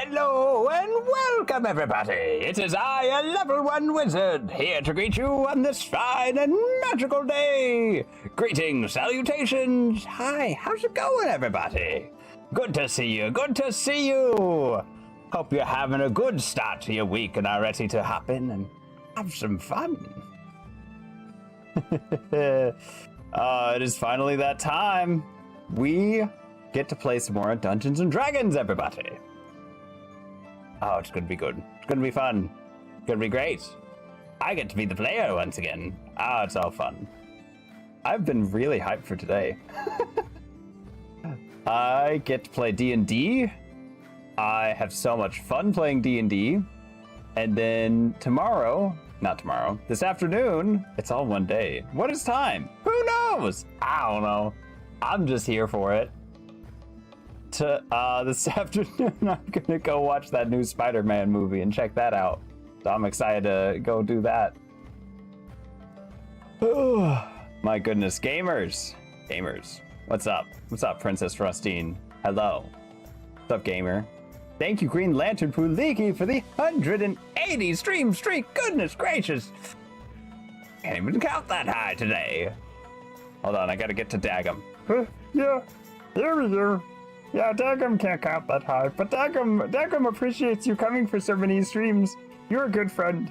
Hello and welcome, everybody! It is I, ALvl1Wizard, here to greet you on this fine and magical day! Greetings, salutations! Hi, how's it going, everybody? Good to see you, good to see you! Hope you're having a good start to your week and are ready to hop in and have some fun. It is finally that time. We get to play some more Dungeons and Dragons, everybody. Oh, it's gonna be good. It's gonna be fun. It's gonna be great. I get to be the player once again. It's all fun. I've been really hyped for today. I get to play D&D. I have so much fun playing D&D. And then this afternoon, it's all one day. What is time? Who knows? I don't know. I'm just here for it. This afternoon, I'm gonna go watch that new Spider-Man movie and check that out. So I'm excited to go do that. My goodness, gamers. What's up? What's up, Princess Frostine? Hello. What's up, gamer? Thank you, Green Lantern Puliki, for the 180 stream streak. Goodness gracious. Can't even count that high today. Hold on, I gotta get to Dagum. Yeah, here we go. Yeah, Dagum can't count that high, but Dagum appreciates you coming for so many streams. You're a good friend.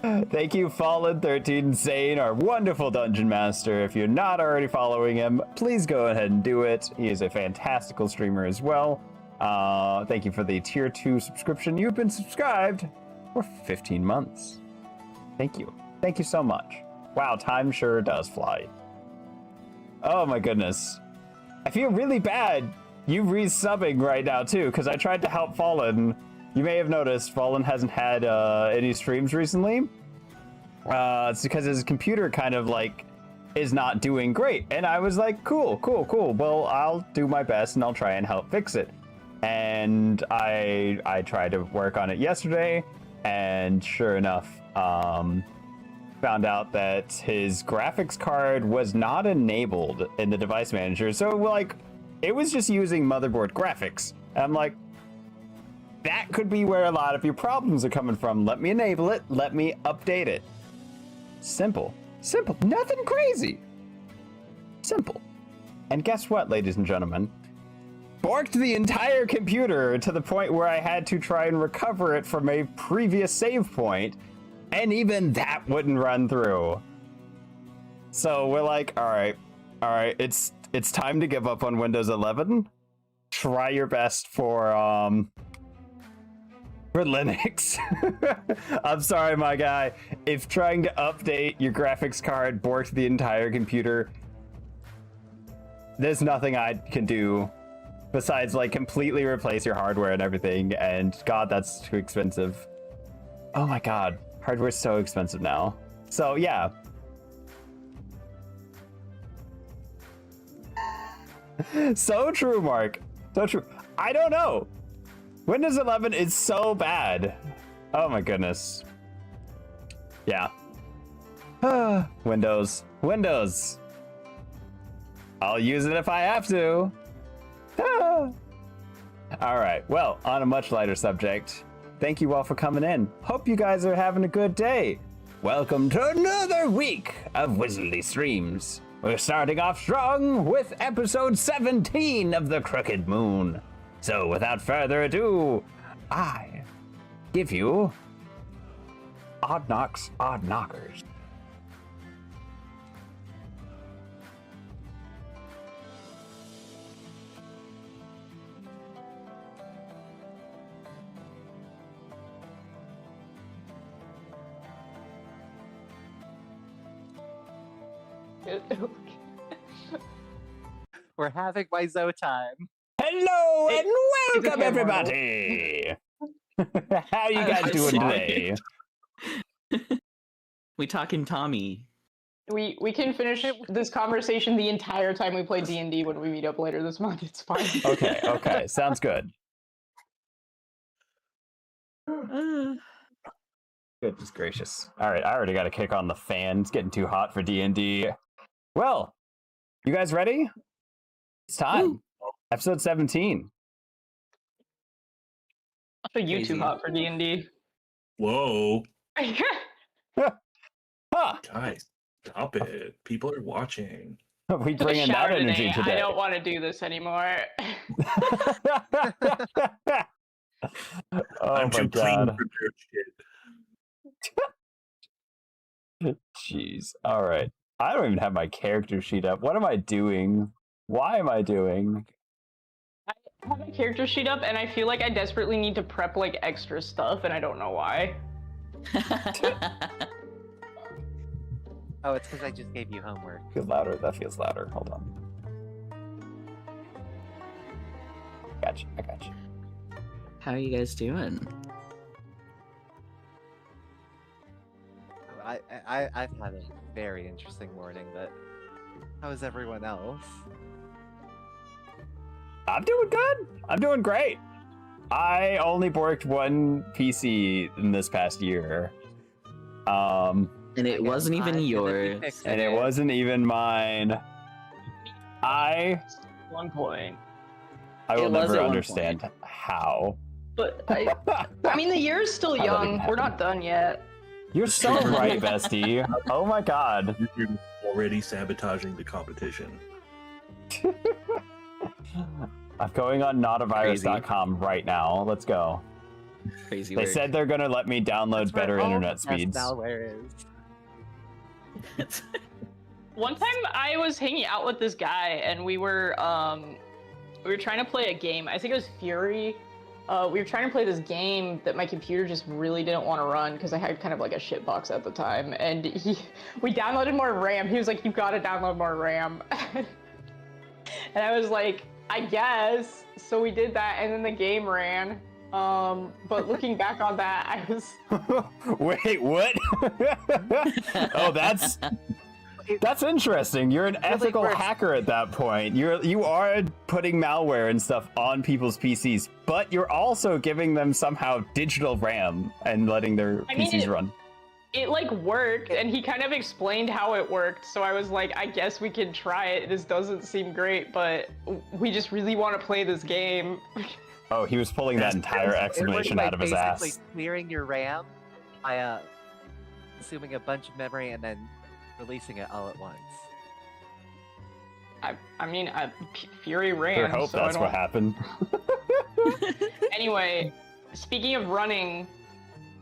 Thank you, Fallen13 Sane, our wonderful dungeon master. If you're not already following him, please go ahead and do it. He is a fantastical streamer as well. Thank you for the tier 2 subscription. You've been subscribed for 15 months. Thank you. Thank you so much. Wow, time sure does fly. Oh my goodness. I feel really bad you resubbing right now too, because I tried to help Fallen. You may have noticed Fallen hasn't had any streams recently. It's because his computer kind of like is not doing great. And I was like, cool. Well, I'll do my best and I'll try and help fix it. And I tried to work on it yesterday, and sure enough, found out that his graphics card was not enabled in the device manager. So like, it was just using motherboard graphics. And I'm like, that could be where a lot of your problems are coming from. Let me enable it. Let me update it. Simple. Nothing crazy. Simple. And guess what, ladies and gentlemen? Borked the entire computer to the point where I had to try and recover it from a previous save point. And even that wouldn't run through. So we're like, all right, it's time to give up on Windows 11. Try your best for Linux. I'm sorry, my guy. If trying to update your graphics card borked the entire computer, there's nothing I can do besides like completely replace your hardware and everything. And God, that's too expensive. Oh my God. Hardware's so expensive now. So yeah. So true, Mark. So true. I don't know. Windows 11 is so bad. Oh my goodness. Yeah. Windows. I'll use it if I have to. All right. Well, on a much lighter subject, thank you all for coming in. Hope you guys are having a good day. Welcome to another week of Wizardly Streams. We're starting off strong with episode 17 of the Crooked Moon. So without further ado, I give you Odd Knocks, Odd Knockers. We're having my Zoe time. Hello and welcome, everybody. How you guys doing today? We talking Tommy. We can finish this conversation the entire time we play D&D when we meet up later this month. It's fine. Okay, sounds good. Goodness gracious. All right, I already got to kick on the fan. It's getting too hot for D&D. Well, you guys ready? It's time. Episode 17. Also, you too hot for D&D. Whoa. Huh. Guys, stop it. People are watching. We Took a bring in that shower energy I today. don't want to do this anymore. Oh I'm my too clean god. for their shit. Jeez. All right. I don't even have my character sheet up. What am I doing? Why am I doing? I have my character sheet up, and I feel like I desperately need to prep like extra stuff, and I don't know why. Oh, it's because I just gave you homework. Feels louder. That feels louder. Hold on. Gotcha. I got you. How are you guys doing? I've had a very interesting morning, but how is everyone else? I'm doing good. I'm doing great. I only worked one PC in this past year. And it wasn't even yours. And it wasn't even mine. I 1 point. will It was never at 1 understand how. But I mean, the year is still How that even young. We're not done yet. You're so right, bestie. Oh my god. You're already sabotaging the competition. I'm going on notavirus.com right now. Let's go. Crazy They work. said they're gonna let me download That's where better all internet the best speeds. malware is. One time I was hanging out with this guy, and we were trying to play a game. I think it was Fury. We were trying to play this game that my computer just really didn't want to run because I had kind of like a shit box at the time. And we downloaded more RAM. He was like, "You gotta download more RAM." And I was like, "I guess." So we did that, and then the game ran. But looking back on that, I was Wait, what? Oh, that's interesting. You're an ethical works. hacker at that point. You are putting malware and stuff on people's PCs, but you're also giving them somehow digital RAM and letting their I mean, PCs run. it like worked, and he kind of explained how it worked. So I was like, I guess we can try it. This doesn't seem great, but we just really want to play this game. Oh, he was pulling that entire explanation out of his ass. Basically clearing your RAM by assuming a bunch of memory and then releasing it all at once. I mean, Fury ran. I hope so that's I what don't... happened. Anyway, speaking of running,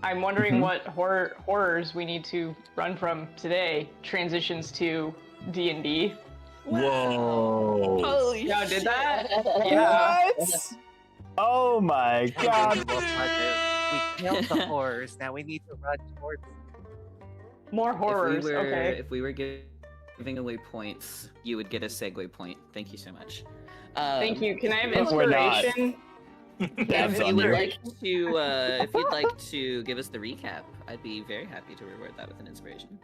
I'm wondering what horrors we need to run from today. Transitions to D&D. Whoa. Holy Yeah, did that? shit. Yeah. What? Oh my god. We killed the horrors. Now we need to run towards. More horrors. Okay. If we were giving away points, you would get a segue point. Thank you so much. Thank you. Can I have But we're not. inspiration? Yeah, That's if you on would you. like to, if you'd like to give us the recap, I'd be very happy to reward that with an inspiration.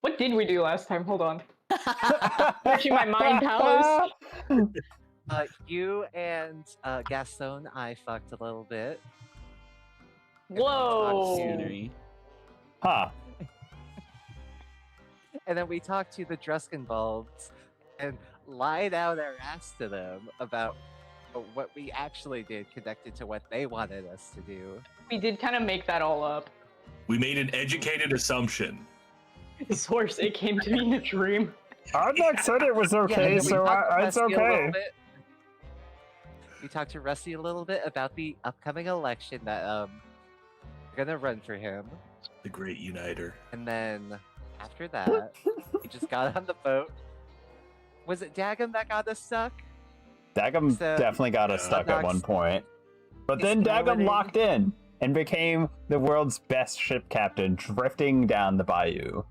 What did we do last time? Hold on. Searching my mind palace. You and Gaston, I fucked a little bit. Whoa. Scenery. Huh. And then we talked to the Druskin bulbs and lied out our ass to them about what we actually did connected to what they wanted us to do. We did kind of make that all up. We made an educated assumption. Source, it came to me in a dream. Arneson said it was okay, and then we so talked to it's Rusty a little okay. bit. We talked to Rusty a little bit about the upcoming election that we're gonna run for him. The great uniter. And then after that, we just got on the boat. Was it Daggum that got us stuck? Daggum So- definitely got us stuck at one point. But then Daggum locked in and became the world's best ship captain, drifting down the bayou.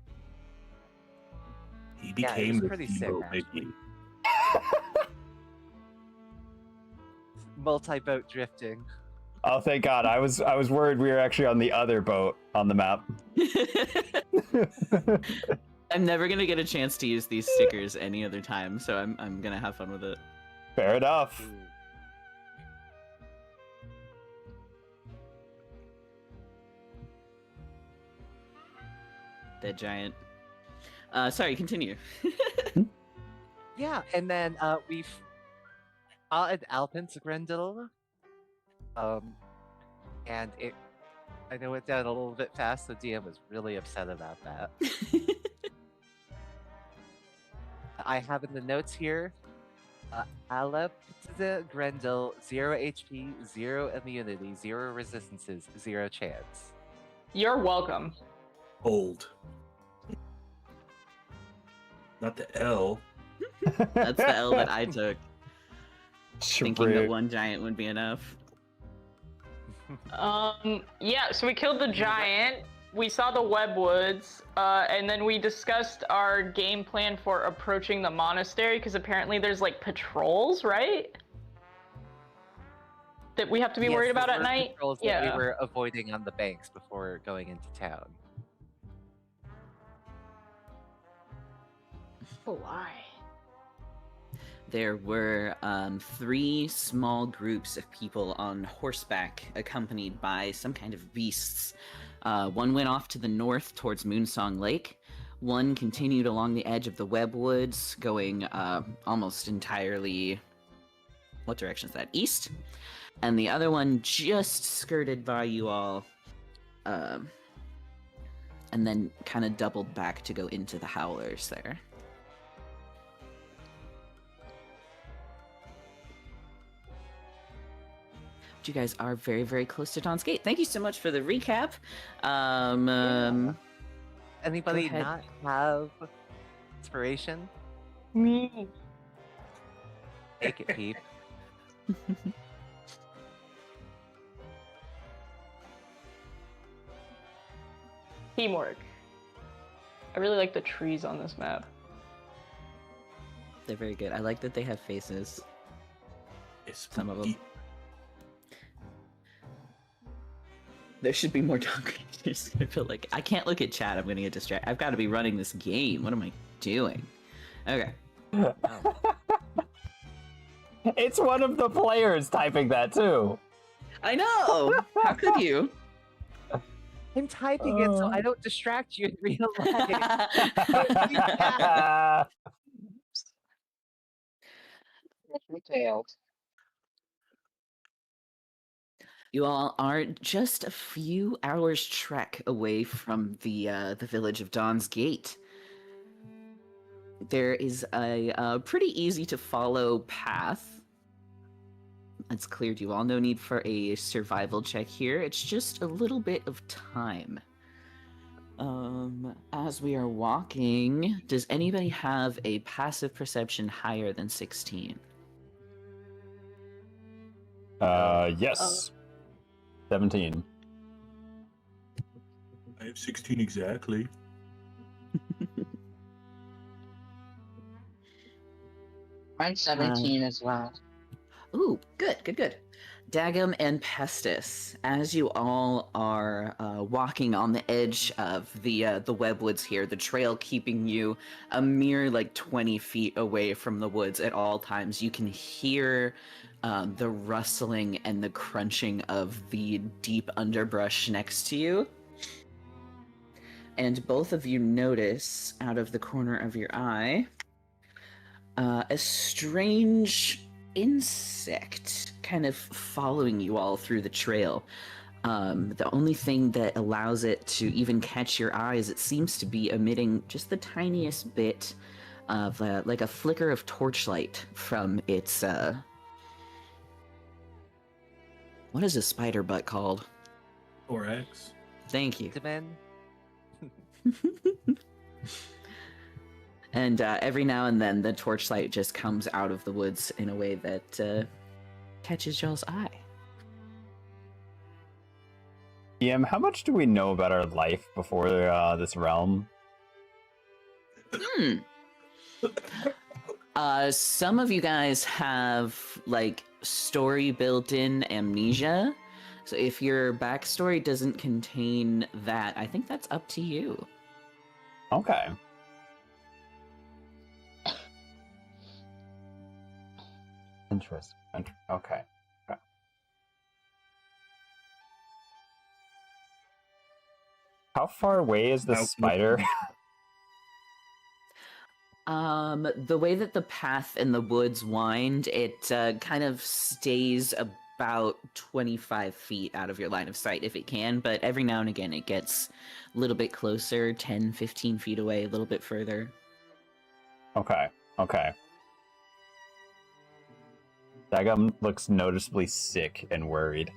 He Yeah, it became was the pretty sick, steamboat actually. Mickey. Multi-boat drifting. Oh, thank God! I was worried we were actually on the other boat on the map. I'm never gonna get a chance to use these stickers any other time, so I'm gonna have fun with it. Fair enough. Ooh. Dead giant. Sorry, continue. Yeah, and then we've an Alpin's Grendel. And I know it went a little bit fast, the DM was really upset about that. I have in the notes here, ALvl1Wizard Grendel, 0 HP, 0 immunity, 0 resistances, 0 chance. You're welcome. Old. Not the L. That's the L that I took, thinking that True. one giant would be enough. Yeah, so we killed the giant, we saw the webwoods, and then we discussed our game plan for approaching the monastery, because apparently there's like patrols, right? That we have to be worried about at night? Patrols that we were avoiding on the banks before going into town. Why? There were 3 small groups of people on horseback accompanied by some kind of beasts. One went off to the north towards Moonsong Lake. One continued along the edge of the webwoods, going almost entirely... What direction is that? East? And the other one just skirted by you all, and then kind of doubled back to go into the Howlers there. You guys are very, very close to Dawn's Gate. Thank you so much for the recap. Anybody Go ahead. not have inspiration? Me. Take it, peep. Teamwork. I really like the trees on this map. They're very good. I like that they have faces. Some of them. There should be more dog creatures. I feel like I can't look at chat. I'm gonna get distracted. I've got to be running this game. What am I doing? Okay. It's one of the players typing that too. I know. How could you? I'm typing it so I don't distract you in real life. You all are just a few hours trek away from the village of Dawn's Gate. There is a pretty easy to follow path. It's cleared you all. No need for a survival check here. It's just a little bit of time. As we are walking, does anybody have a passive perception higher than 16? Yes. 17. I have 16 exactly. I'm 17 as well. Ooh, good, good, good. Dagum and Pestis, as you all are walking on the edge of the webwoods here, the trail keeping you a mere like 20 feet away from the woods at all times, you can hear the rustling and the crunching of the deep underbrush next to you. And both of you notice, out of the corner of your eye, a strange insect kind of following you all through the trail. The only thing that allows it to even catch your eye is it seems to be emitting just the tiniest bit of like a flicker of torchlight from its what is a spider butt called? Thorax. Thank you. Abdomen. And every now and then the torchlight just comes out of the woods in a way that catches y'all's eye. DM, how much do we know about our life before this realm? Some of you guys have like story built-in amnesia. So if your backstory doesn't contain that, I think that's up to you. Okay. Interesting. Okay. How far away is the spider? The way that the path in the woods wind, it kind of stays about 25 feet out of your line of sight if it can, but every now and again it gets a little bit closer, 10, 15 feet away, a little bit further. Okay. Dagum looks noticeably sick and worried.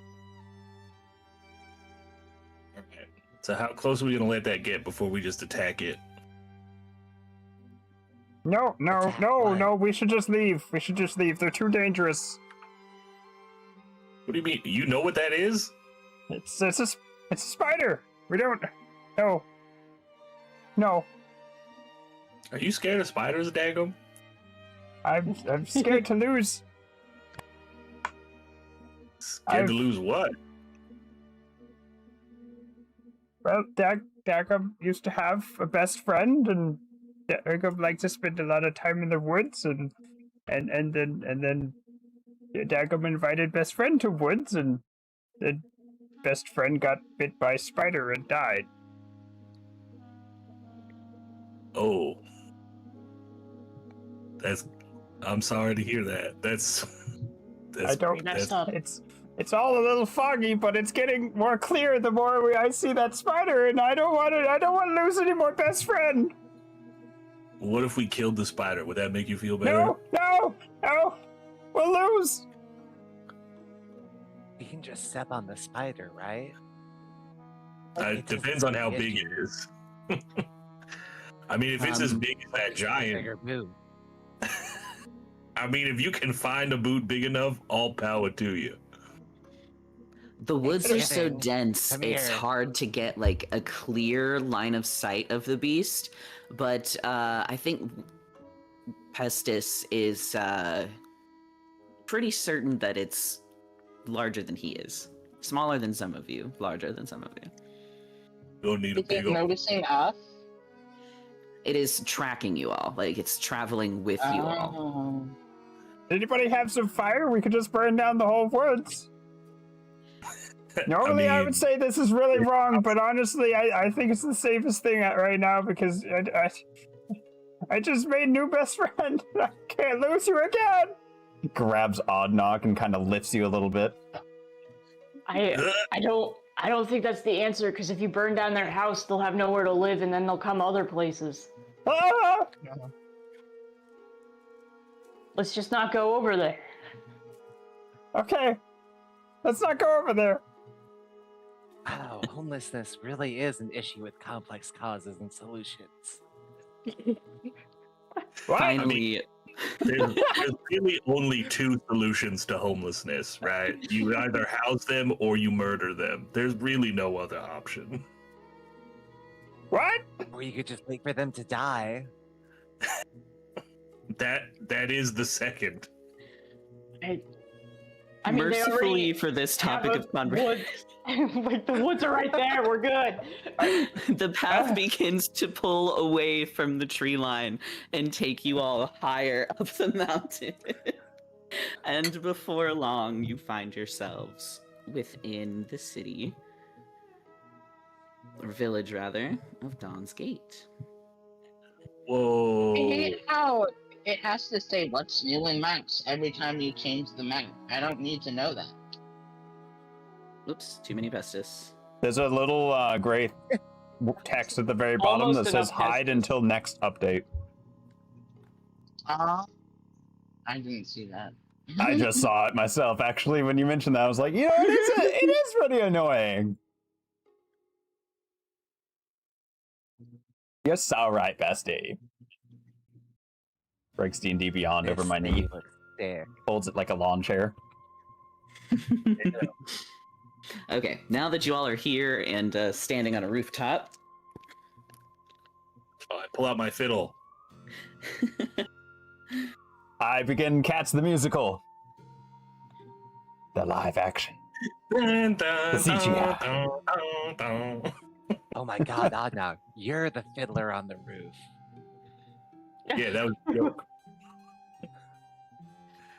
Okay. So how close are we gonna let that get before we just attack it? No, we should just leave. They're too dangerous. What do you mean? You know what that is? It's a spider. We don't. No. Are you scared of spiders, Dagum? I'm scared to lose. Scared to lose what? Well, Dagum used to have a best friend, and Dagum liked to spend a lot of time in the woods, and then Dagum invited best friend to woods, and the best friend got bit by a spider and died. Oh. I'm sorry to hear that. That's Messed up. It's all a little foggy, but it's getting more clear the more I see that spider, and I don't want to lose any more best friend. What if we killed the spider? Would that make you feel better? No! We'll lose! We can just step on the spider, right? It depends on how big it is. I mean, if it's as big as that giant, Bigger boot. I mean, if you can find a boot big enough, all power to you. The woods are so Kidding. dense, Come it's here. hard to get like a clear line of sight of the beast, but I think Pestis is pretty certain that it's larger than he is. Smaller than some of you, larger than some of you. You'll need a Is it big old... noticing us? It is tracking you all, like it's traveling with you all. Oh. Anybody have some fire? We could just burn down the whole woods. Normally, I would say this is really wrong, but honestly, I think it's the safest thing right now because I just made new best friend. I can't lose you again. He grabs Oddnock and kind of lifts you a little bit. I don't think that's the answer, because if you burn down their house, they'll have nowhere to live, and then they'll come other places. Ah! Let's just not go over there. Okay, let's not go over there. Wow, homelessness really is an issue with complex causes and solutions. What? Finally, There's really only two solutions to homelessness, right? You either house them or you murder them. There's really no other option. What? Or you could just wait for them to die. That is the second. I mean, they mercifully already for this have topic a of conversation, woods. Like, the woods are right there, we're good. the path begins to pull away from the tree line and take you all higher up the mountain. And before long, you find yourselves within the city, or village rather, of Dawn's Gate. Whoa. I hate how it has to say what's new in maps every time you change the map. I don't need to know that. Oops, too many Pestis. There's a little gray text at the very bottom Almost that says enough hide Pestis. until next update. I didn't see that. I just saw it myself, actually, when you mentioned that. I was like, you know, it is pretty annoying. You're so right, bestie. Breaks D&D Beyond over This my thing knee, looks sick. holds it like a lawn chair. Okay, now that you all are here and standing on a rooftop, Oh, I pull out my fiddle. I begin Cats the Musical. The live action. Dun, dun, The CGI. dun, dun, dun, dun. Oh my god, Adnog, you're the fiddler on the roof. Yeah, that was a joke.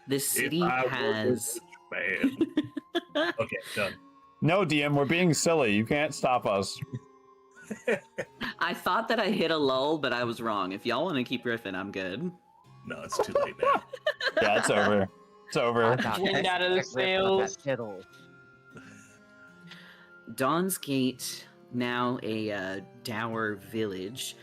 this If city I were has... Man. Okay, done. No, DM, we're being silly. You can't stop us. I thought that I hit a lull, but I was wrong. If y'all want to keep riffing, I'm good. No, it's too late now. Yeah, it's over. It's over. Wind out of the sails. Dawn's Gate, now a dour village,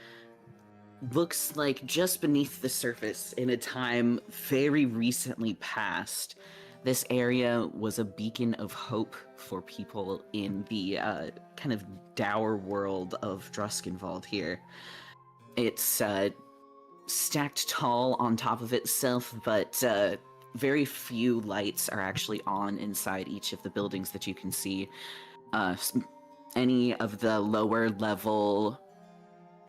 looks like just beneath the surface in a time very recently past. This area was a beacon of hope for people in the kind of dour world of Druskenwald here. It's stacked tall on top of itself, but very few lights are actually on inside each of the buildings that you can see. Any of the lower level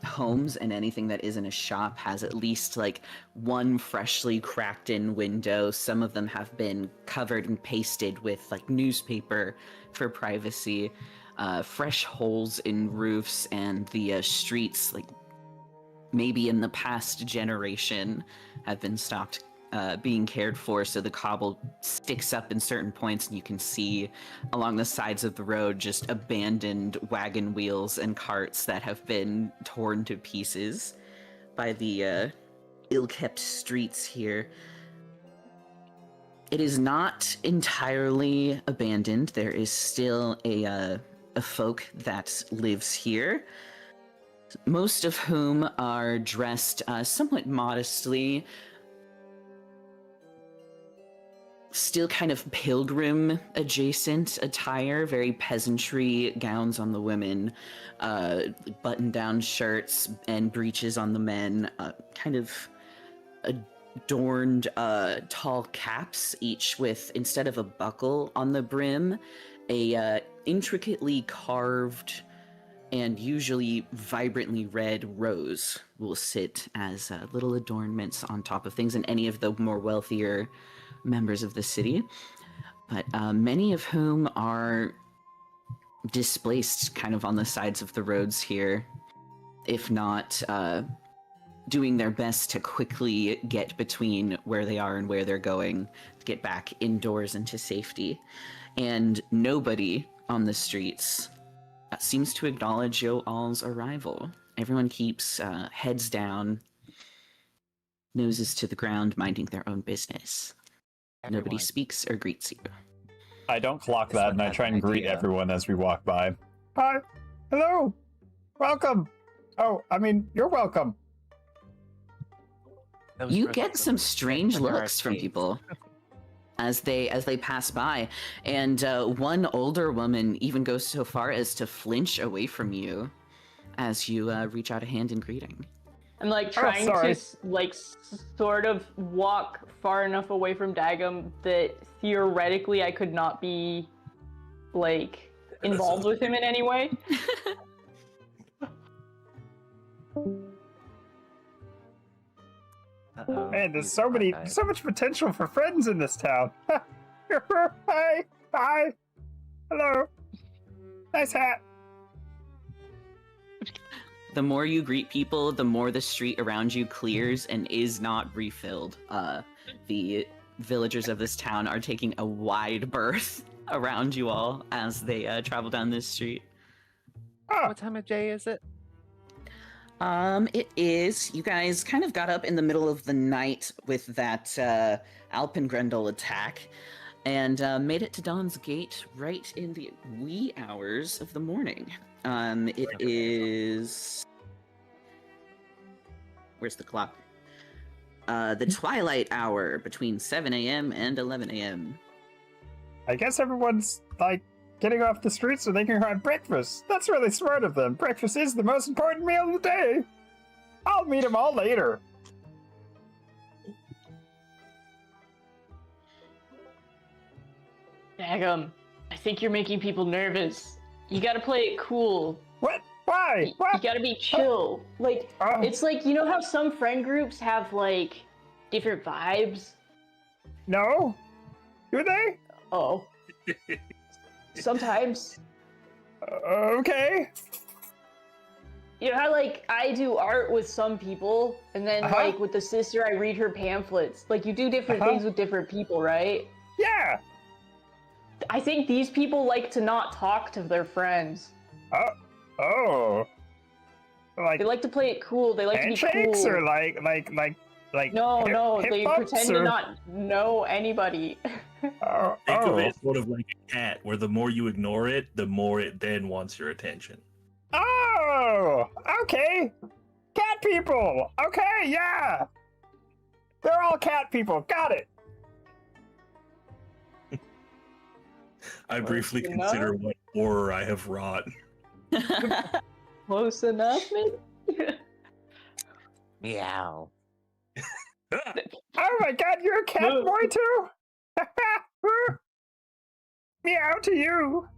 homes and anything that isn't a shop has at least like one freshly cracked in window. Some of them have been covered and pasted with like newspaper for privacy, fresh holes in roofs, and the streets, like maybe in the past generation, have been stopped being cared for, so the cobble sticks up in certain points, and you can see along the sides of the road just abandoned wagon wheels and carts that have been torn to pieces by the ill-kept streets here. It is not entirely abandoned. There is still a folk that lives here, most of whom are dressed somewhat modestly, still kind of pilgrim adjacent attire, very peasantry gowns on the women, button down shirts and breeches on the men, kind of adorned tall caps, each with, instead of a buckle on the brim, a intricately carved and usually vibrantly red rose will sit as little adornments on top of things, and any of the more wealthier members of the city, but many of whom are displaced kind of on the sides of the roads here, if not doing their best to quickly get between where they are and where they're going, to get back indoors into safety. And nobody on the streets seems to acknowledge y'all's arrival. Everyone keeps heads down, noses to the ground, minding their own business. Nobody speaks or greets you. I don't clock that, and I try and greet everyone as we walk by. Hi. Hello. Welcome. Oh, I mean, you're welcome. You get some strange looks from people as they pass by, and one older woman even goes so far as to flinch away from you as you reach out a hand in greeting. I'm like trying to like sort of walk far enough away from Dagum that theoretically I could not be like involved with him in any way. Man, there's so much potential for friends in this town. Hi. Hi. Hello. Nice hat. The more you greet people, the more the street around you clears and is not refilled. The villagers of this town are taking a wide berth around you all as they travel down this street. What time of day is it? It is. You guys kind of got up in the middle of the night with that Alpengrendel attack, and made it to Dawn's Gate right in the wee hours of the morning. It is... Where's the clock? The twilight hour between 7 a.m. and 11 a.m. I guess everyone's, like, getting off the street so they can have breakfast. That's really smart of them. Breakfast is the most important meal of the day. I'll meet them all later. Dagum, I think you're making people nervous. You gotta play it cool. What? Why? What? You gotta be chill. Like, it's like, you know how some friend groups have, like, different vibes? No? Do they? Oh. Sometimes. Okay. You know how, like, I do art with some people, and then, like, with the sister, I read her pamphlets. Like, you do different things with different people, right? Yeah. I think these people like to not talk to their friends. Oh. Like They like to play it cool. They like to be handshakes cool. or like No, hip they bumps pretend or- to not know anybody. Oh, Think of oh. it sort of like a cat, where the more you ignore it, the more it then wants your attention. Oh, okay. Cat people. Okay, yeah. They're all cat people. Got it. I briefly you consider know? what horror I have wrought. Close enough, maybe? Meow. Oh my god, you're a cat boy too? Meow to you.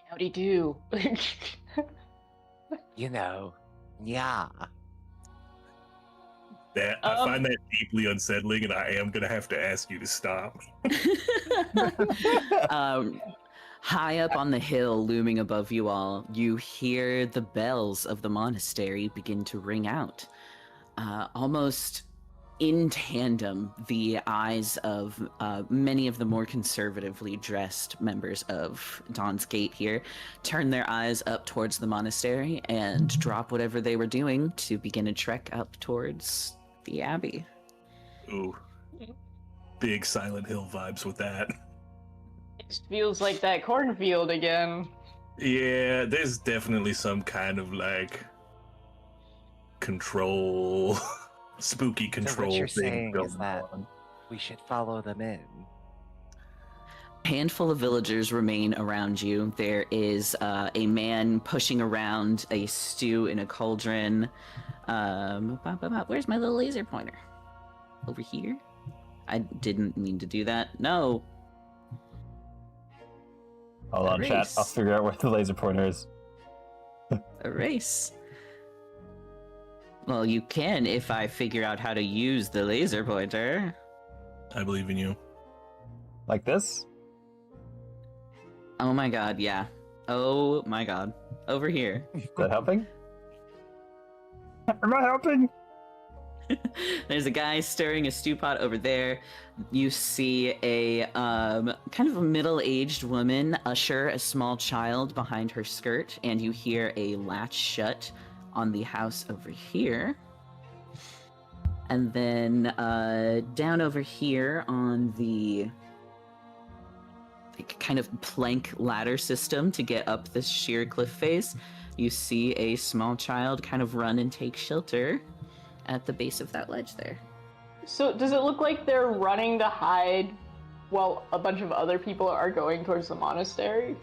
Howdy do. You know. Yeah. That I find that deeply unsettling, and I am gonna have to ask you to stop. High up on the hill, looming above you all, you hear the bells of the monastery begin to ring out. Almost in tandem, the eyes of many of the more conservatively dressed members of Dawn's Gate here turn their eyes up towards the monastery and drop whatever they were doing to begin a trek up towards the abbey. Ooh, big Silent Hill vibes with that. It feels like that cornfield again. Yeah, there's definitely some kind of like control, spooky control you're thing saying going is that- on. We should follow them in. Handful of villagers remain around you. There is a man pushing around a stew in a cauldron. Where's my little laser pointer? Over here? I didn't mean to do that. No. Hold on, chat. Erase. I'll figure out where the laser pointer is. Erase. Well, you can if I figure out how to use the laser pointer. I believe in you. Like this? Oh my god, yeah. Oh my god. Over here. Is that helping? Am I helping? There's a guy stirring a stew pot over there. You see a kind of a middle-aged woman usher a small child behind her skirt, and you hear a latch shut on the house over here. And then down over here on the kind of plank ladder system to get up this sheer cliff face, you see a small child kind of run and take shelter at the base of that ledge there. So does it look like they're running to hide while a bunch of other people are going towards the monastery?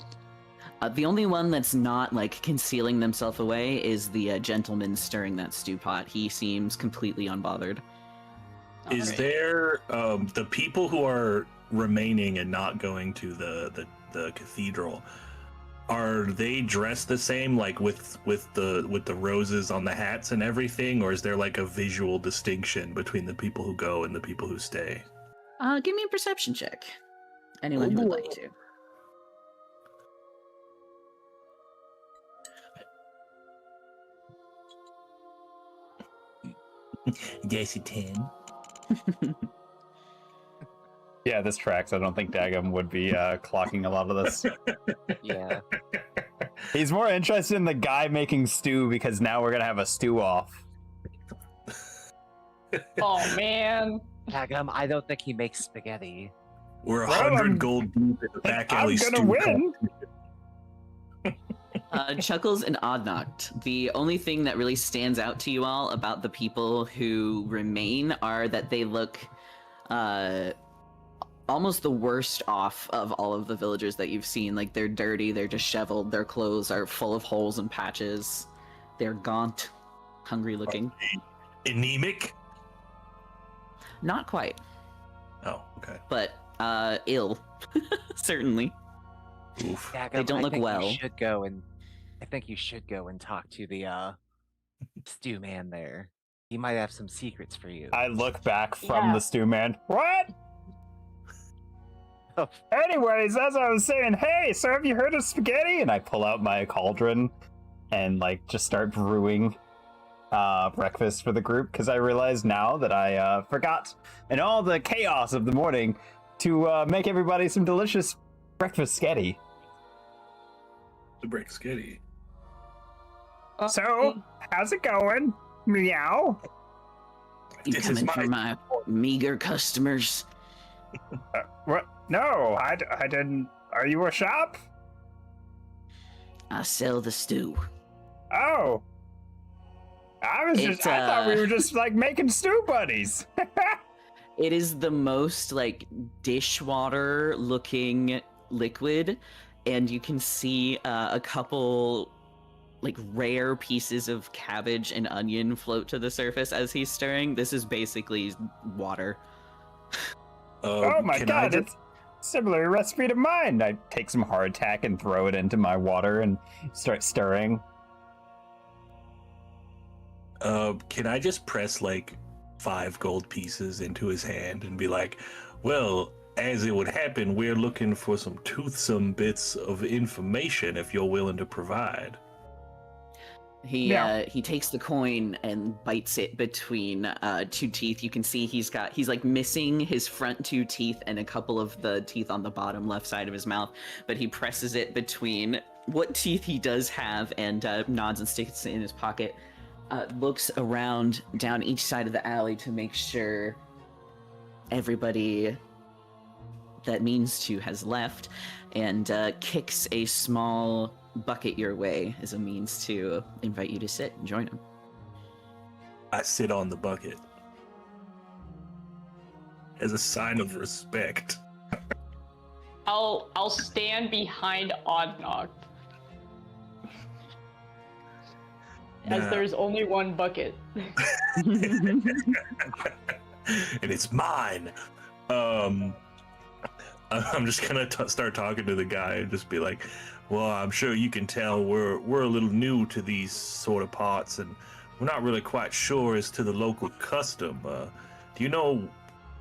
The only one that's not like concealing themselves away is the gentleman stirring that stew pot. He seems completely unbothered. Is Alright. there the people who are remaining and not going to the cathedral? Are they dressed the same, like with the roses on the hats and everything, or is there like a visual distinction between the people who go and the people who stay? Give me a perception check. Anyone who would like to. Yes, 10. Yeah, this tracks. I don't think Dagum would be clocking a lot of this. Yeah. He's more interested in the guy making stew because now we're gonna have a stew off. Oh man. Hagum, I don't think he makes spaghetti. We're Well, 100 I'm- gold deep in the back I'm alley gonna stew win. Chuckles and Oddnocked. The only thing that really stands out to you all about the people who remain are that they look almost the worst off of all of the villagers that you've seen. Like, they're dirty, they're disheveled, their clothes are full of holes and patches. They're gaunt, hungry looking. Anemic? Not quite, Oh, okay. but ill. Certainly. Oof. Hagum, They don't I look think well. I think you should go and talk to the stew man there. He might have some secrets for you. I look back from Yeah. the stew man. What? Anyways, as I was saying, hey, so have you heard of spaghetti? And I pull out my cauldron and like just start brewing breakfast for the group because I realized now that I forgot in all the chaos of the morning to make everybody some delicious breakfast sketty. The break skitty. So, how's it going? Meow. You This is coming for my meager customers? What? No, I didn't. Are you a shop? I sell the stew. Oh. I thought we were just like making stew buddies. It is the most like dishwater looking liquid, and you can see a couple like rare pieces of cabbage and onion float to the surface as he's stirring. This is basically water. Oh my god, it's similar recipe to mine. I take some hardtack and throw it into my water and start stirring. Can I just press like 5 gold pieces into his hand and be like, well, as it would happen, we're looking for some toothsome bits of information if you're willing to provide. He takes the coin and bites it between 2 teeth. You can see he's like missing his front 2 teeth and a couple of the teeth on the bottom left side of his mouth, but he presses it between what teeth he does have and nods and sticks it in his pocket. Looks around down each side of the alley to make sure everybody that means to has left, and kicks a small bucket your way as a means to invite you to sit and join him. I sit on the bucket as a sign of respect. I'll stand behind Oddnog. As Nah. there's only one bucket. And it's mine. I'm just gonna start talking to the guy and just be like, well, I'm sure you can tell we're a little new to these sort of parts, and we're not really quite sure as to the local custom. Do you know,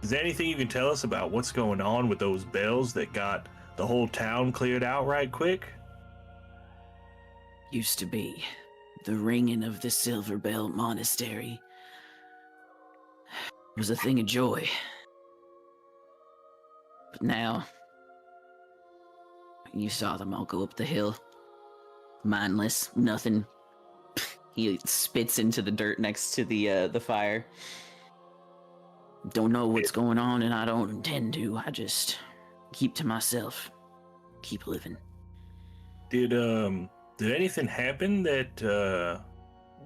is there anything you can tell us about what's going on with those bells that got the whole town cleared out right quick? Used to be the ringing of the Silver Bell Monastery was a thing of joy. But now, you saw them all go up the hill. Mindless, nothing. He spits into the dirt next to the fire. Don't know what's going on, and I don't intend to. I just keep to myself. Keep living. Did anything happen that,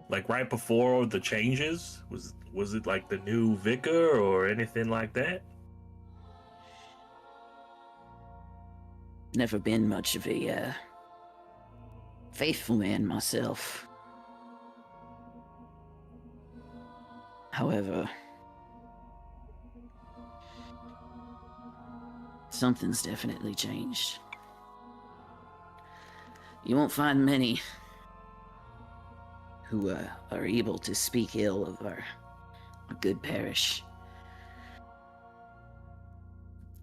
like right before the changes? Was it like the new vicar or anything like that? Never been much of a faithful man myself. However, something's definitely changed. You won't find many who are able to speak ill of our good parish.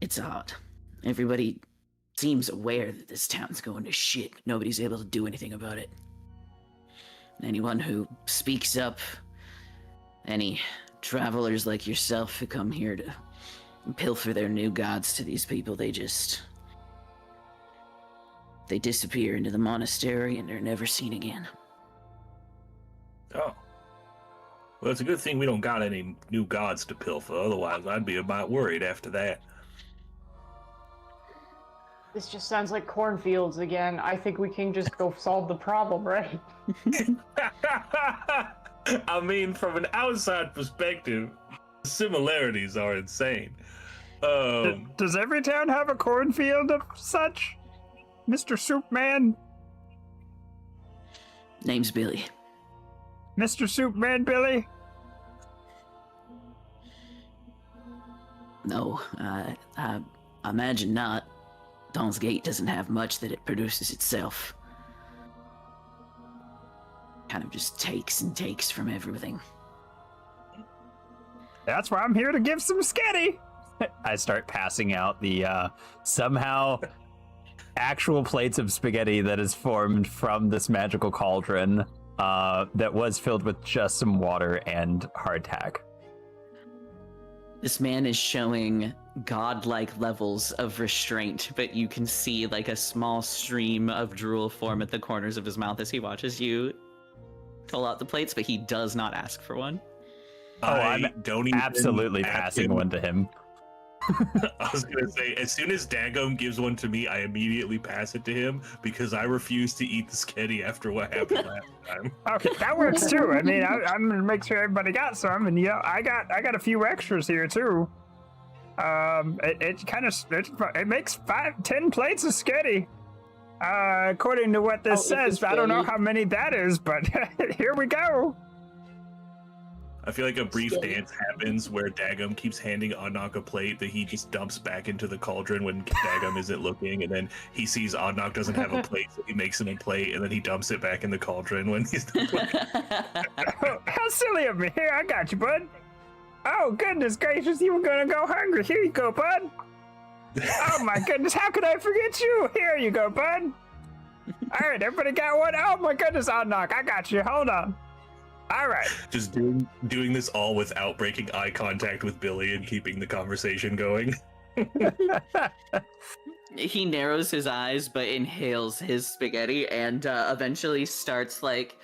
It's odd. Everybody seems aware that this town's going to shit. Nobody's able to do anything about it. Anyone who speaks up, any travelers like yourself who come here to pilfer their new gods to these people, they disappear into the monastery and they're never seen again. Oh. Well, it's a good thing we don't got any new gods to pilfer, otherwise I'd be about worried after that. This just sounds like cornfields again. I think we can just go solve the problem, right? I mean, from an outside perspective, the similarities are insane. Does every town have a cornfield of such? Mr. Soupman? Name's Billy. Mr. Soupman Billy? No, I imagine not. Dawn's Gate doesn't have much that it produces itself. Kind of just takes and takes from everything. That's why I'm here to give some sketty. I start passing out the somehow actual plates of spaghetti that is formed from this magical cauldron that was filled with just some water and hardtack. This man is showing godlike levels of restraint, but you can see like a small stream of drool form at the corners of his mouth as he watches you pull out the plates, but he does not ask for one. I'm don't even absolutely ask passing him. one to him. I was gonna say, as soon as Dagum gives one to me, I immediately pass it to him because I refuse to eat the sketty after what happened last time. Okay, that works too. I mean, I'm gonna make sure everybody got some, and I got a few extras here too. It makes 5-10 plates of sketty. According to what this says, I don't know how many that is, but here we go. I feel like a brief dance happens where Dagum keeps handing Oddnock a plate that he just dumps back into the cauldron when Dagum isn't looking, and then he sees Oddnock doesn't have a plate, so he makes him a plate, and then he dumps it back in the cauldron when he's done looking. How silly of me. Here, I got you, bud. Oh, goodness gracious, you were gonna go hungry. Here you go, bud. Oh, my goodness, how could I forget you? Here you go, bud. All right, everybody got one? Oh, my goodness, Oddnock, I got you. Hold on. All right. Just doing this all without breaking eye contact with Billy and keeping the conversation going. He narrows his eyes but inhales his spaghetti and eventually starts like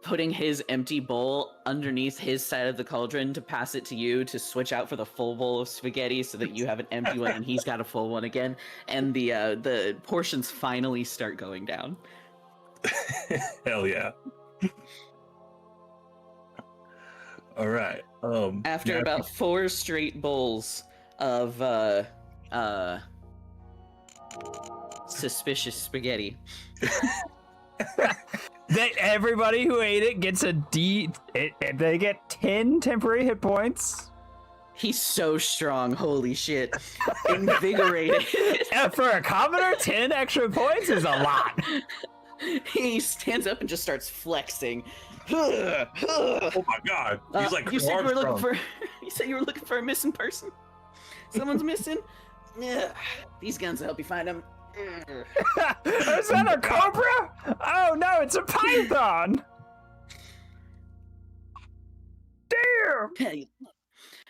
putting his empty bowl underneath his side of the cauldron to pass it to you to switch out for the full bowl of spaghetti so that you have an empty one and he's got a full one again, and the portions finally start going down. Hell yeah. All right. After about 4 straight bowls of suspicious spaghetti. Everybody who ate it gets a D. They get 10 temporary hit points. He's so strong, holy shit. Invigorated. For a commoner, 10 extra points is a lot. He stands up and just starts flexing. Oh my god. He's like, you said you were looking for a missing person? Someone's missing? Yeah. These guns will help you find them. Is that a cobra? Oh no, it's a python. Damn. Hey,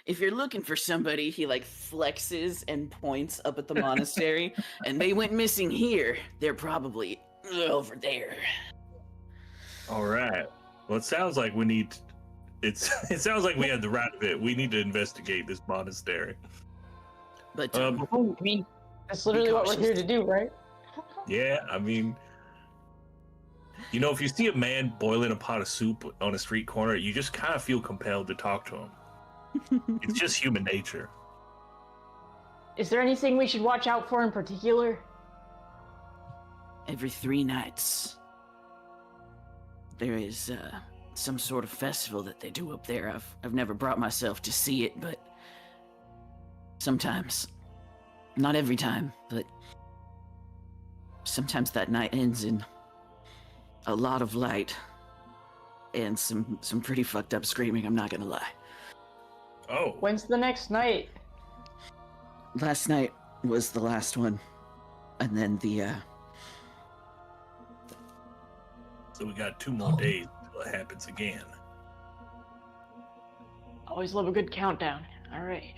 if you're looking for somebody, he like flexes and points up at the monastery, and they went missing here. They're probably over there. All right. Well, it sounds like we need. It sounds like we had the right of it. We need to investigate this monastery. But I mean, that's literally what we're here to do, right? Yeah, I mean, you know, if you see a man boiling a pot of soup on a street corner, you just kind of feel compelled to talk to him. It's just human nature. Is there anything we should watch out for in particular? every 3 nights, there is some sort of festival that they do up there. I've never brought myself to see it, but sometimes, not every time, but sometimes that night ends in a lot of light and some pretty fucked up screaming, I'm not gonna lie. Oh. When's the next night? Last night was the last one, and then So we got 2 more days until it happens again. Always love a good countdown. All right.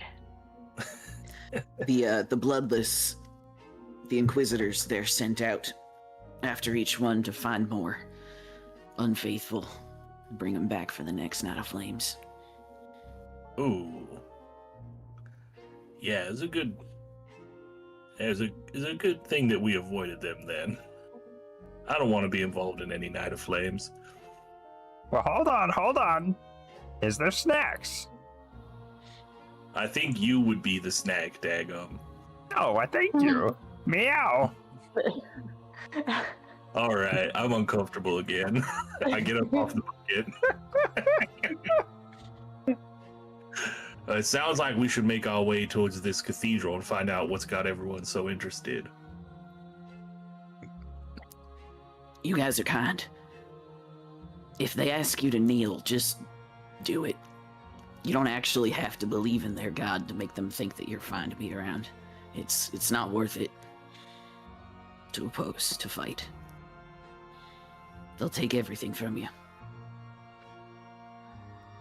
the bloodless, the Inquisitors, they're sent out after each one to find more unfaithful, and bring them back for the next Night of Flames. Ooh. Yeah, it's a good thing that we avoided them then. I don't want to be involved in any Night of Flames. Well, hold on. Is there snacks? I think you would be the snack, Dagum. Oh, I thank you. Meow. All right, I'm uncomfortable again. I get up off the bucket. It sounds like we should make our way towards this cathedral and find out what's got everyone so interested. You guys are kind. If they ask you to kneel, just do it. You don't actually have to believe in their god to make them think that you're fine to be around. It's not worth it to oppose, to fight. They'll take everything from you.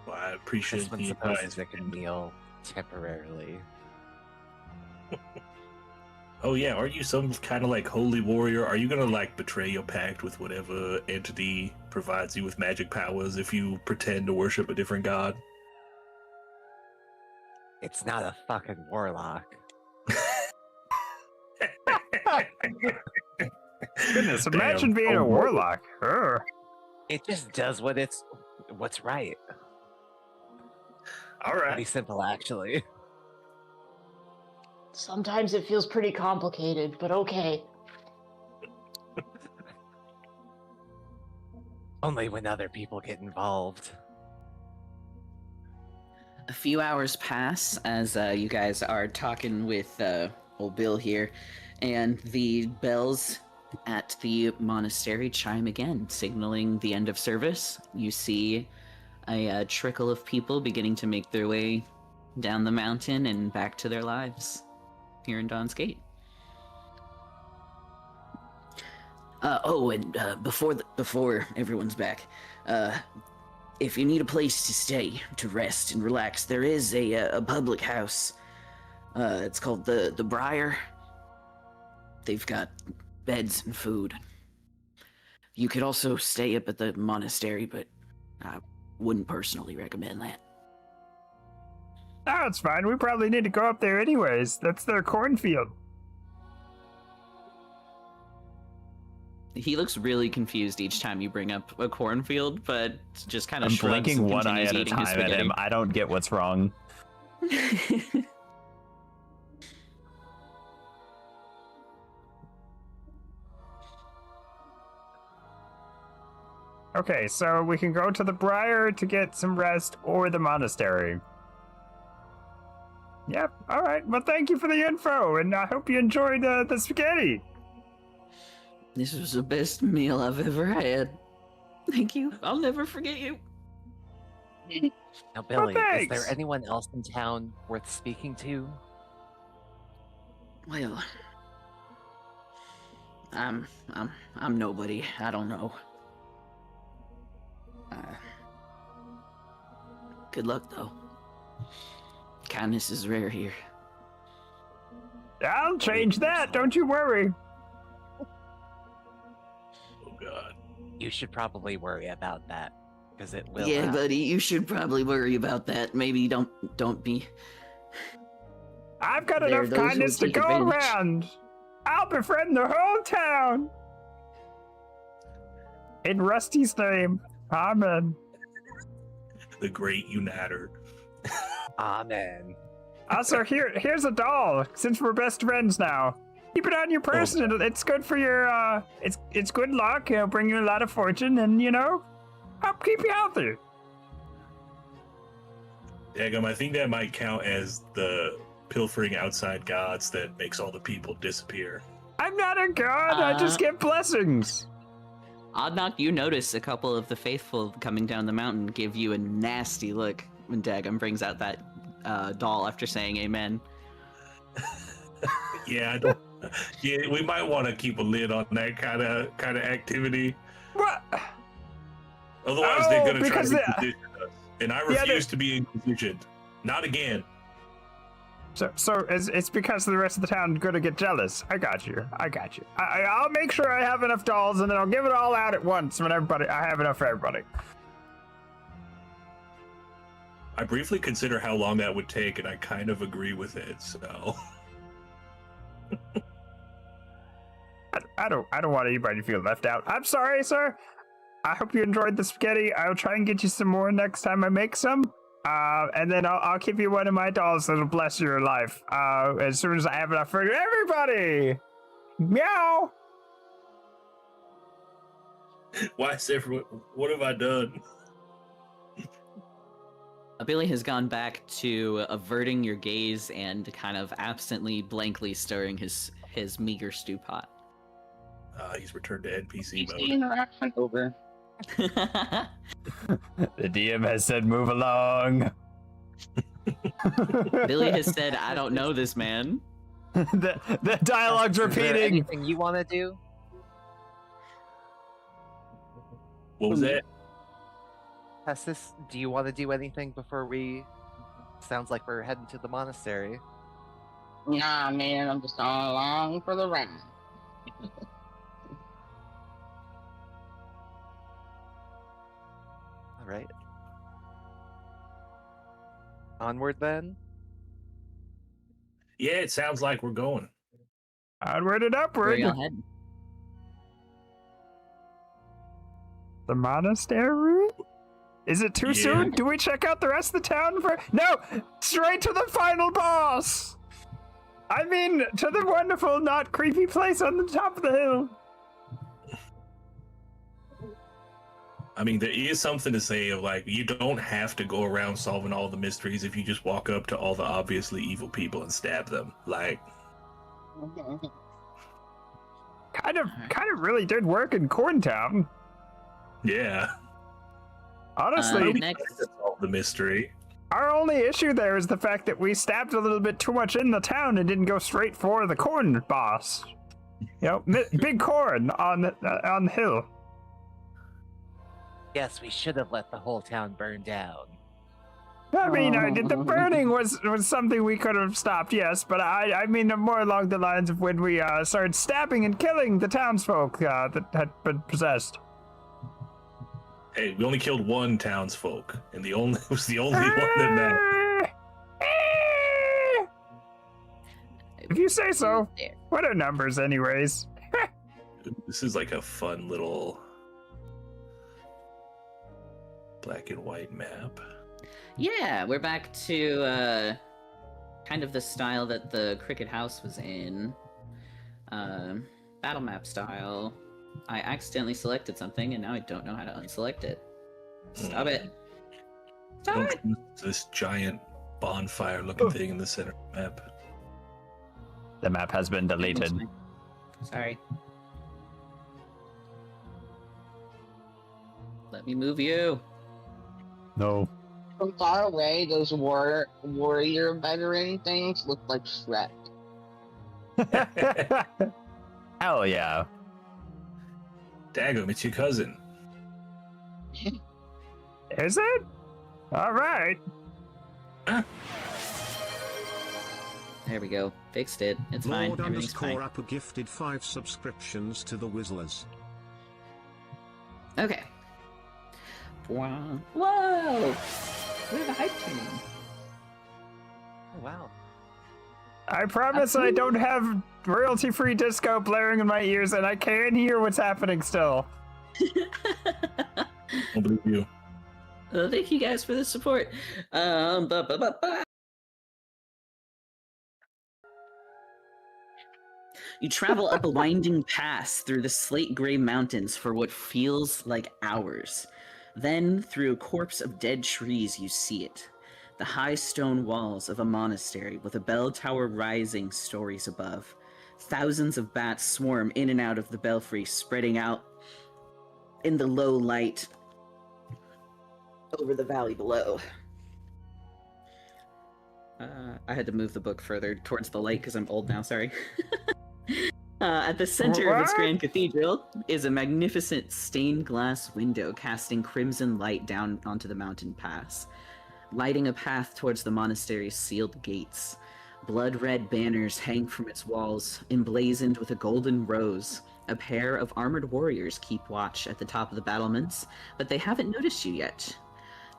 Well, I appreciate This one the supposes advice. they can kneel temporarily. Oh yeah, are you some kind of like holy warrior? Are you gonna like betray your pact with whatever entity provides you with magic powers if you pretend to worship a different god? It's not a fucking warlock. Goodness, Damn. imagine being a Oh, warlock. Ugh. It just does what's right. All Pretty right. simple, actually. Sometimes it feels pretty complicated, but okay. Only when other people get involved. A few hours pass as you guys are talking with old Bill here, and the bells at the monastery chime again, signaling the end of service. You see a trickle of people beginning to make their way down the mountain and back to their lives here in Dawn's Gate. Before everyone's back, if you need a place to stay, to rest and relax, there is a public house. It's called the Briar. They've got beds and food. You could also stay up at the monastery, but I wouldn't personally recommend that. Oh, it's fine. We probably need to go up there anyways. That's their cornfield. He looks really confused each time you bring up a cornfield, but just kind of I'm shrugs blinking and one eye continues at a eating his time at spaghetti. him. I don't get what's wrong. Okay, so we can go to the Briar to get some rest or the monastery. Yep, alright. Well, thank you for the info, and I hope you enjoyed the spaghetti. This was the best meal I've ever had. Thank you. I'll never forget you. Now, Billy, is thanks. there anyone else in town worth speaking to? Well, I'm nobody. I don't know. Good luck, though. Kindness is rare here. I'll change that, don't you worry. Oh god. You should probably worry about that, because it will. Yeah, happen. buddy, you should probably worry about that. Maybe don't be. I've got There are enough those who kindness to take go advantage. around. I'll befriend the whole town. In Rusty's name, amen. The great uniter. Amen. Also, here's a doll. Since we're best friends now, keep it on your person. It's good for your it's good luck. It'll bring you a lot of fortune, and help keep you healthy. Dagum, I think that might count as the pilfering outside gods that makes all the people disappear. I'm not a god. I just get blessings. Odd knock, you notice a couple of the faithful coming down the mountain give you a nasty look when Dagum brings out that doll after saying amen. Yeah, I don't. Yeah, we might want to keep a lid on that kind of activity. What? Otherwise, they're gonna try because to they- inquisition us, and I Yeah, refuse to be inquisitioned. Not again. So it's because the rest of the town gonna get jealous. I got you. I'll make sure I have enough dolls, and then I'll give it all out at once when I have enough for everybody. I briefly consider how long that would take, and I kind of agree with it. So I don't want anybody to feel left out. I'm sorry, sir. I hope you enjoyed the spaghetti. I'll try and get you some more next time I make some. And then I'll give you one of my dolls that'll bless your life. As soon as I have enough for everybody. Meow. why is everyone? What have I done? Billy has gone back to averting your gaze and kind of absently, blankly stirring his meager stew pot. He's returned to NPC Is mode. the interaction over? The DM has said move along. Billy has said, "I don't know this man." the dialogue's Is there repeating. anything you want to do? What was that? Tessus, do you want to do anything before we... Sounds like we're heading to the monastery. Nah, man, I'm just going along for the ride. All right. Onward then. Yeah, it sounds like we're going. Onward and Where upward. y'all heading? The monastery? Is it too Yeah. soon? Do we check out the rest of the town for? No! Straight to the final boss! I mean, to the wonderful, not creepy place on the top of the hill. I mean, there is something to say of like, you don't have to go around solving all the mysteries if you just walk up to all the obviously evil people and stab them. Like, Kind of really did work in Corntown. yeah. Honestly, Next, To solve the mystery. our only issue there is the fact that we stabbed a little bit too much in the town and didn't go straight for the corn boss. You know, big corn on the hill. Yes, we should have let the whole town burn down. I mean, the burning was something we could have stopped, yes, but I mean more along the lines of when we started stabbing and killing the townsfolk that had been possessed. Hey, we only killed one townsfolk, and it was the only one that mattered. If you say so. there. What are numbers, anyways? This is like a fun little black and white map. Yeah, we're back to kind of the style that the Cricket House was in. Battle map style. I accidentally selected something and now I don't know how to unselect it. Stop it. Stop Don't it! trust this giant bonfire-looking thing in the center of the map. The map has been deleted. Sorry. Let me move you. No. From far away, those warrior veteran things look like Shrek. Hell yeah. Daggum, it's your cousin. Is it? All right. There we go. Fixed it. It's fine. Lord Everything's fine. _Apple gifted 5 subscriptions to the Wizzlers. Okay. Wow. Whoa! We have a hype train. Oh, wow. I promise I don't have royalty-free disco blaring in my ears, and I can hear what's happening still. I believe you. Thank you guys for the support. You travel up a winding pass through the slate gray mountains for what feels like hours. Then, through a corpse of dead trees, you see it. The high stone walls of a monastery with a bell tower rising stories above. Thousands of bats swarm in and out of the belfry, spreading out in the low light over the valley below. I had to move the book further towards the light because I'm old now, sorry. At the center of its grand cathedral is a magnificent stained glass window casting crimson light down onto the mountain pass, lighting a path towards the monastery's sealed gates. Blood-red banners hang from its walls, emblazoned with a golden rose. A pair of armored warriors keep watch at the top of the battlements, but they haven't noticed you yet.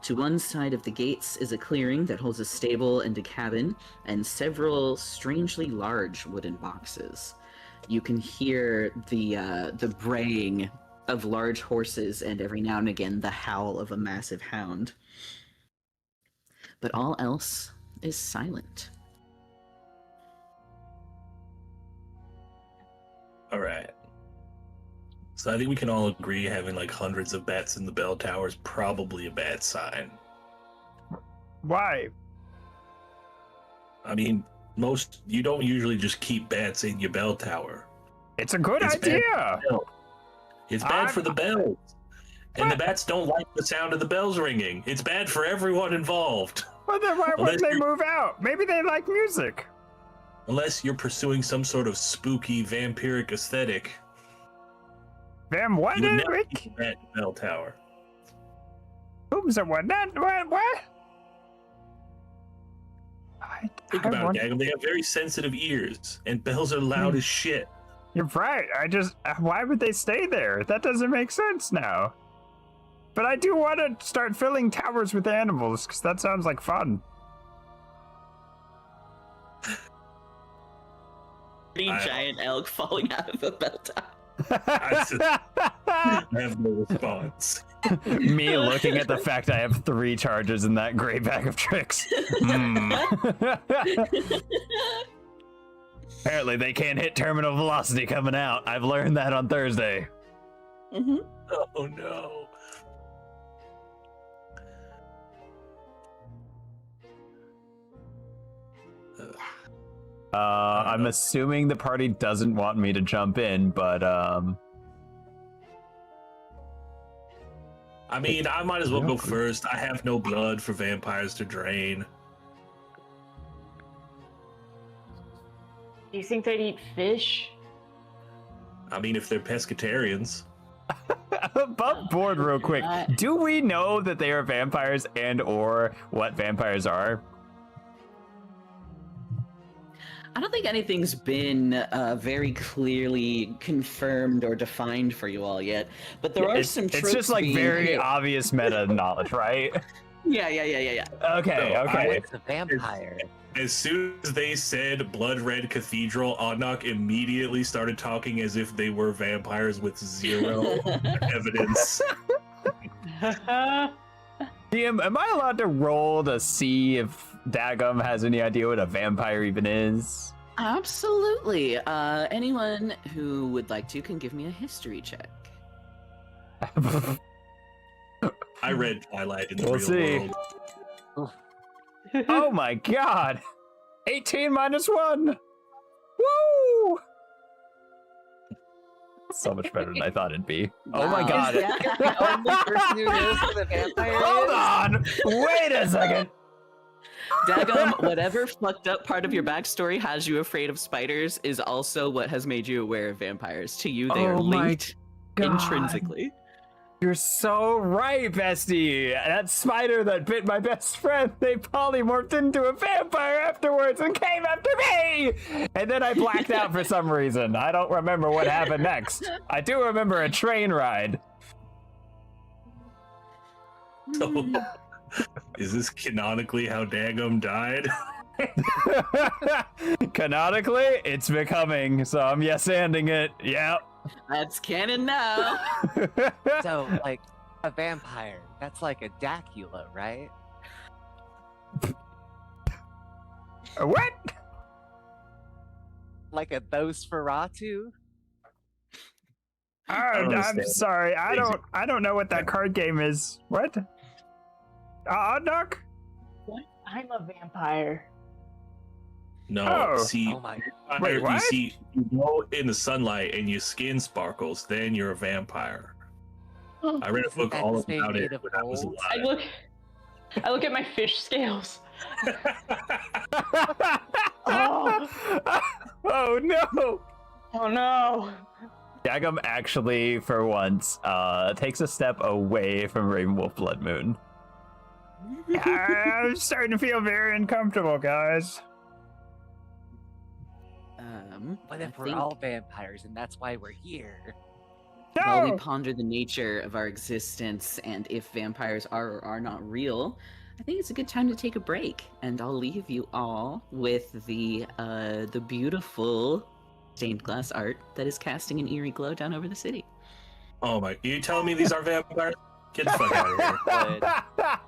To one side of the gates is a clearing that holds a stable and a cabin, and several strangely large wooden boxes. You can hear the braying of large horses and every now and again the howl of a massive hound. But all else is silent. All right. So I think we can all agree having like hundreds of bats in the bell tower is probably a bad sign. Why? I mean, you don't usually just keep bats in your bell tower. It's a good It's idea. It's bad for the bells. And the bats don't like the sound of the bells ringing. It's bad for everyone involved. Well, then why wouldn't they move out? Maybe they like music. Unless you're pursuing some sort of spooky vampiric aesthetic. Them what? You would never Rick? keep a bat in the bell tower. Whom's a what? What? Think about it, Dagum. They have very sensitive ears, and bells are loud as shit. You're right. Why would they stay there? That doesn't make sense now. But I do want to start filling towers with animals, because that sounds like fun. Giant elk falling out of a bell top. I have no response. Me looking at the fact I have 3 charges in that great bag of tricks. Apparently they can't hit terminal velocity coming out. I've learned that on Thursday. Mm-hmm. Oh no. I'm assuming the party doesn't want me to jump in, but I mean, I might as well go first. I have no blood for vampires to drain. Do you think they'd eat fish? I mean, if they're pescatarians. above board real quick. Do we know that they are vampires and or what vampires are? I don't think anything's been very clearly confirmed or defined for you all yet, but there are some tropes. It's just like very hit. obvious meta knowledge, right? Yeah. Okay, So, okay. It's a vampire. As soon as they said Blood Red Cathedral, Anak immediately started talking as if they were vampires with zero evidence. DM, am I allowed to roll to see if Dagum has any idea what a vampire even is? Absolutely. Anyone who would like to can give me a history check. I read Twilight in the We'll real see. world. Oh my god! 18 minus 1! Woo! So much better than I thought it'd be. Oh my Wow. god. The only person who knows what a vampire Hold is? on! Wait a second! Dagum, whatever fucked up part of your backstory has you afraid of spiders is also what has made you aware of vampires. To you, they are Oh my linked God. intrinsically. You're so right, bestie. That spider that bit my best friend, they polymorphed into a vampire afterwards and came after me! And then I blacked out for some reason. I don't remember what happened next. I do remember a train ride. So, is this canonically how Dagum died? Canonically, it's becoming, so I'm yes-anding it. Yep. That's canon now. So, like, a vampire. That's like a Dracula, right? What? Like a Nosferatu? Oh, don't I'm understand. sorry. I don't know what that card game is. What? Doc? I'm a vampire. No, Oh. see, Oh my. Wait, you what? see, you go in the sunlight and your skin sparkles, then you're a vampire. I read a book That all is made about it of when I was gold? alive. I look at my fish scales. Oh, Oh no! oh no. Dagum actually, for once, takes a step away from Ravenwolf Blood Moon. I'm starting to feel very uncomfortable, guys. What I if we're think all vampires and that's why we're here? while we No! ponder the nature of our existence and if vampires are or are not real, I think it's a good time to take a break, and I'll leave you all with the beautiful stained glass art that is casting an eerie glow down over the city. Oh my! You telling me these are vampires? Get the fuck out of here!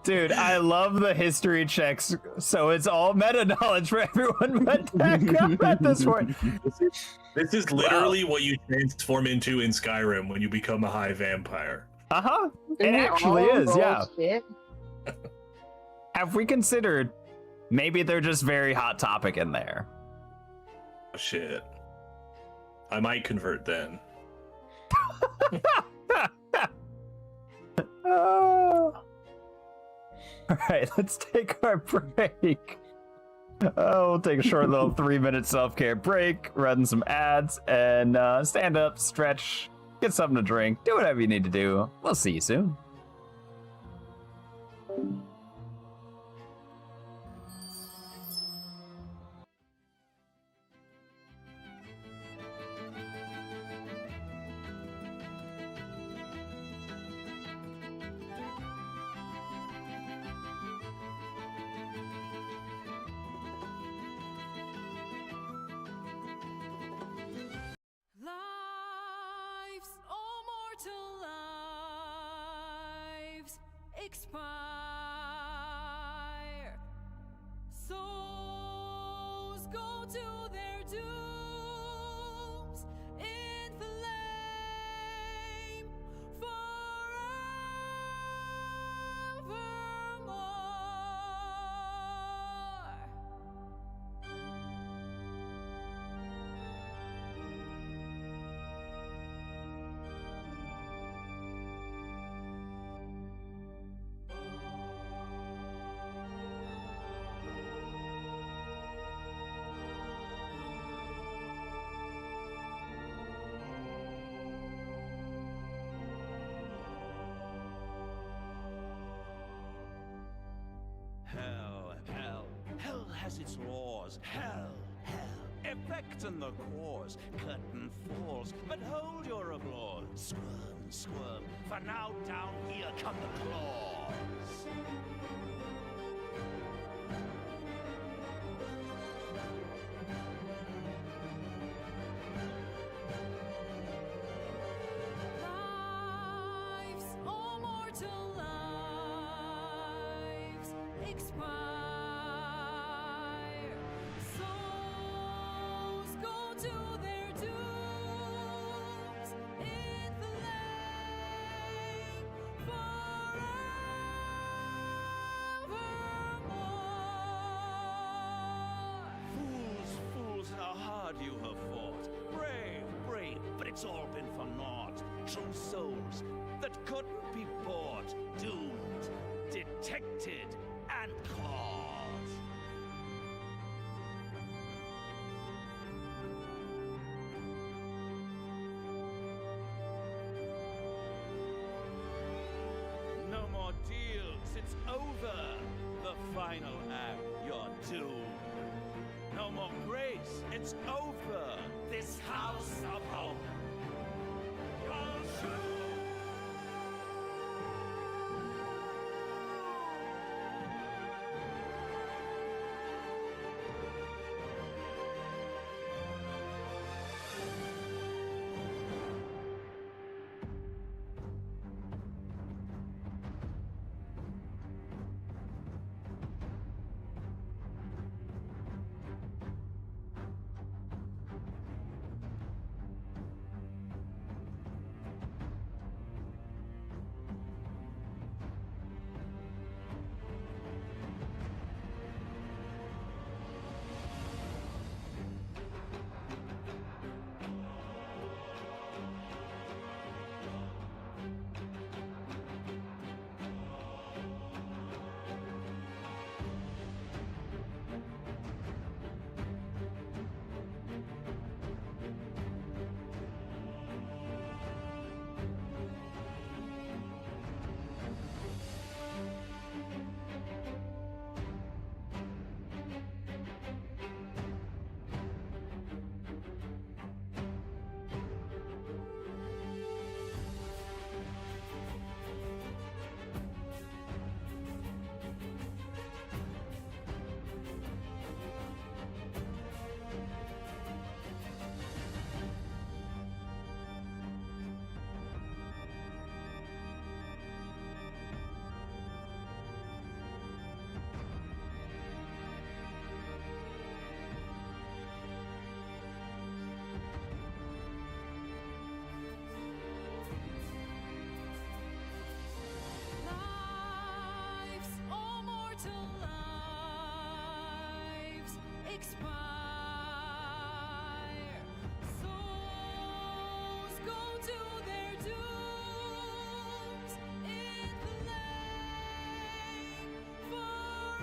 Dude, I love the history checks, so it's all meta knowledge for everyone but Dagum at this point. This is literally what you transform into in Skyrim when you become a high vampire. Uh-huh. It Didn't we actually all is, roll yeah. shit? Have we considered maybe they're just very hot topic in there? Oh, shit. I might convert then. Oh. All right, let's take our break. We'll take a short little 3-minute self-care break, run some ads, and stand up, stretch, get something to drink, do whatever you need to do. We'll see you soon. expire. Souls go to their dooms in flame Hell has its laws. Hell. Effect and the cause. Curtain falls, but hold your applause. Squirm, for now down here come the claws. lives, all mortal lives, expire. Souls go to their dooms in flame forevermore. Fools, and how hard you have fought. Brave, but it's all been for naught. True souls that couldn't be bought. Doomed, detected, and caught. No more deals, it's over. The final act, you're doomed. No more grace, it's over. This house of hope. You're doomed. Lives, all mortal lives, expire. Souls go to their dooms in flame forevermore.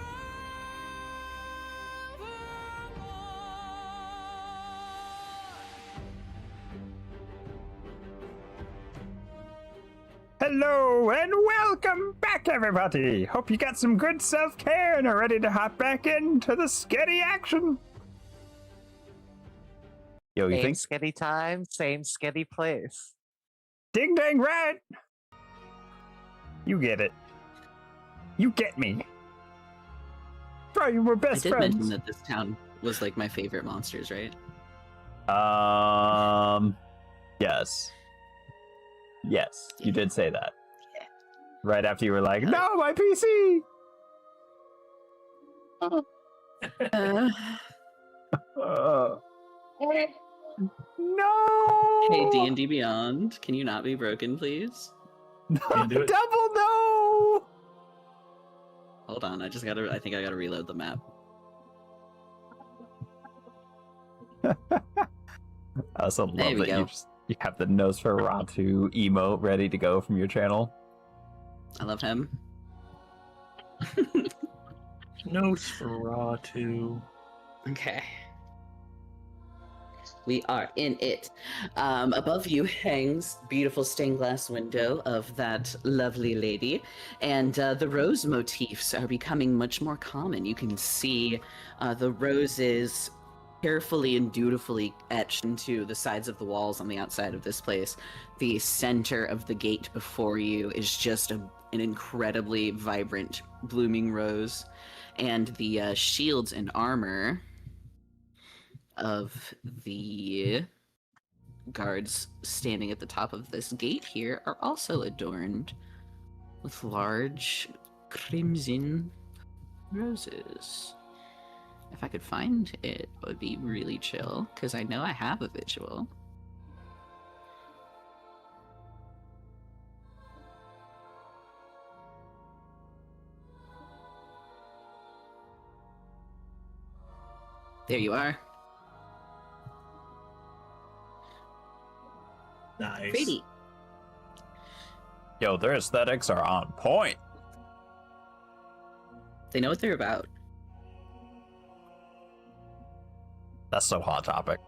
Hello and welcome back, everybody! Hope you got some good self-care and are ready to hop back into the sketty action. Yo, you Same think? sketty time, same sketty place. Ding dang right! You get it. You get me. Bro, you were I best did friends. mention that this town was like my favorite monsters, right? Yes. Yes, you did say that. Right after you were like, no, my PC! No! Hey, D&D Beyond, can you not be broken, please? Can't do it. Double no! Hold on, I think I gotta reload the map. I also There love we that go. you have the Nosferatu emote ready to go from your channel. I love him. Nosferatu. Okay. We are in it. Above you hangs beautiful stained glass window of that lovely lady, and the rose motifs are becoming much more common. You can see the roses carefully and dutifully etched into the sides of the walls on the outside of this place. The center of the gate before you is just an incredibly vibrant blooming rose, and the shields and armor of the guards standing at the top of this gate here are also adorned with large crimson roses. If I could find it, it would be really chill, because I know I have a visual. There you are. Nice. Pretty. Yo, their aesthetics are on point. They know what they're about. That's so hot topic.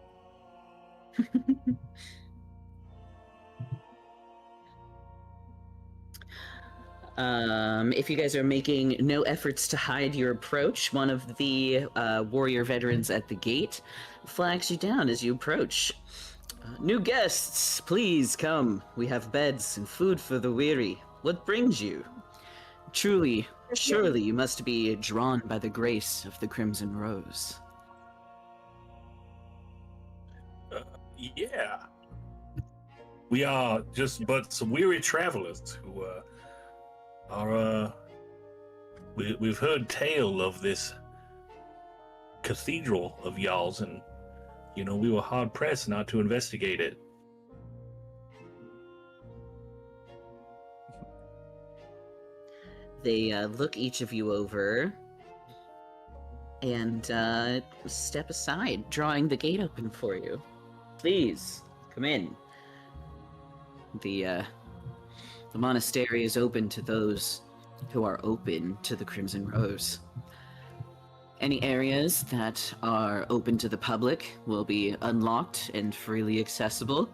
If you guys are making no efforts to hide your approach, one of the warrior veterans at the gate flags you down as you approach. New guests, please come. We have beds and food for the weary. What brings you? Truly, surely you must be drawn by the grace of the Crimson Rose. Yeah. We are just but some weary travelers who we've heard tale of this cathedral of y'all's, and you know we were hard pressed not to investigate it. They look each of you over and step aside, drawing the gate open for you. Please, come in. The monastery is open to those who are open to the Crimson Rose. Any areas that are open to the public will be unlocked and freely accessible,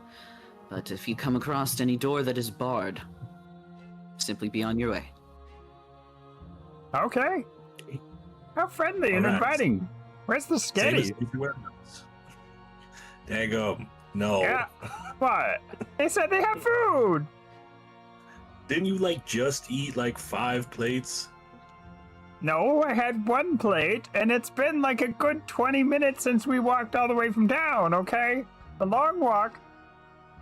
but if you come across any door that is barred, simply be on your way. Okay. How friendly and Alright. inviting. Where's the Same as sketty? everywhere else. Daggum. No. Yeah. What? They said they have food. Didn't you like just eat like 5 plates? No, I had 1 plate, and it's been like a good 20 minutes since we walked all the way from town, okay? A long walk.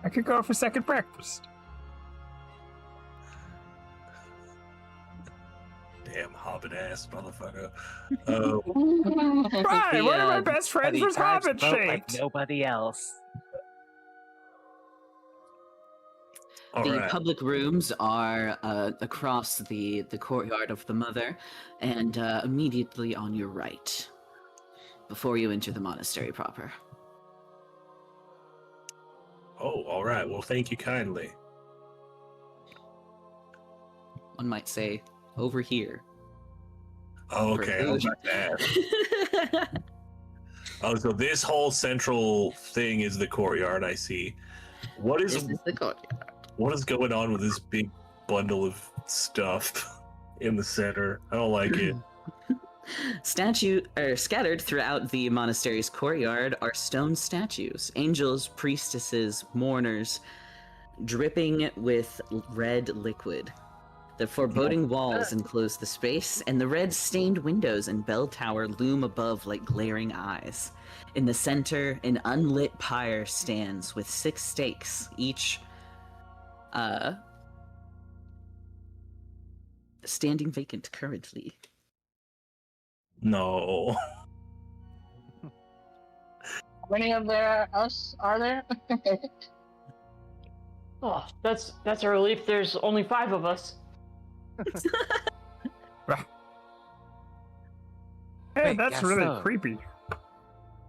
I could go for second breakfast. Damn hobbit ass motherfucker. Right, one of my best friends He was drives hobbit the boat like shaped. nobody else. All The right. public rooms are across the courtyard of the Mother, and immediately on your right, before you enter the monastery proper. Oh, all right. Well, thank you kindly. One might say, over here. Oh, okay. I was about to ask. Oh, so this whole central thing is the courtyard. I see. What This is is the courtyard. what is going on with this big bundle of stuff in the center? I don't like it. Scattered throughout the monastery's courtyard are stone statues, angels, priestesses, mourners, dripping with red liquid. The foreboding walls enclose the space, and the red-stained windows and bell tower loom above like glaring eyes. In the center, an unlit pyre stands with 6 stakes, each standing vacant currently. No. How many of us are there? Oh, that's a relief. There's only 5 of us. Hey, Wait, that's yeah, really so- creepy.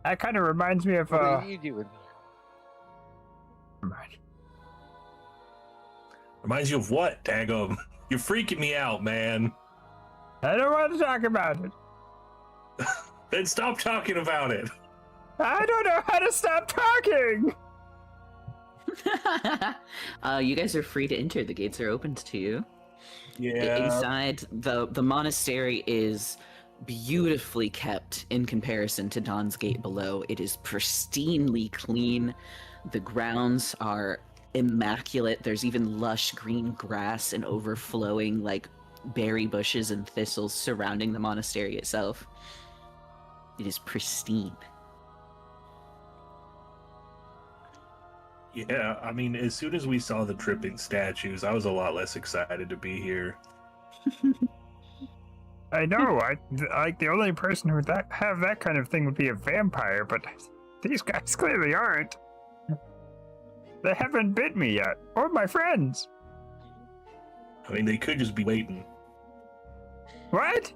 That kind of reminds me of What are you doing? Reminds you of what, Daggum? You're freaking me out, man. I don't want to talk about it. Then stop talking about it. I don't know how to stop talking. You guys are free to enter. The gates are opened to you. Yeah. Inside, the monastery is beautifully kept in comparison to Dawn's Gate below. It is pristinely clean. The grounds are immaculate. There's even lush green grass and overflowing like berry bushes and thistles surrounding the monastery itself. It is pristine. Yeah, I mean, as soon as we saw the dripping statues, I was a lot less excited to be here. I know. I like the only person who would have that kind of thing would be a vampire, but these guys clearly aren't. They haven't bit me yet, or my friends. I mean, they could just be waiting. What?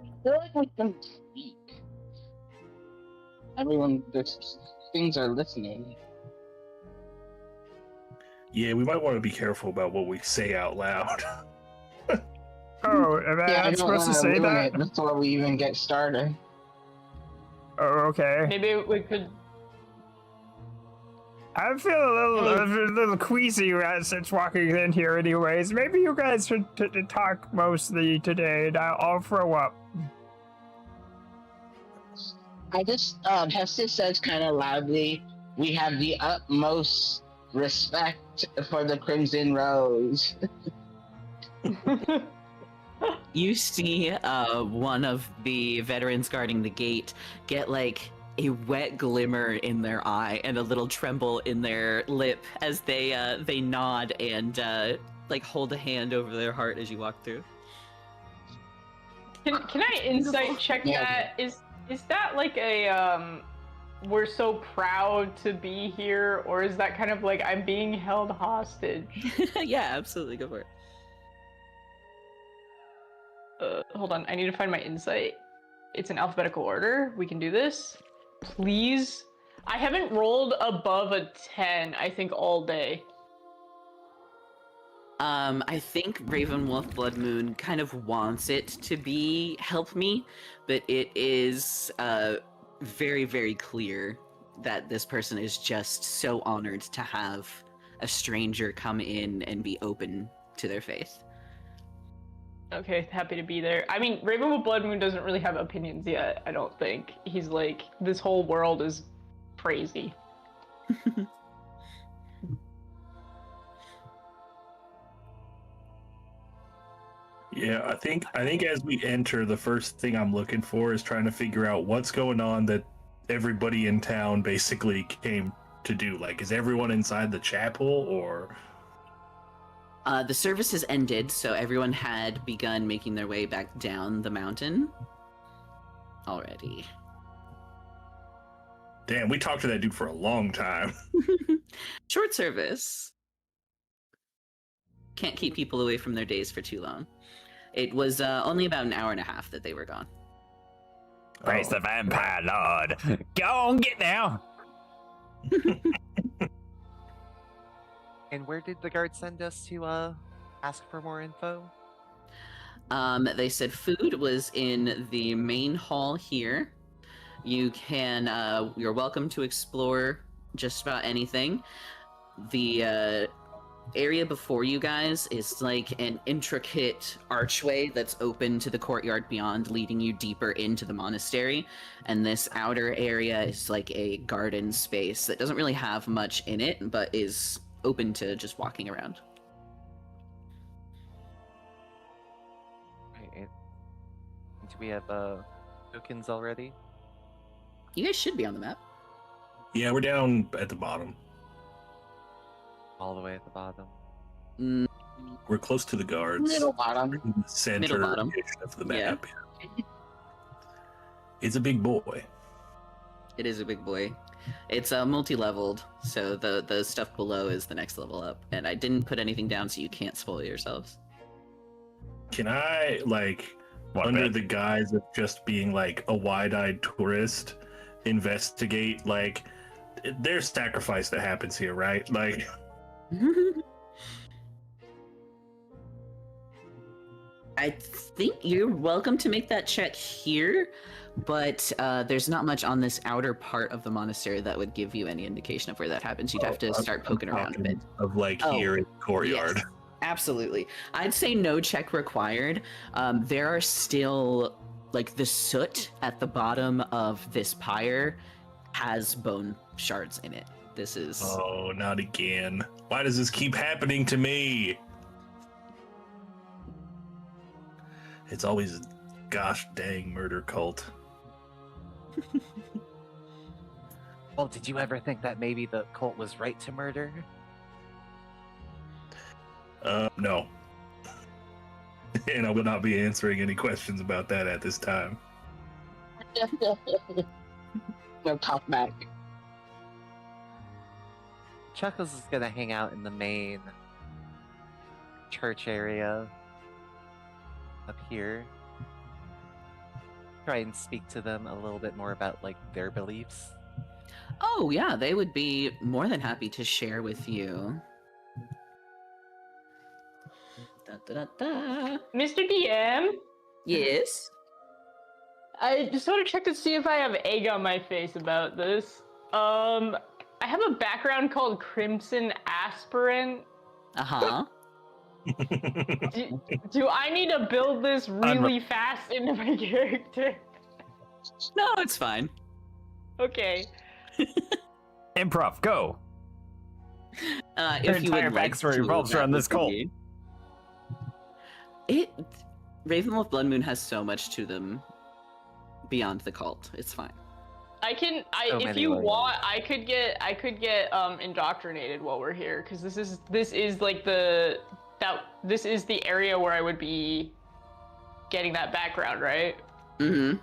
I feel like we can speak. Everyone, things are listening. Yeah, we might want to be careful about what we say out loud. Oh, am I Yeah, I not don't supposed to wanna say ruin that? it before we even get started. Oh, okay. Maybe we could. I feel a little queasy since walking in here anyways. Maybe you guys should talk mostly today and I'll throw up. I just, Hester says kind of loudly, we have the utmost respect for the Crimson Rose. You see one of the veterans guarding the gate get like a wet glimmer in their eye and a little tremble in their lip as they nod and like hold a hand over their heart as you walk through. Can I insight check Yeah. that? Is that like a we're so proud to be here, or is that kind of like I'm being held hostage? Yeah, absolutely, go for it. Hold on, I need to find my insight. It's in alphabetical order. We can do this. Please. I haven't rolled above a 10, I think, all day. I think Ravenwolf Blood Moon kind of wants it to be help me, but it is very, very clear that this person is just so honored to have a stranger come in and be open to their faith. Okay, happy to be there. I mean, Raven with Blood Moon doesn't really have opinions yet, I don't think. He's like, this whole world is crazy. Yeah, I think as we enter, the first thing I'm looking for is trying to figure out what's going on that everybody in town basically came to do. Like, is everyone inside the chapel, or? The service has ended, so everyone had begun making their way back down the mountain already. Damn, we talked to that dude for a long time. Short service. Can't keep people away from their days for too long. It was only about an hour and a half that they were gone. Praise the vampire lord. Go on, get now. And where did the guard send us to ask for more info? They said food was in the main hall here. You can, you're welcome to explore just about anything. The area before you guys is like an intricate archway that's open to the courtyard beyond, leading you deeper into the monastery. And this outer area is like a garden space that doesn't really have much in it, but is open to just walking around. Right, and do we have tokens already? You guys should be on the map. Yeah, we're down at the bottom. All the way at the bottom. We're close to the guards. Middle bottom. In the center bottom. of the map. It's a big boy. It is a big boy. It's multi-leveled, so the stuff below is the next level up. And I didn't put anything down so you can't spoil yourselves. Can I, like, under the guise of just being, like, a wide-eyed tourist, investigate, like, there's sacrifice that happens here, right? Like... I think you're welcome to make that check here, but there's not much on this outer part of the monastery that would give you any indication of where that happens. You'd have to start poking around a bit. Of, like, here in the courtyard. Yes, absolutely. I'd say no check required. There are still, like, the soot at the bottom of this pyre has bone shards in it. This is... Oh, not again. Why does this keep happening to me? It's always a gosh dang murder cult. Well, did you ever think that maybe the cult was right to murder? No. And I will not be answering any questions about that at this time. No talk back. Chuckles is gonna hang out in the main church area up here. Try and speak to them a little bit more about, like, their beliefs. Oh, yeah, they would be more than happy to share with you. Da, da, da, da. Mr. DM, Yes? I just want to check to see if I have egg on my face about this. I have a background called Crimson Aspirant. Uh-huh. Do I need to build this really fast into my character? No, it's fine. Okay. Improv, go. Your If you entire would like backstory to, revolves that around would this cult. be- Ravenwolf Bloodmoon has so much to them beyond the cult. It's fine. So if many you layers. want, I could get indoctrinated while we're here, because this is like this is the area where I would be getting that background, right? Mm-hmm.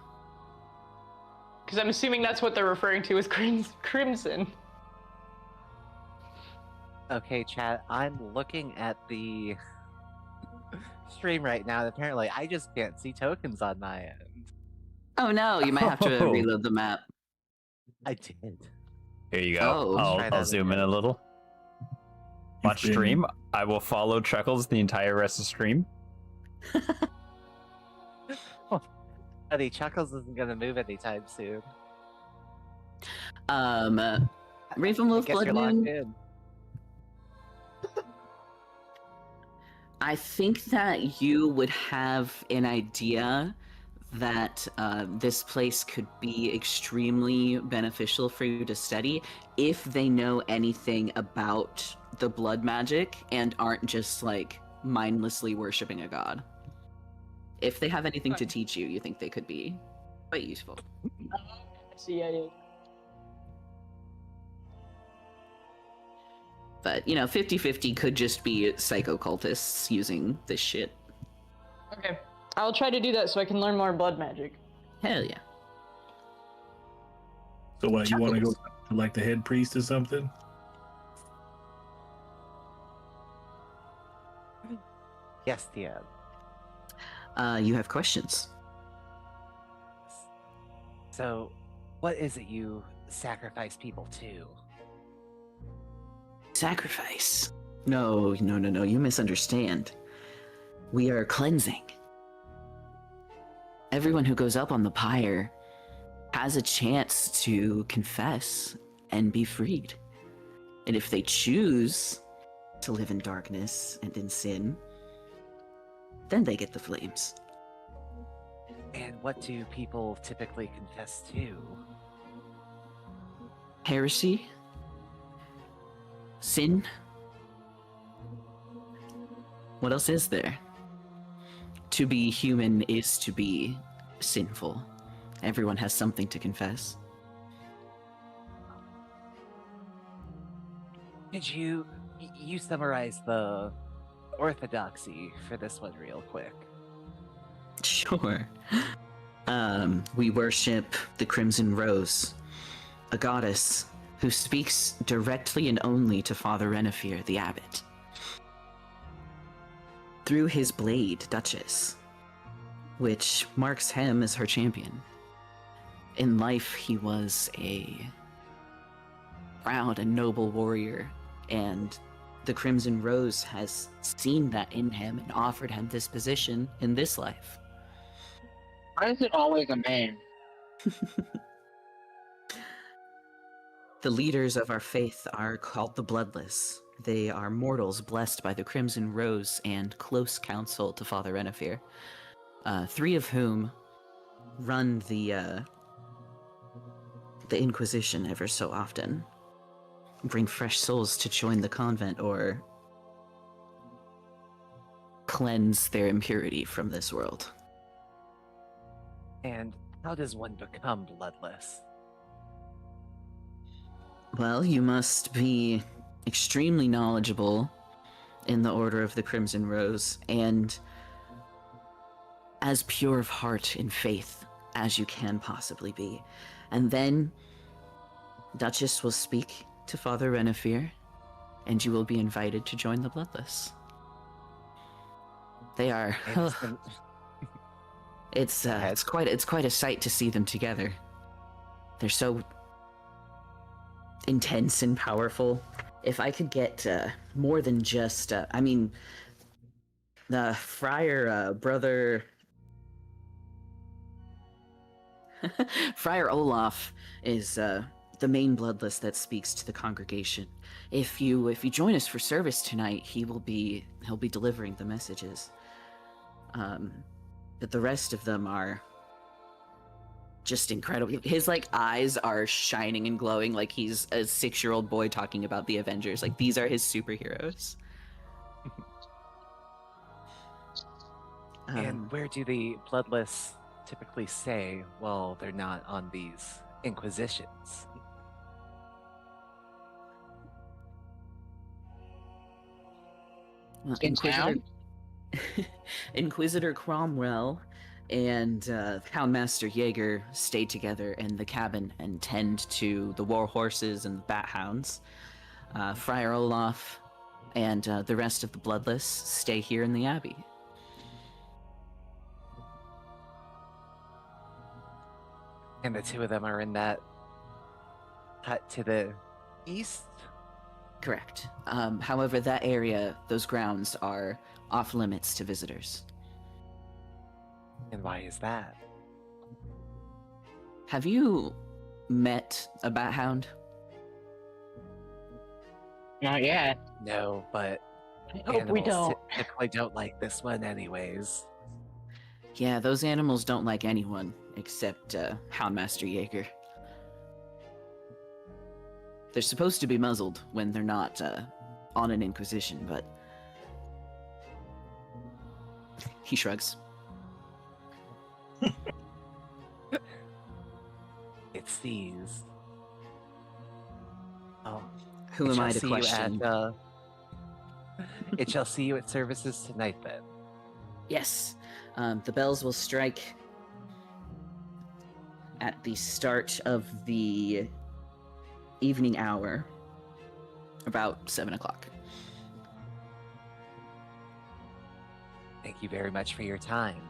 Because I'm assuming that's what they're referring to as crimson. Okay, chat, I'm looking at the stream right now, and apparently I just can't see tokens on my end. Oh no, you might have to Oh. reload the map. I did. Here you go. Oh. Try I'll that zoom in again. a little. Watch been- stream. I will follow Chuckles the entire rest of stream. Buddy, Chuckles isn't gonna move anytime soon. Ravenwolf Guess you're locked Bloodmoon, in. I think that you would have an idea that this place could be extremely beneficial for you to study if they know anything about the blood magic and aren't just like mindlessly worshipping a god. If they have anything to teach you, you think they could be quite useful. See, I did. But, 50-50 could just be psycho-cultists using this shit. Okay. I'll try to do that so I can learn more blood magic. Hell yeah. So what, you want to go Chuckles. to, like, the head priest or something? Yes, DM. You have questions? So, what is it you sacrifice people to? Sacrifice. No, you misunderstand. We are cleansing. Everyone who goes up on the pyre has a chance to confess and be freed. And if they choose to live in darkness and in sin, then they get the flames. And what do people typically confess to? Heresy? Sin? What else is there? To be human is to be sinful. Everyone has something to confess. Did you summarize the orthodoxy for this one real quick. Sure. We worship the Crimson Rose, a goddess who speaks directly and only to Father Renifir, the abbot. Through his blade, Duchess, which marks him as her champion. In life, he was a proud and noble warrior, and the Crimson Rose has seen that in him and offered him this position in this life. Why is it always a man? The leaders of our faith are called the Bloodless. They are mortals blessed by the Crimson Rose and close counsel to Father Renifir. 3 of whom run the Inquisition ever so often. Bring fresh souls to join the convent or cleanse their impurity from this world. And how does one become bloodless? Well, you must be extremely knowledgeable in the Order of the Crimson Rose, and as pure of heart and faith as you can possibly be. And then Duchess will speak to Father Renifir, and you will be invited to join the Bloodless. They are... It's quite a sight to see them together. They're so intense and powerful. If I could get more than just, the Friar brother, Friar Olaf is the main bloodless that speaks to the congregation. If you join us for service tonight, he'll be delivering the messages. But the rest of them are just incredible. His eyes are shining and glowing like he's a 6-year-old boy talking about the Avengers. Like, these are his superheroes. And where do the bloodless typically stay while they're not on these inquisitions? In town? Inquisitor Cromwell and Houndmaster Jaeger stay together in the cabin and tend to the war horses and the bat hounds. Friar Olaf and the rest of the Bloodless stay here in the Abbey. And the 2 of them are in that hut to the east? Correct. However, that area, those grounds, are off limits to visitors. And why is that? Have you met a bat hound? Not yet. No, but I hope we don't. Typically don't like this one anyways. Yeah, those animals don't like anyone except Houndmaster Jaeger. They're supposed to be muzzled when they're not on an inquisition, but he shrugs. It sees. Oh, Who am I to question? It shall see you at services tonight, then. Yes, the bells will strike at the start of the evening hour, about 7 o'clock. Thank you very much for your time.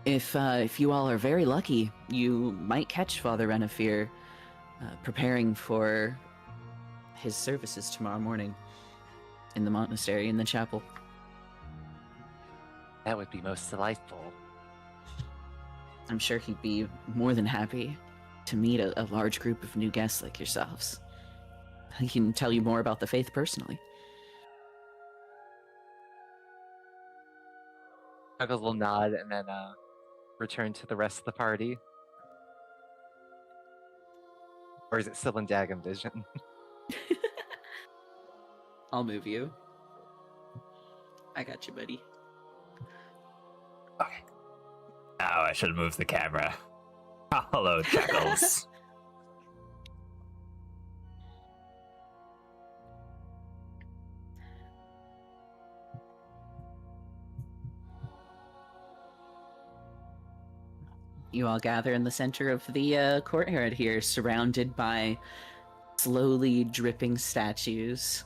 If you all are very lucky, you might catch Father Renifir preparing for his services tomorrow morning in the monastery in the chapel. That would be most delightful. I'm sure he'd be more than happy to meet a large group of new guests like yourselves. He can tell you more about the faith personally. Chuckles will nod and then return to the rest of the party. Or is it still in Dagon Vision? I'll move you. I got you, buddy. Okay. Oh, I should have moved the camera. Hello, Chuckles. You all gather in the center of the courtyard here, surrounded by slowly dripping statues.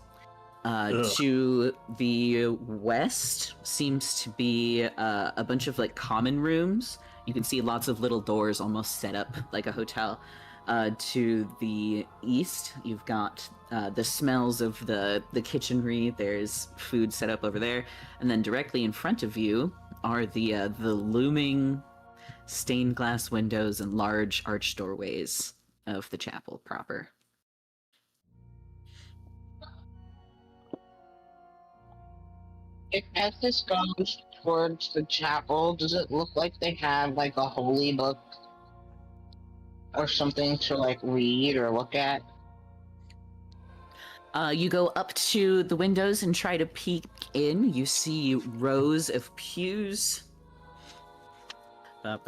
To the west seems to be a bunch of like common rooms. You can see lots of little doors almost set up like a hotel. To the east, you've got the smells of the kitchenry. There's food set up over there. And then directly in front of you are the looming stained glass windows and large arched doorways of the chapel proper. If Estes goes towards the chapel, does it look like they have like a holy book or something to like read or look at? You go up to the windows and try to peek in. You see rows of pews. There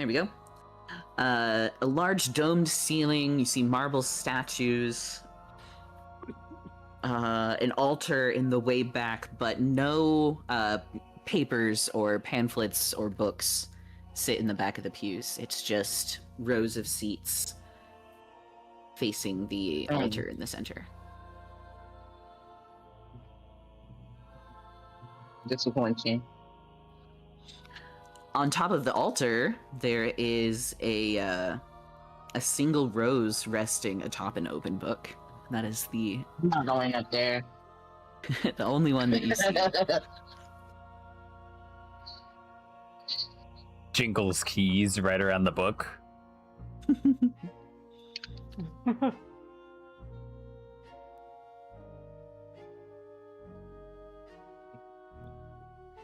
we go. A large domed ceiling. You see marble statues. An altar in the way back, but no papers or pamphlets or books sit in the back of the pews. It's just rows of seats facing the altar in the center. Disappointing. On top of the altar, there is a single rose resting atop an open book. That is I'm not going up there. the only one that you see. Jingles keys right around the book.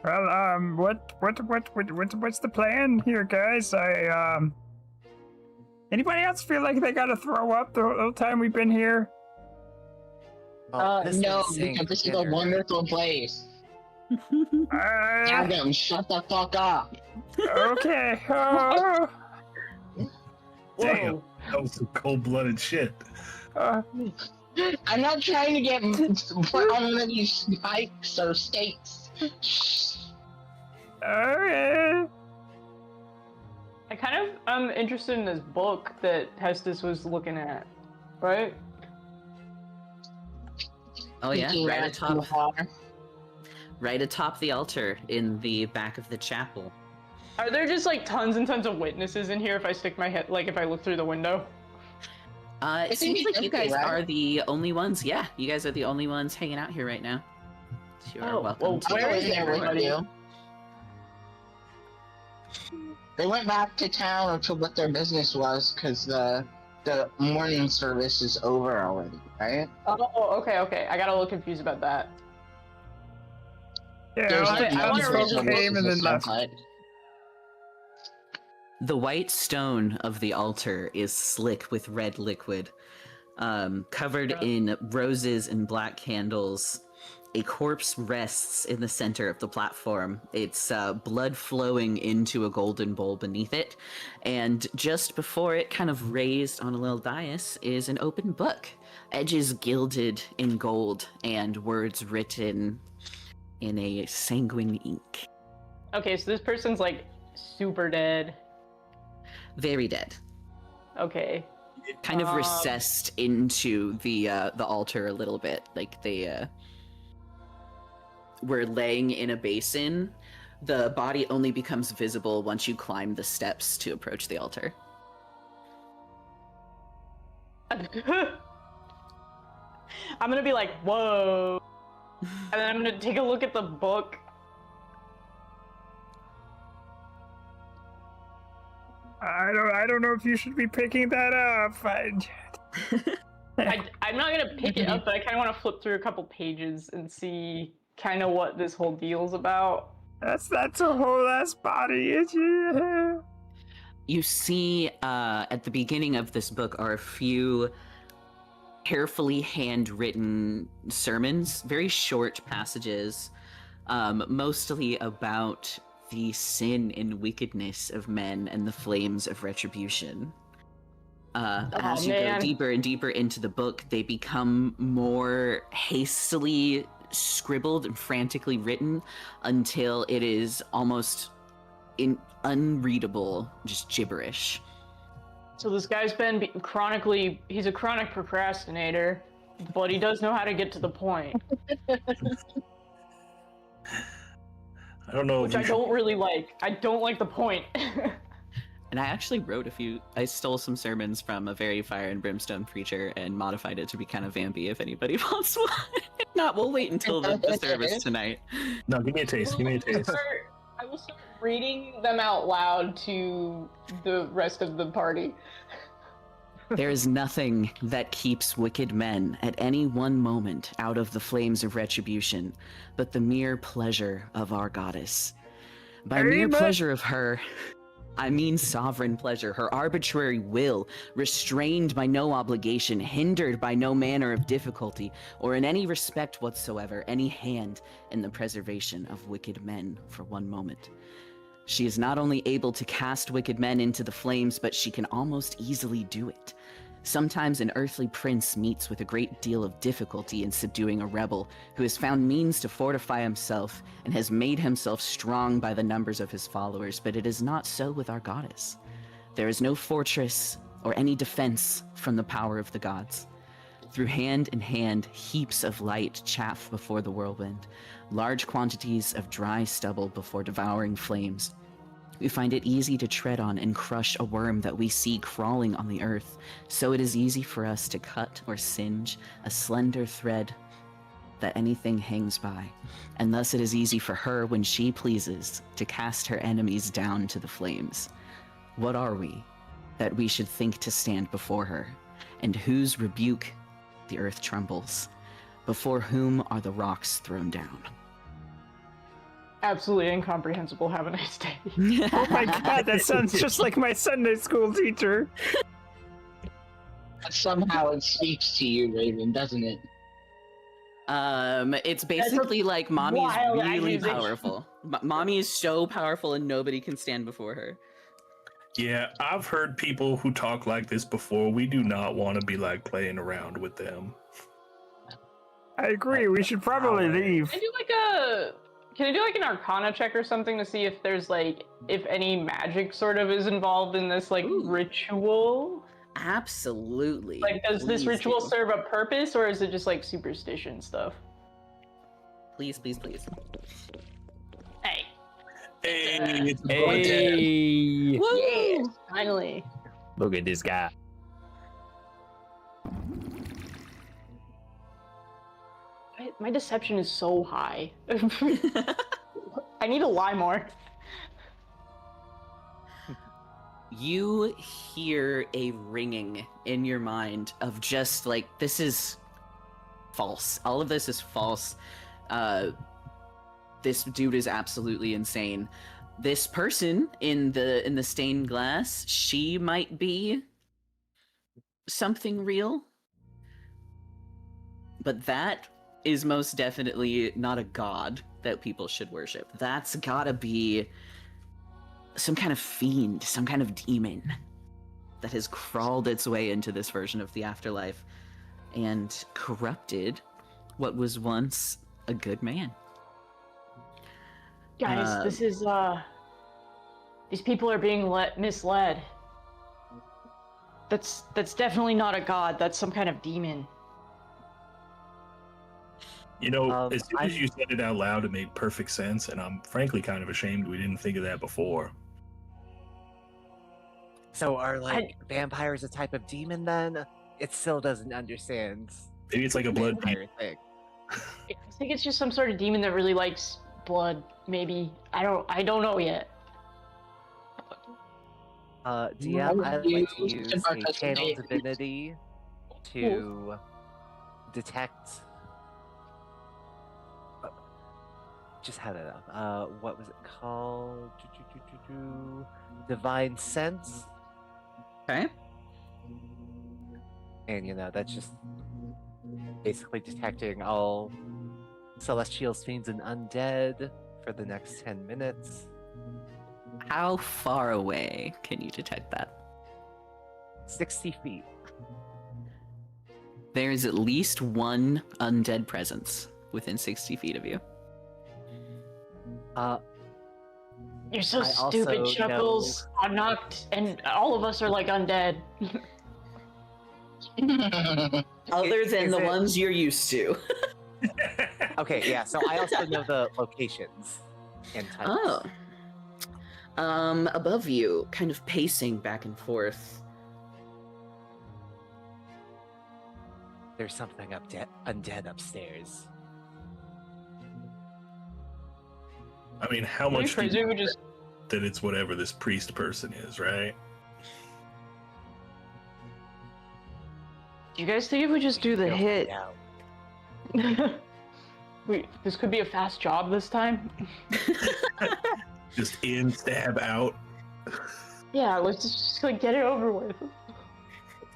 Well, what's the plan here, guys? Anybody else feel like they gotta throw up the whole time we've been here? No, because this is a wonderful place. Adam, shut the fuck up. Okay. Oh. Damn, that was some cold-blooded shit. I'm not trying to get put on one of these spikes or stakes. Okay. I kind of am interested in this book that Hestus was looking at, right? Oh yeah, right atop the altar in the back of the chapel. Are there just like tons and tons of witnesses in here if I stick my head, like if I look through the window? It seems like you guys are the only ones. Yeah, you guys are the only ones hanging out here right now. You are welcome. Well, where is everybody? They went back to town or to what their business was because the morning service is over already, right? Oh, okay. I got a little confused about that. Yeah, I want to read the came and then left. The white stone of the altar is slick with red liquid, covered in roses and black candles. A corpse rests in the center of the platform. It's blood flowing into a golden bowl beneath it. And just before it, kind of raised on a little dais, is an open book. Edges gilded in gold and words written in a sanguine ink. Okay, so this person's like super dead. Very dead. Okay. Kind of recessed into the altar a little bit. Like they were laying in a basin. The body only becomes visible once you climb the steps to approach the altar. I'm gonna be like, whoa. And then I'm gonna take a look at the book. I don't know if you should be picking that up. I'm not gonna pick it up, but I kind of want to flip through a couple pages and see kind of what this whole deal's about. That's a whole ass body. You see, at the beginning of this book are a few carefully handwritten sermons, very short passages, mostly about the sin and wickedness of men and the flames of retribution. As you go deeper and deeper into the book, they become more hastily scribbled and frantically written until it is almost unreadable, just gibberish. So this guy's been he's a chronic procrastinator, but he does know how to get to the point. I don't know. Which I don't really like. I don't like the point. And I actually wrote I stole some sermons from a very fire and brimstone preacher and modified it to be kind of vampy if anybody wants one. If not, we'll wait until the service tonight. No, give me a taste. Give me a taste. I will start reading them out loud to the rest of the party. There is nothing that keeps wicked men at any one moment out of the flames of retribution, but the mere pleasure of our goddess. By mere pleasure of her, I mean sovereign pleasure, her arbitrary will, restrained by no obligation, hindered by no manner of difficulty, or in any respect whatsoever, any hand in the preservation of wicked men for one moment. She is not only able to cast wicked men into the flames, but she can almost easily do it. Sometimes an earthly prince meets with a great deal of difficulty in subduing a rebel who has found means to fortify himself and has made himself strong by the numbers of his followers, but it is not so with our goddess. There is no fortress or any defense from the power of the gods. Through hand in hand, heaps of light chaff before the whirlwind, large quantities of dry stubble before devouring flames. We find it easy to tread on and crush a worm that we see crawling on the earth, so it is easy for us to cut or singe a slender thread that anything hangs by, and thus it is easy for her, when she pleases, to cast her enemies down to the flames. What are we, that we should think to stand before her, and whose rebuke the earth trembles, before whom are the rocks thrown down? Absolutely incomprehensible. Have a nice day. Oh my god, that sounds just like my Sunday school teacher. Somehow it speaks to you, Raven, doesn't it? It's basically like mommy is wild really accusation. powerful. Mommy is so powerful and nobody can stand before her. Yeah, I've heard people who talk like this before. We do not want to be like playing around with them. I agree, we should probably leave. Can I do like an Arcana check or something to see if there's if any magic sort of is involved in this ritual? Absolutely. Does this ritual serve a purpose, or is it just superstition stuff? Please, please, please. Hey. Hey, it's Hey! Woo! Yeah, finally. Look at this guy. My deception is so high. I need to lie more. You hear a ringing in your mind of just this is false. All of this is false. This dude is absolutely insane. This person in the stained glass, she might be something real, but that is most definitely not a god that people should worship. That's gotta be some kind of fiend, some kind of demon that has crawled its way into this version of the afterlife and corrupted what was once a good man. Guys, this is these people are being misled. That's definitely not a god. That's some kind of demon. You know, as soon as you said it out loud, it made perfect sense, and I'm frankly kind of ashamed we didn't think of that before. So are vampires a type of demon then? It still doesn't understand. Maybe it's like a blood vampire thing. I think it's just some sort of demon that really likes blood. Maybe I don't know yet. DM, I'd like to use a channel divinity to detect. Just had it up. What was it called? Divine sense. Okay. And that's just basically detecting all celestials, fiends, and undead for the next 10 minutes. How far away can you detect that? 60 feet. There's at least one undead presence within 60 feet of you. You're so I stupid, also Chuckles. I'm knocked, and all of us are like undead. Other than Is the it- ones you're used to. Okay, yeah. So I also know the locations and types. Oh. Above you, kind of pacing back and forth. There's something undead upstairs. I mean, how Pretty much do crazy. you We just that it's whatever this priest person is, right? Do you guys think if we just do the They'll hit? find out. This could be a fast job this time. Just in, stab out. Yeah, let's just like get it over with.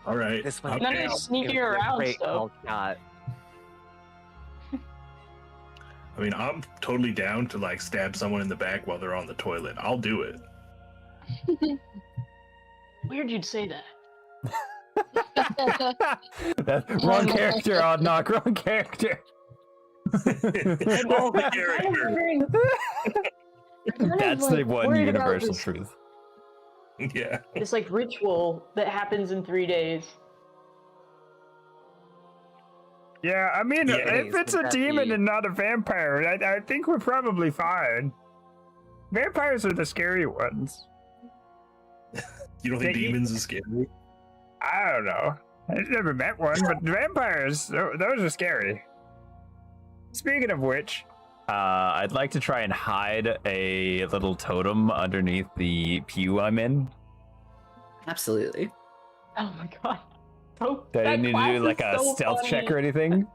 All right. This one. I'm None of down. this sneaking It was a around great stuff. cold shot. I mean, I'm totally down to like stab someone in the back while they're on the toilet. I'll do it. Weird you'd say that. Wrong character, Odd Knock. Wrong character. All the character. That's the one worried about universal this- truth. Yeah. This like ritual that happens in 3 days. Yeah, I mean, Yeah, if it's a would that demon be- and not a vampire, I think we're probably fine. Vampires are the scary ones. You don't think They eat- demons is scary? I don't know. I've never met one, but vampires, those are scary. Speaking of which, I'd like to try and hide a little totem underneath the pew I'm in. Absolutely. Oh my god. So, Do I that need to class do like is a so stealth check funny. or anything?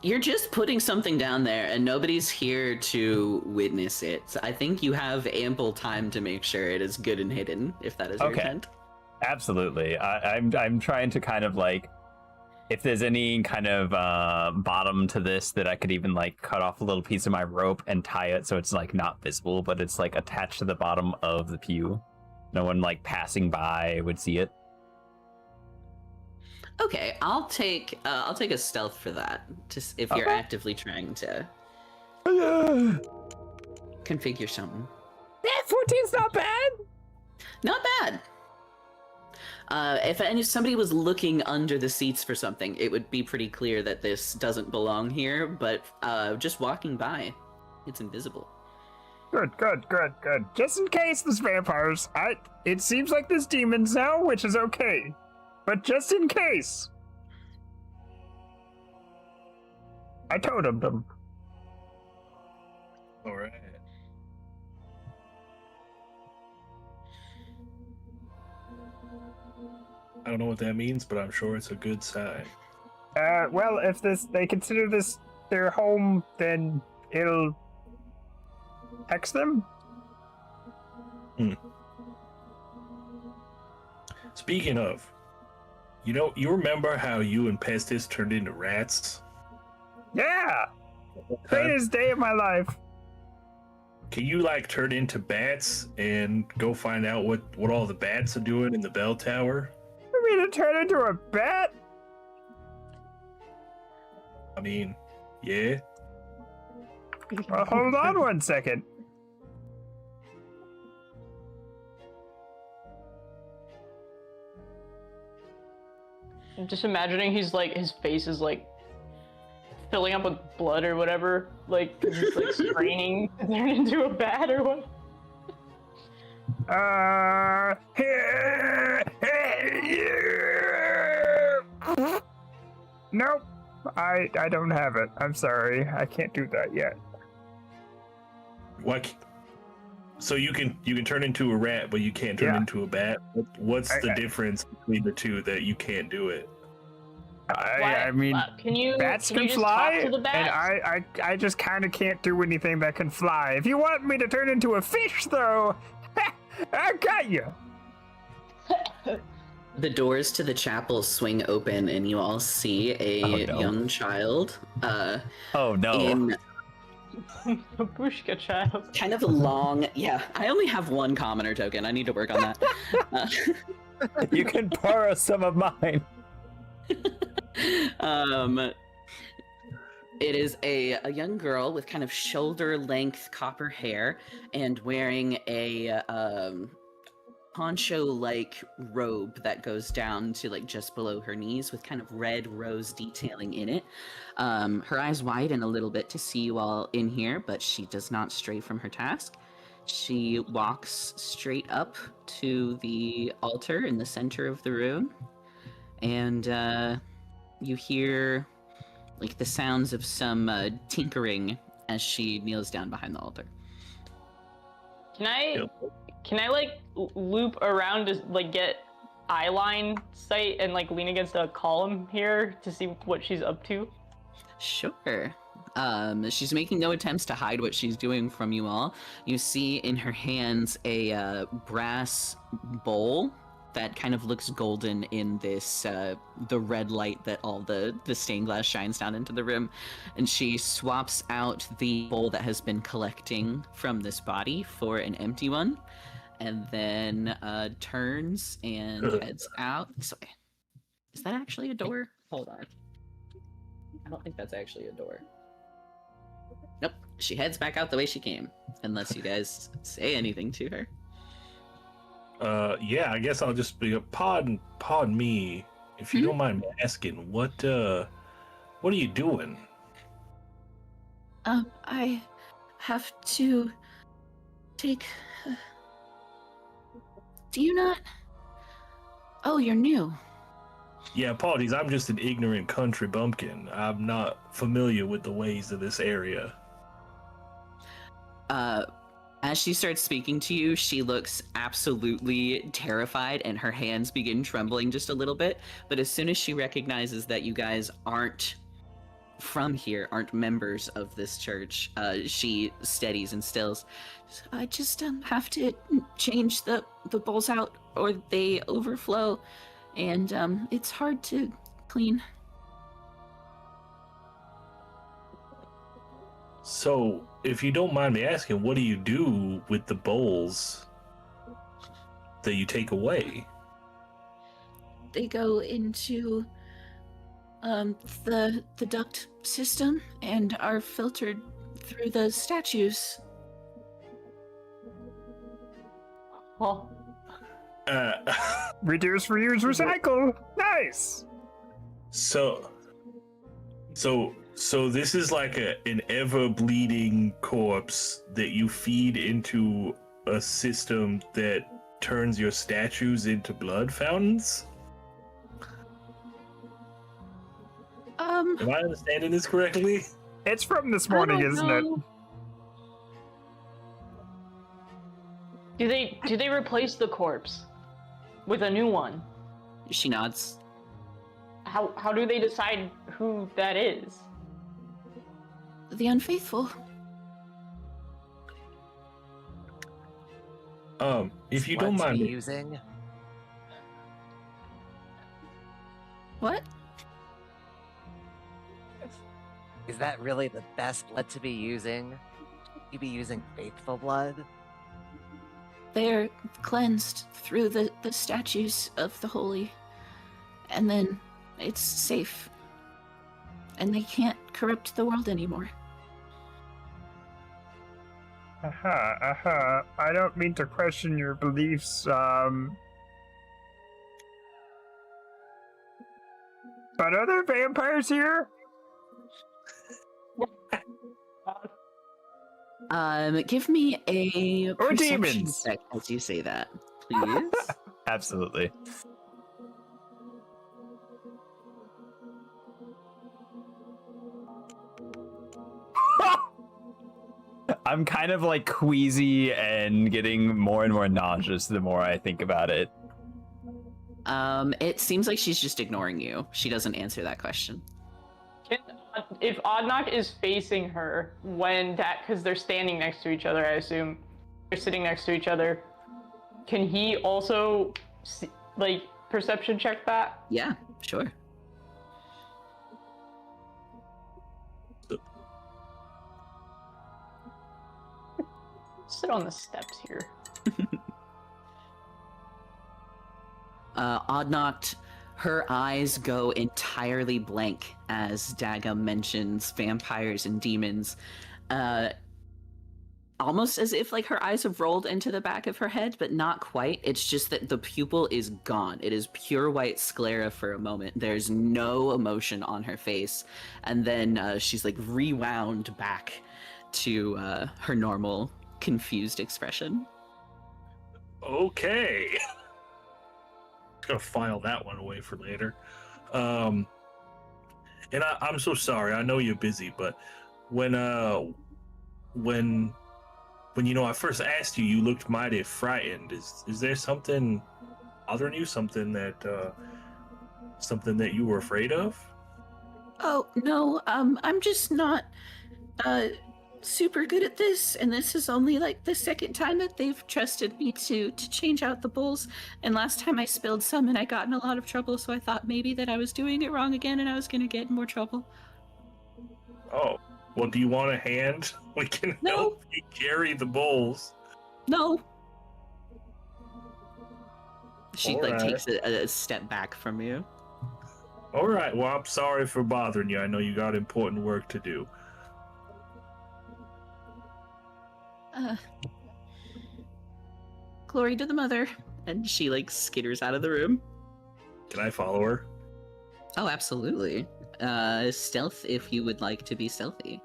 You're just putting something down there, and nobody's here to witness it. So I think you have ample time to make sure it is good and hidden, if that is your Okay. intent. Absolutely. I'm trying to kind of like, if there's any kind of bottom to this that I could even like cut off a little piece of my rope and tie it so it's like not visible, but it's like attached to the bottom of the pew. No one like passing by would see it. Okay, I'll take a stealth for that. Just if you're Okay. actively trying to configure something. Yeah, 14's not bad. Not bad. If somebody was looking under the seats for something, it would be pretty clear that this doesn't belong here. But just walking by, it's invisible. good. Just in case there's vampires, it seems like there's demons now, which is okay. But just in case, I totemed them. All right. I don't know what that means, but I'm sure it's a good sign. Well, if they consider this their home, then it'll hex them. Speaking of, you remember how you and Pestis turned into rats? Yeah, greatest day of my life. Can you like turn into bats and go find out what all the bats are doing in the bell tower? You mean to turn into a bat? I mean, yeah. Well, hold on one second. I'm just imagining he's like, his face is like filling up with blood or whatever. Like, 'cause he's like straining to turn into a bat or what? Nope, I don't have it. I'm sorry, I can't do that yet. What? So you can turn into a rat, but you can't turn Yeah. into a bat. What's the I- difference between the two that you can't do it? I mean, can you bats can you can just fly, talk to the and bats? I just kind of can't do anything that can fly. If you want me to turn into a fish, though, I got you. The doors to the chapel swing open, and you all see a Oh, no. young child Oh no. in Babushka child. kind of a long. Yeah, I only have one commoner token. I need to work on that. You can borrow some of mine. It is a young girl with kind of shoulder-length copper hair and wearing a poncho-like robe that goes down to like just below her knees with kind of red rose detailing in it. Her eyes widen a little bit to see you all in here, but she does not stray from her task. She walks straight up to the altar in the center of the room, and you hear like the sounds of some tinkering as she kneels down behind the altar. Can I like loop around to like get eye line sight and like lean against a column here to see what she's up to? Sure. She's making no attempts to hide what she's doing from you all. You see in her hands a brass bowl that kind of looks golden in this the red light that all the stained glass shines down into the room, and she swaps out the bowl that has been collecting from this body for an empty one, and then turns and heads out this way. Is that actually a door? Hold on. I don't think that's actually a door. Nope. She heads back out the way she came, unless you guys say anything to her. Yeah, I guess I'll just be pardon me, if you don't mind me asking, what are you doing? I have to take... Do you not... Oh, you're new. Yeah, apologies, I'm just an ignorant country bumpkin. I'm not familiar with the ways of this area. As she starts speaking to you, she looks absolutely terrified and her hands begin trembling just a little bit. But as soon as she recognizes that you guys aren't from here, aren't members of this church, she steadies and stills. I just have to change the bowls out or they overflow, and it's hard to clean. So, if you don't mind me asking, what do you do with the bowls that you take away? They go into the duct system and are filtered through the statues. Well, Reduce, reuse, recycle. Nice. So this is like an ever-bleeding corpse that you feed into a system that turns your statues into blood fountains? Am I understanding this correctly? It's from this morning, isn't it? Do they replace the corpse with a new one? She nods. How do they decide who that is? The unfaithful. If you don't mind me using. What? Is that really the best blood to be using? You be using faithful blood? They're cleansed through the statues of the holy, and then it's safe. And they can't corrupt the world anymore. I don't mean to question your beliefs, but are there vampires here? Give me a Or perception demons. check as you say that, please. Absolutely. I'm kind of like queasy and getting more and more nauseous the more I think about it. It seems like she's just ignoring you. She doesn't answer that question. If Oddnock is facing her when that, because they're standing next to each other, I assume they're sitting next to each other, can he also like perception check that? Yeah, sure. Sit on the steps here. Oddnock Her eyes go entirely blank as Daga mentions vampires and demons. Almost as if like her eyes have rolled into the back of her head, but not quite. It's just that the pupil is gone. It is pure white sclera for a moment. There's no emotion on her face. And then she's like rewound back to her normal confused expression. Okay. Gonna file that one away for later. And I'm so sorry. I know you're busy, but when you know I first asked you, you looked mighty frightened. Is there something bothering you? Something that you were afraid of? Oh no, I'm just not super good at this, and this is only like the second time that they've trusted me to change out the bowls. And last time I spilled some and I got in a lot of trouble, so I thought maybe that I was doing it wrong again and I was gonna get in more trouble. Oh, well, do you want a hand? We can help you carry the bowls. No. She All like right. takes a step back from you. All right. Well, I'm sorry for bothering you. I know you got important work to do. Glory to the mother. And she like skitters out of the room. Can I follow her? Oh, absolutely. Stealth if you would like to be stealthy.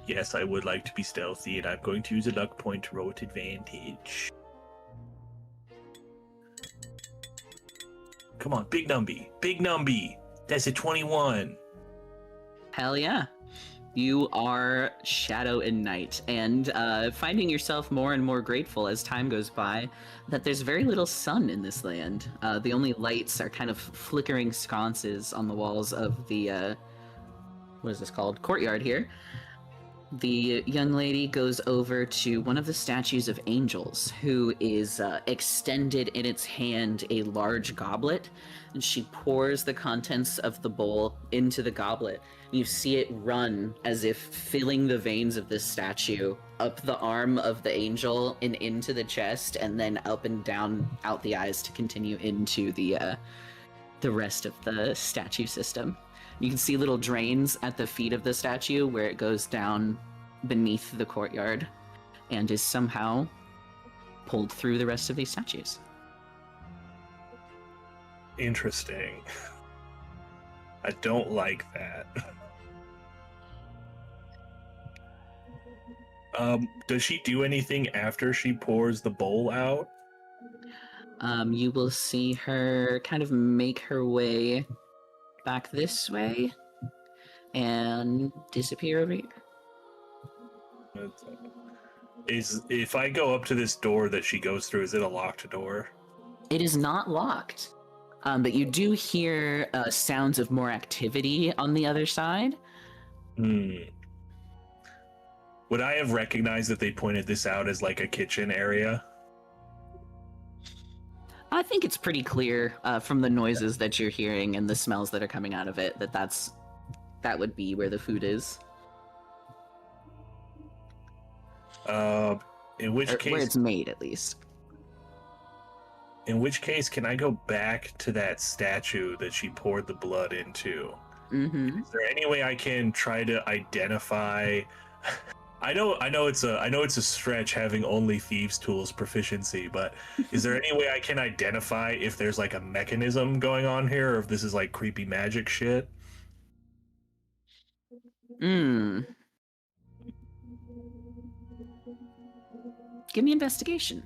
Yes, I would like to be stealthy, and I'm going to use a luck point to roll with advantage. Come on, big numby. Big numby. That's a 21. Hell yeah. You are Shadow and Night, and finding yourself more and more grateful as time goes by that there's very little sun in this land. The only lights are kind of flickering sconces on the walls of the, what is this called? Courtyard here. The young lady goes over to one of the statues of angels, who is extended in its hand a large goblet, and she pours the contents of the bowl into the goblet. You see it run as if filling the veins of this statue up the arm of the angel and into the chest, and then up and down out the eyes to continue into the rest of the statue system. You can see little drains at the feet of the statue where it goes down beneath the courtyard and is somehow pulled through the rest of these statues. Interesting. I don't like that. Does she do anything after she pours the bowl out? You will see her kind of make her way back this way and disappear over here. If I go up to this door that she goes through, is it a locked door? It is not locked, but you do hear sounds of more activity on the other side. Would I have recognized that they pointed this out as like a kitchen area? I think it's pretty clear from the noises that you're hearing and the smells that are coming out of it that would be where the food is. In which Or case, where it's made, at least. In which case, can I go back to that statue that she poured the blood into? Mm-hmm. Is there any way I can try to identify? I know it's a stretch having only thieves' tools proficiency, but is there any way I can identify if there's like a mechanism going on here, or if this is like creepy magic shit? Give me investigation.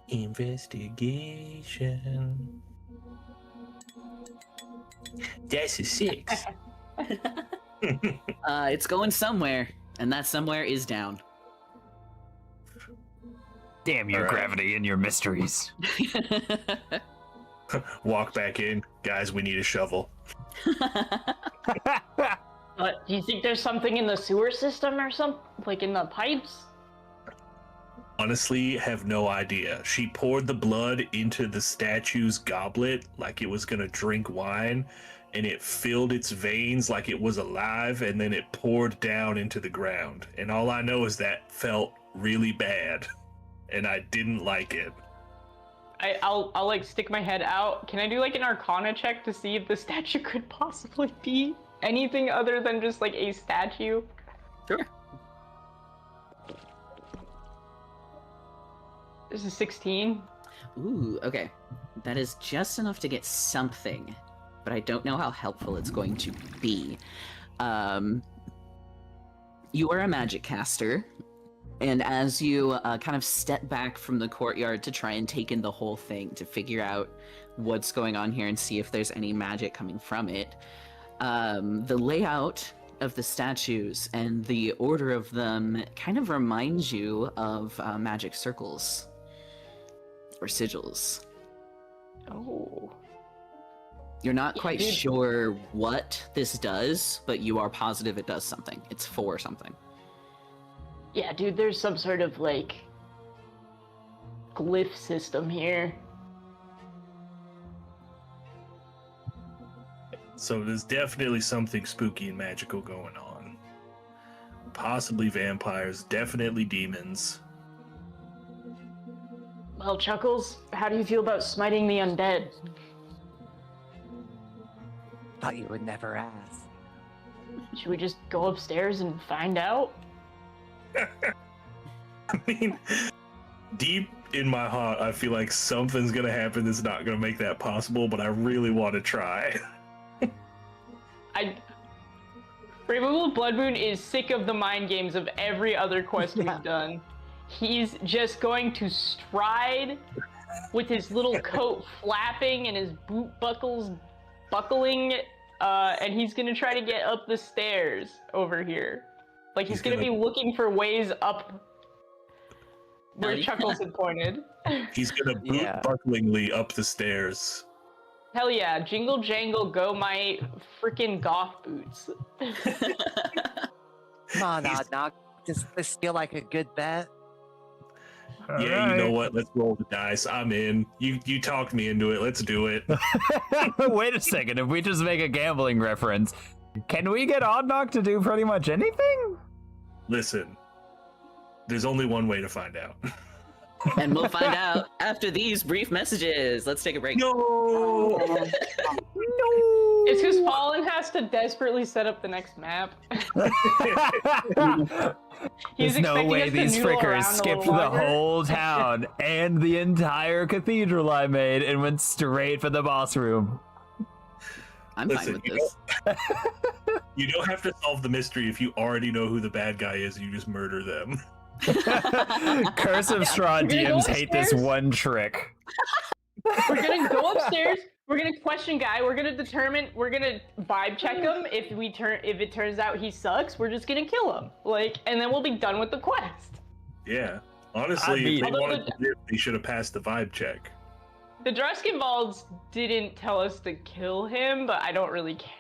Investigation. That's a 6. It's going somewhere, and that somewhere is down. Damn your All right. gravity and your mysteries. Walk back in, guys. We need a shovel. But do you think there's something in the sewer system or something, like in the pipes? Honestly, have no idea. She poured the blood into the statue's goblet like it was gonna drink wine, and it filled its veins like it was alive, and then it poured down into the ground. And all I know is that felt really bad, and I didn't like it. I'll like stick my head out. Can I do like an Arcana check to see if the statue could possibly be anything other than just like a statue? Sure. This is 16. Ooh, okay. That is just enough to get something, but I don't know how helpful it's going to be. You are a magic caster, and as you kind of step back from the courtyard to try and take in the whole thing, to figure out what's going on here and see if there's any magic coming from it, the layout of the statues and the order of them kind of reminds you of magic circles or sigils. Oh. You're not quite dude. sure what this does, but you are positive it does something. It's for something. Yeah, dude, there's some sort of like glyph system here. So there's definitely something spooky and magical going on. Possibly vampires, definitely demons. Well, Chuckles, how do you feel about smiting the undead? Thought you would never ask. Should we just go upstairs and find out? I mean, deep in my heart, I feel like something's gonna happen that's not gonna make that possible, but I really want to try. Removal of Blood Moon is sick of the mind games of every other quest we've done. He's just going to stride with his little coat flapping and his boot buckles buckling, and he's gonna try to get up the stairs over here. Like he's gonna be looking for ways up where Chuckles had pointed. He's gonna boot bucklingly up the stairs. Hell yeah, jingle jangle go my freaking goth boots. Come on, Odd Knock. Does this feel like a good bet? Yeah, you know what? Let's roll the dice. I'm in. You talked me into it. Let's do it. Wait a second. If we just make a gambling reference, can we get Odd Knock to do pretty much anything? Listen, there's only one way to find out. And we'll find out after these brief messages. Let's take a break. No! It's because Fallen has to desperately set up the next map. There's no way these frickers skipped the whole town and the entire cathedral I made and went straight for the boss room. I'm fine with this. You don't have to solve the mystery if you already know who the bad guy is. You just murder them. Curse of Straw DMs hate this one trick. We're gonna go upstairs. We're gonna question Guy. We're gonna vibe check him. If it turns out he sucks, we're just gonna kill him. And then we'll be done with the quest. Yeah. Honestly, if they wanted to live, they should have passed the vibe check. The Dreskenwalds didn't tell us to kill him, but I don't really care.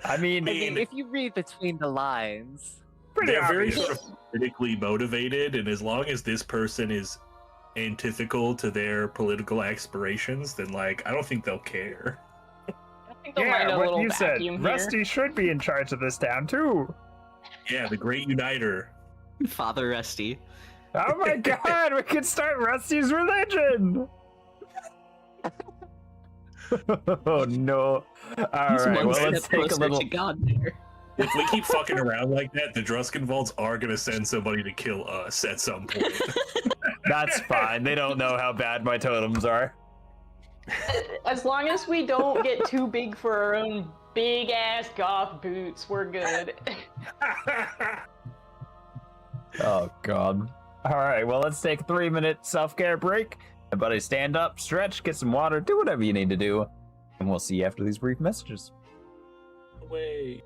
I mean, if you read between the lines, they're very sort of politically motivated, and as long as this person is antithetical to their political aspirations, then I don't think they'll care. Yeah, what you said. Rusty should be in charge of this town too. Yeah, the great uniter. Father Rusty. Oh my god, we could start Rusty's religion! Oh no. Alright, well, let's take a little... If we keep fucking around like that, the Druskenwalds are gonna send somebody to kill us at some point. That's fine. They don't know how bad my totems are. As long as we don't get too big for our own big-ass goth boots, we're good. Oh, God. Alright, well, let's take a 3-minute self-care break. Everybody stand up, stretch, get some water, do whatever you need to do. And we'll see you after these brief messages. Away.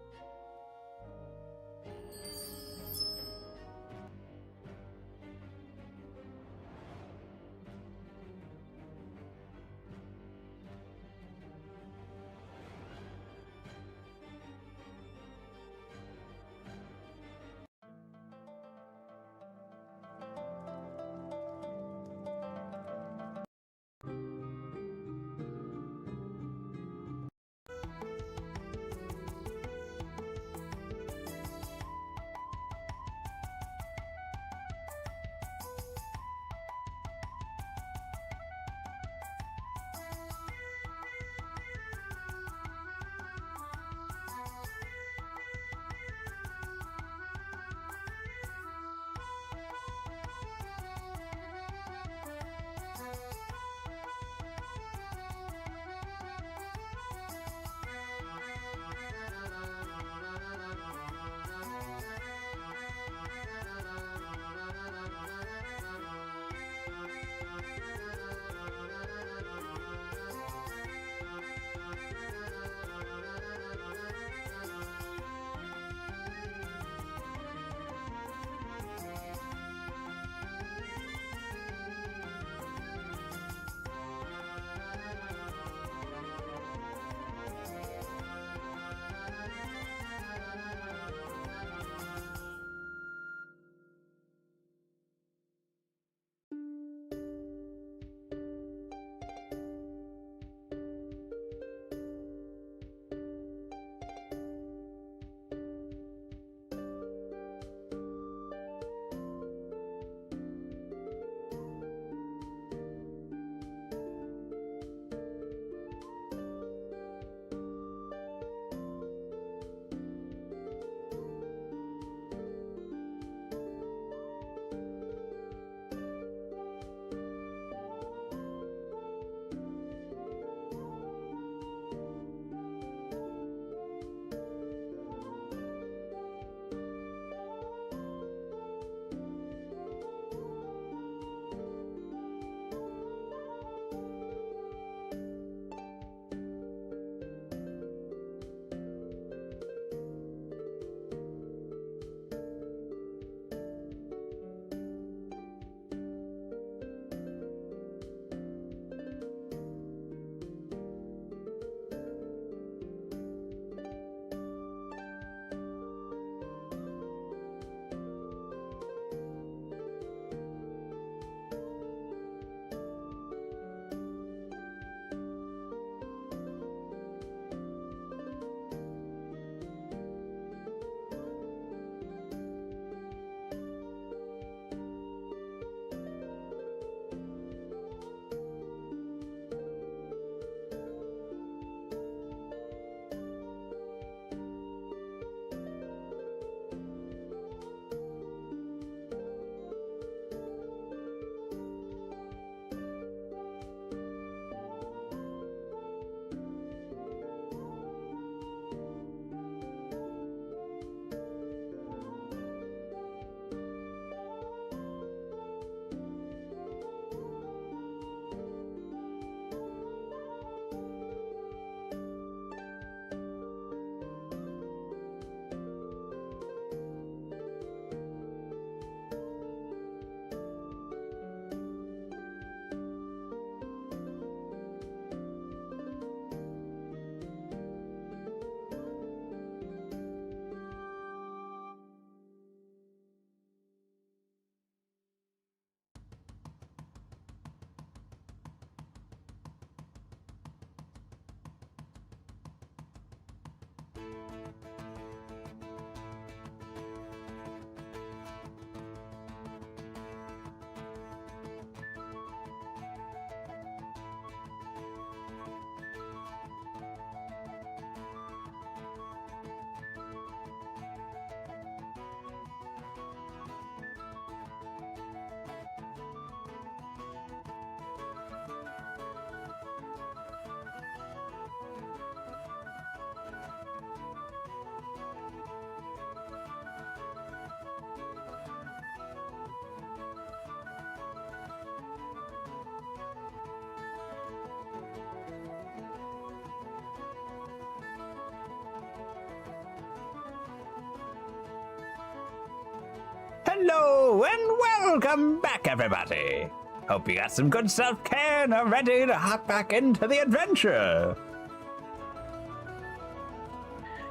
Hello and welcome back, everybody. Hope you got some good self-care and are ready to hop back into the adventure.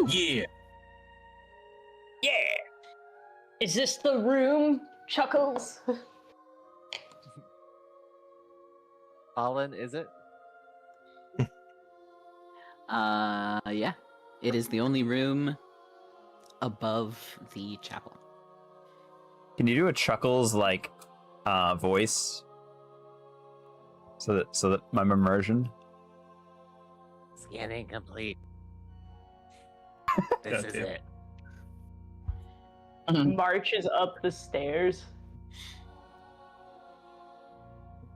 Yeah. Yeah. Is this the room, Chuckles? Fallen, is it? Yeah. It is the only room above the chapel. Can you do a Chuckles like voice? So that my immersion. Scanning complete. This God is damn. it. Marches up the stairs.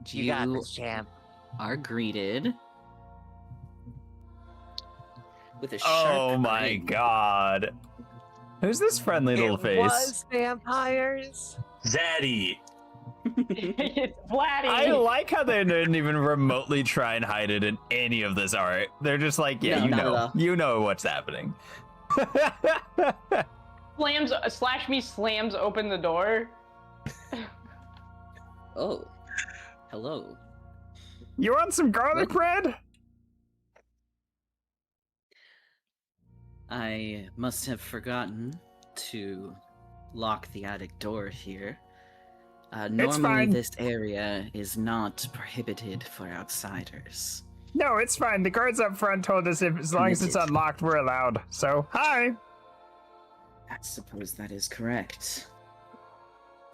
You got this, champ. Are greeted with a sharp Oh my grin. god. Who's this friendly little It face? was vampires. Zaddy. It's Vladdy. I like how they didn't even remotely try and hide it in any of this art. They're just like, yeah, No, you not at know, all. you know what's happening. slams open the door. Oh, hello. You want some garlic bread? I must have forgotten to lock the attic door here. Normally, fine. this area is not prohibited for outsiders. No, it's fine. The guards up front told us as long as it's Permitted. unlocked, we're allowed. So, hi. I suppose that is correct.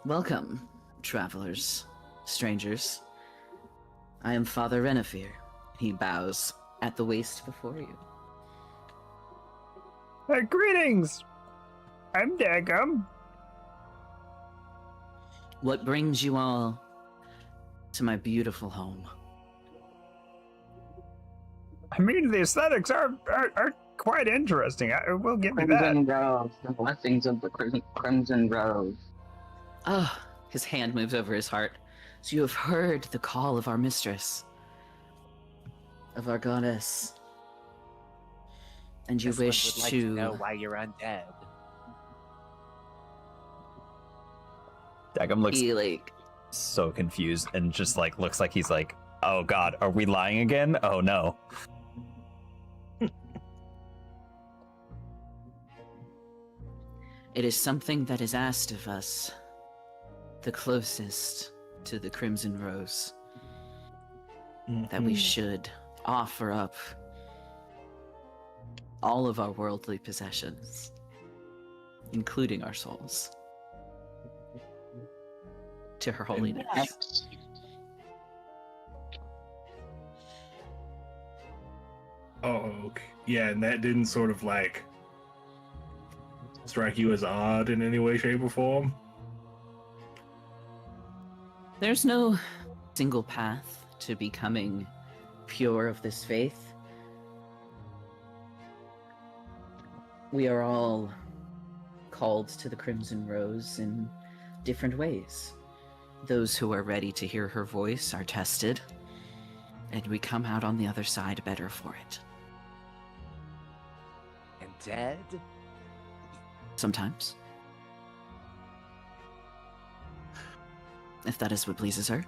Welcome, travelers, strangers. I am Father Renifir. He bows at the waist before you. Greetings. I'm Dagum. What brings you all to my beautiful home? I mean, the aesthetics are quite interesting. I will give me that. Crimson Rose, the blessings of the Crimson Rose. Ah, his hand moves over his heart. So you have heard the call of our mistress, of our goddess, and you This one wish would like to know why you're undead. Dagum looks be like, so confused and just like looks like he's like, oh god, are we lying again? Oh no. it is something that is asked of us, the closest to the Crimson Rose, that we should offer up all of our worldly possessions, including our souls, to Her Holiness. Oh, okay. Yeah, and that didn't sort of like strike you as odd in any way, shape, or form? There's no single path to becoming pure of this faith. We are all called to the Crimson Rose in different ways. Those who are ready to hear her voice are tested, and we come out on the other side better for it. And dead? Sometimes. If that is what pleases her.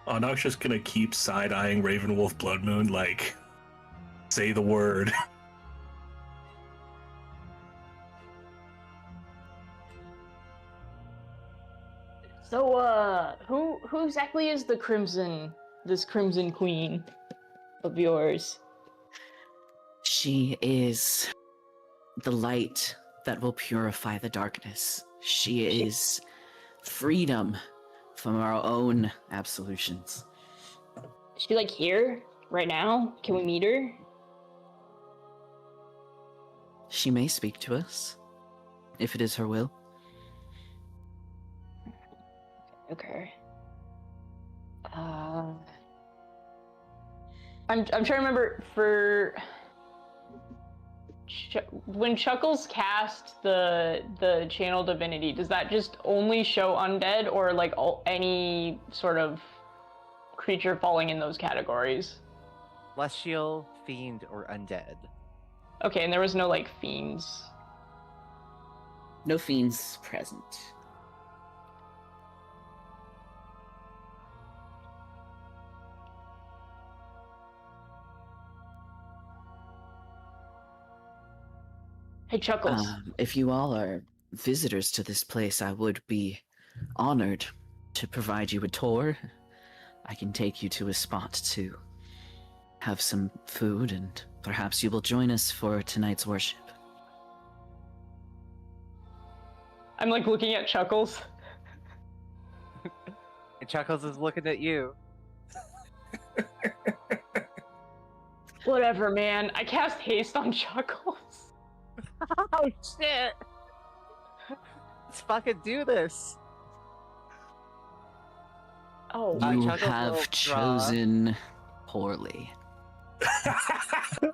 Anok's just gonna keep side-eyeing Ravenwolf Bloodmoon, like, say the word. So, who exactly is this Crimson Queen? of yours? She is the light that will purify the darkness. She is freedom from our own absolutions. Is she like here right now? Can we meet her? She may speak to us, if it is her will. Okay. I'm trying to remember for when Chuckles cast the channel divinity. Does that just only show undead, or like any sort of creature falling in those categories? Celestial, fiend, or undead. Okay, and there was no like fiends. No fiends present. Hey, Chuckles. If you all are visitors to this place, I would be honored to provide you a tour. I can take you to a spot to have some food, and perhaps you will join us for tonight's worship. I'm like looking at Chuckles. And Chuckles is looking at you. Whatever, man. I cast haste on Chuckles. Oh shit! Let's fucking do this. Oh, You Chuckles will have draw. chosen poorly.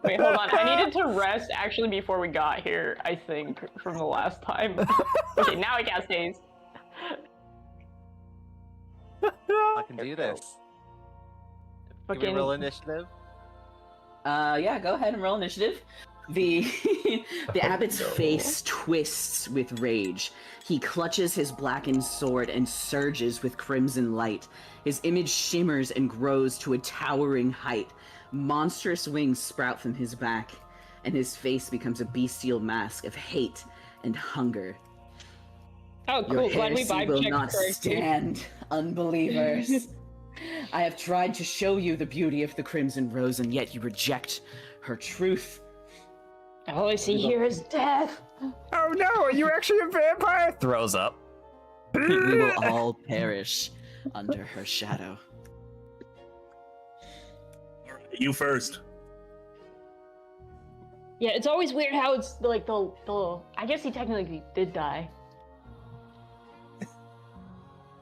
wait, hold on. I needed to rest actually before we got here, I think, from the last time. Okay, now I cast haste. Fucking do this. Can we Fucking roll initiative? Yeah, go ahead and roll initiative. The abbot's face twists with rage. He clutches his blackened sword and surges with crimson light. His image shimmers and grows to a towering height. Monstrous wings sprout from his back, and his face becomes a bestial mask of hate and hunger. Oh, Your cool. Glad we heresy vibe will checked not correctly. stand, unbelievers. I have tried to show you the beauty of the Crimson Rose, and yet you reject her truth. All I see here is death. Oh no, are you actually a vampire? Throws up. We will all perish under her shadow. You first. Yeah, it's always weird how it's like the I guess he technically did die.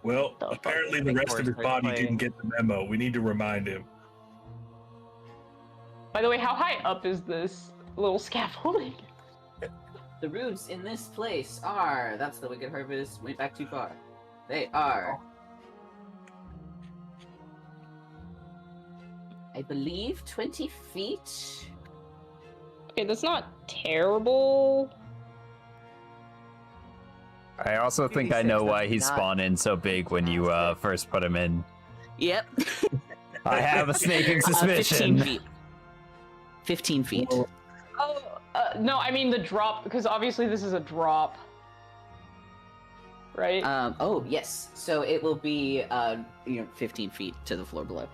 Well, The apparently the fuck? rest of his body Playing. didn't get the memo. We need to remind him. By the way, how high up is this little scaffolding? The roofs in this place are... That's the Wicked Harvest. Went back too far. They are... I believe 20 feet? Okay, that's not terrible. I also think I know why he spawned in so big when you first put him in. Yep. I have a snaking 15 suspicion. feet. 15 feet. Oh, no, I mean the drop, because obviously this is a drop. Right? Oh, yes. So it will be, 15 feet to the floor below.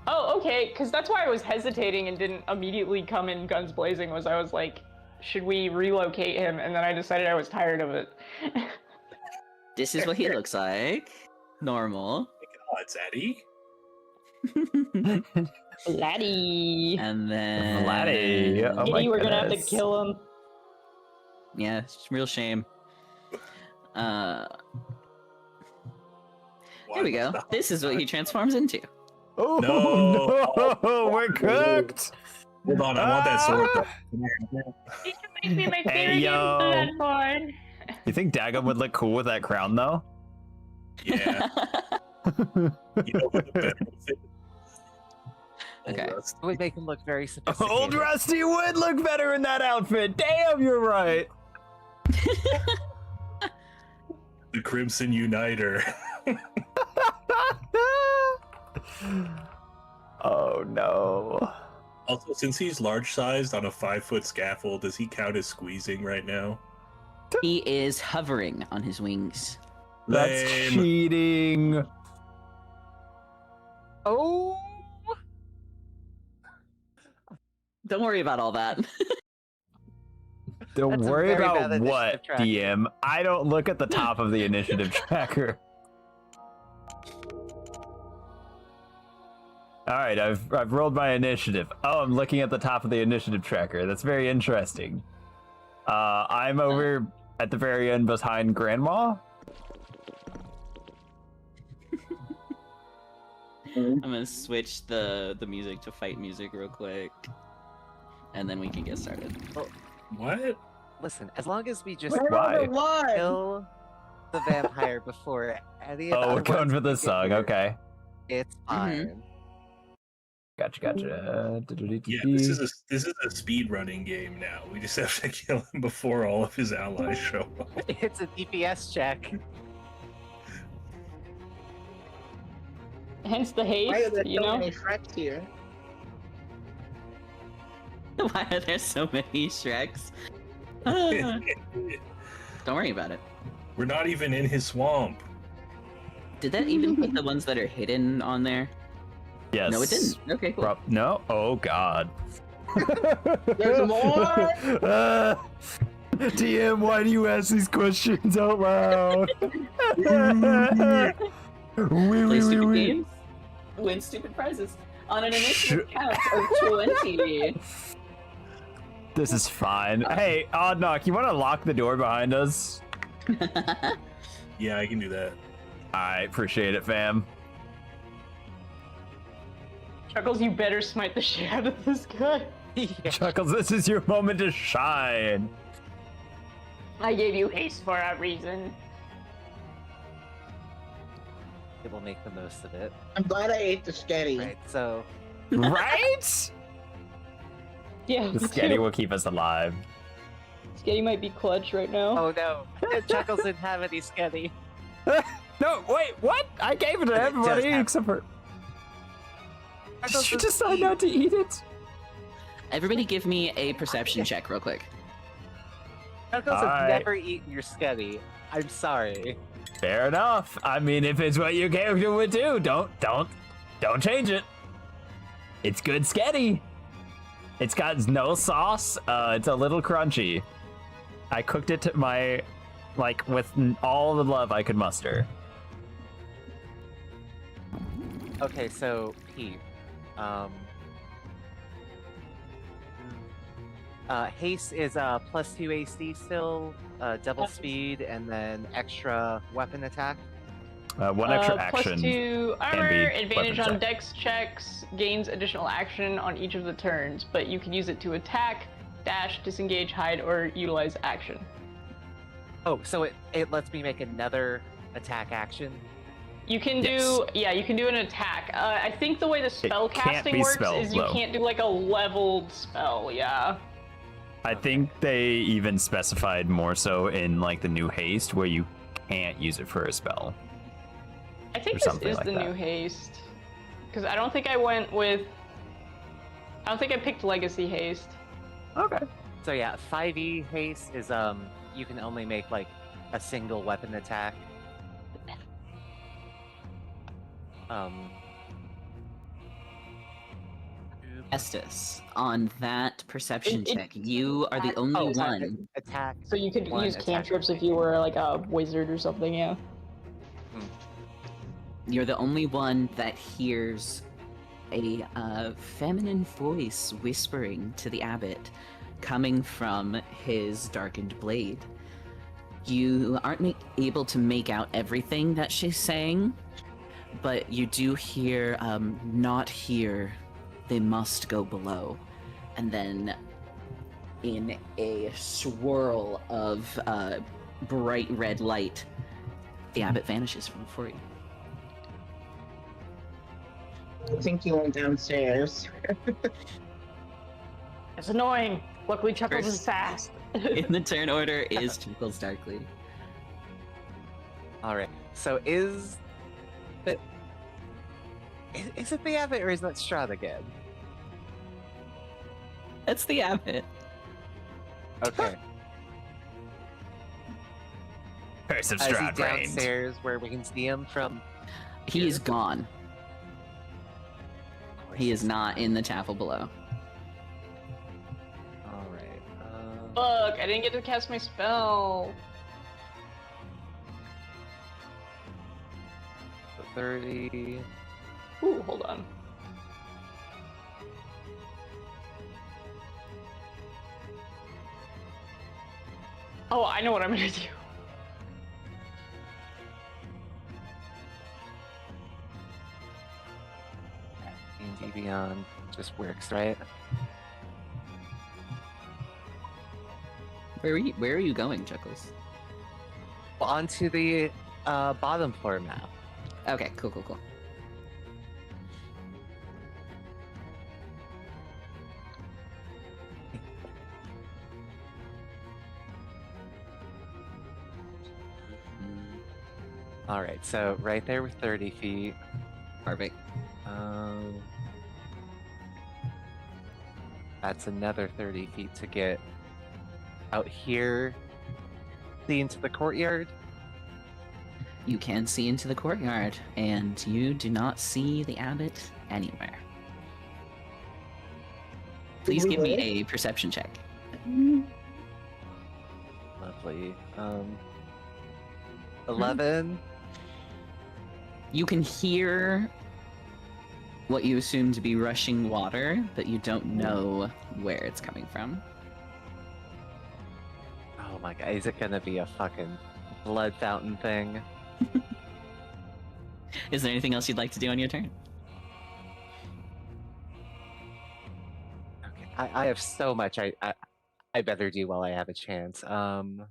Oh, okay, because that's why I was hesitating and didn't immediately come in guns blazing, was I was like, should we relocate him? And then I decided I was tired of it. This is what he looks like. Normal. Oh, it's Eddie. Laddie. And then... Laddie. Oh my Kitty, we're gonna have to goodness. kill him. Yeah, it's a real shame. There we go. This is what he transforms into. Oh No. no, we're cooked. Hold on, I want that sword. It makes me my Hey, favorite yo. platform. You think Dagon would look cool with that crown though? Yeah. You know what the better fit. Okay. It would make him look very sophisticated. Old Rusty would look better in that outfit. Damn, you're right. The Crimson Uniter. Oh no. Also, since he's large-sized on a 5-foot scaffold, does he count as squeezing right now? He is hovering on his wings. That's Lame. cheating. Oh! Don't worry about all that. Don't That's a worry very about bad what, initiative tracker. DM. I don't look at the top of the initiative tracker. All right, I've rolled my initiative. Oh, I'm looking at the top of the initiative tracker. That's very interesting. I'm over at the very end behind Grandma. I'm gonna switch the music to fight music real quick, and then we can get started. What? Listen, as long as we just Why? kill the vampire before any of the Oh, other we're going ones for the get song. here, Okay. It's fine. Gotcha. Yeah, this is a speed running game now. We just have to kill him before all of his allies show up. It's a DPS check. Hence the Why are haste, there you so know? many Shreks here? Why are there so many Shreks? Ah, don't worry about it. We're not even in his swamp. Did that even put the ones that are hidden on there? Yes. No, it didn't. Okay, cool. No? Oh, God. There's more? DM, why do you ask these questions out loud? Play stupid games, win stupid prizes on an initiative count of 20. This is fine. Hey, Odd Knock, you want to lock the door behind us? Yeah, I can do that. I appreciate it, fam. Chuckles, you better smite the shit out of this guy. Chuckles, this is your moment to shine. I gave you haste for a reason. It will make the most of it. I'm glad I ate the sketty. Right, so Right? Yeah, The sketty will keep us alive. Sketty might be clutch right now. oh no, Chuckles didn't have any sketty. No, wait, what? I gave it to It does everybody have- except for... Chuckles Did you doesn't decide eat. not to eat it? Everybody give me a perception check real quick. Chuckles has Alright. never eaten your sketty. I'm sorry. Fair enough. I mean, if it's what your character would do, don't change it. It's good sketty. It's got no sauce. It's a little crunchy. I cooked it to my, with all the love I could muster. Okay, so Pete, haste is +2 AC still, double speed, and then extra weapon attack. One extra action. +2 can armor, be advantage weapon on check. dex checks, gains additional action on each of the turns, but you can use it to attack, dash, disengage, hide, or utilize action. Oh, so it lets me make another attack action. You can Yes. you can do an attack. I think the way the spell can't casting be works spelled, is you though. can't do like a leveled spell, yeah. I think they even specified more so in the new haste where you can't use it for a spell. I think Or this something is like the that. new haste. Because I don't think I went with... I don't think I picked legacy haste. Okay. So yeah, 5e haste is you can only make a single weapon attack. Estes, on that perception It- check, you are the only Oh, one. attack. So you could One use attack cantrips only. if you were like a wizard or something, yeah. You're the only one that hears a feminine voice whispering to the abbot, coming from his darkened blade. You aren't able to make out everything that she's saying, but you do hear, not here, they must go below. And then, in a swirl of bright red light, the abbot vanishes from before you. I think he went downstairs. It's annoying. Luckily Chuckles is First- fast. In the turn order is Chuckles Darkly. All right. So is it the abbot or is that Strahd again? That's the abbot. Okay. Curse of Is he Strahd reigns. downstairs where we can see him from? He is gone. He is not in the chapel below. Fuck, I didn't get to cast my spell. 30. Ooh, hold on. Oh, I know what I'm gonna do. D&D Beyond just works, right? Where are you going, Chuckles? Well, onto the bottom floor map. Okay, cool. All right, so right there with 30 feet. Perfect. That's another 30 feet to get out here, see into the courtyard. You can see into the courtyard, and you do not see the abbot anywhere. Please give me a perception check. Lovely. 11. You can hear what you assume to be rushing water, but you don't know where it's coming from. Oh my god, is it gonna be a fucking blood fountain thing? Is there anything else you'd like to do on your turn? Okay, I have so much I better do while I have a chance. Spells.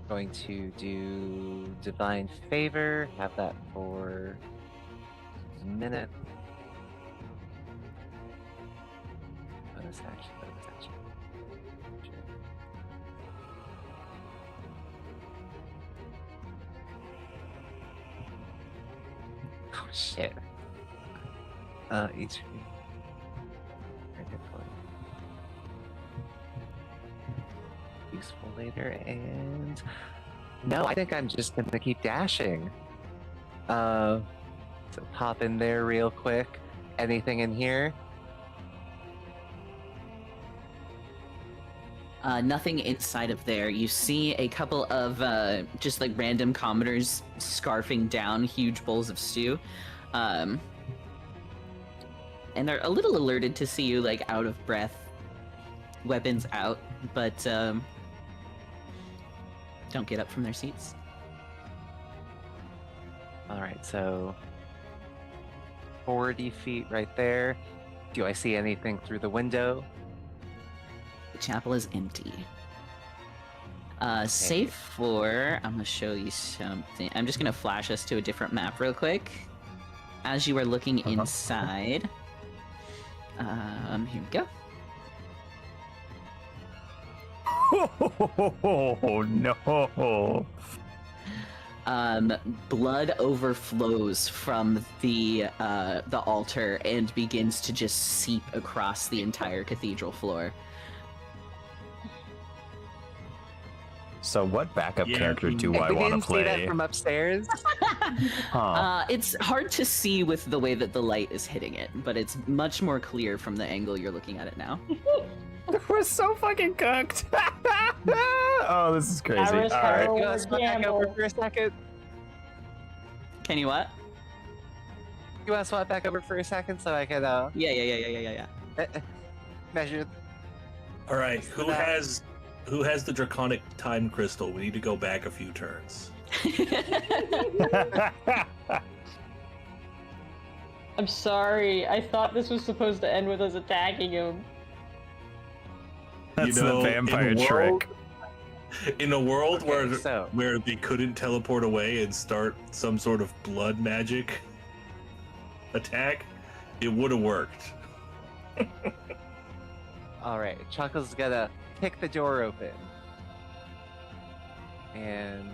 Going to do Divine Favor, have that for a minute. Bonus action. Oh shit. Each useful later, and no, I think I'm just gonna keep dashing. So pop in there real quick. Anything in here? Nothing inside of there. You see a couple of just like random commoners scarfing down huge bowls of stew. And they're a little alerted to see you like out of breath, weapons out, but don't get up from their seats. Alright, so 40 feet right there. Do I see anything through the window? The chapel is empty. Save for, I'm gonna show you something. I'm just gonna flash us to a different map real quick. As you are looking inside, here we go. Oh no! Blood overflows from the altar and begins to just seep across the entire cathedral floor. So what backup Yeah, character do We I want didn't to see that play? from upstairs. Huh. It's hard to see with the way that the light is hitting it, but it's much more clear from the angle you're looking at it now. We're so fucking cooked. Oh, this is crazy. Iris, All right. hello. You want to swap back over for a second? Can you what? You want to swap back over for a second so I can Yeah. measure? All right, who has the draconic time crystal? We need to go back a few turns. I'm sorry. I thought this was supposed to end with us attacking him. That's You know, the vampire in a world- trick. In a world Okay, so where they couldn't teleport away and start some sort of blood magic attack, it would have worked. all right, Chuckle's gonna kick the door open, and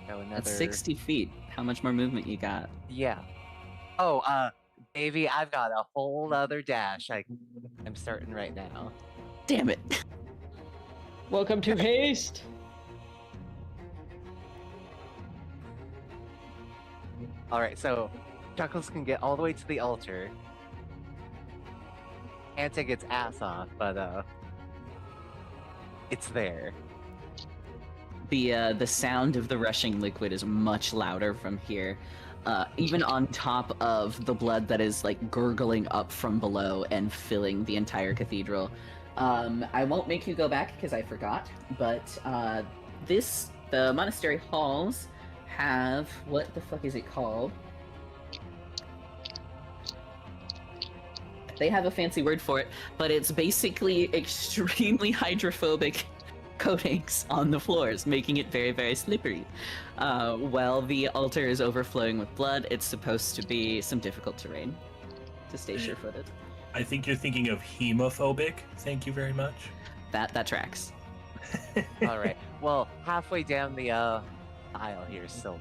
go another. That's 60 feet. How much more movement you got? Yeah. Oh, Davey, I've got a whole other dash. I'm starting right now. Damn it. Welcome to haste. All right, so Chuckles can get all the way to the altar. Can't take its ass off, but it's there. The sound of the rushing liquid is much louder from here, even on top of the blood that is like gurgling up from below and filling the entire cathedral. I won't make you go back because I forgot, but the monastery halls have, what the fuck is it called? They have a fancy word for it, but it's basically extremely hydrophobic coatings on the floors, making it very, very slippery. While the altar is overflowing with blood, it's supposed to be some difficult terrain to stay sure-footed. I think you're thinking of hemophobic. Thank you very much. That tracks. All right. Well, halfway down the aisle here, still.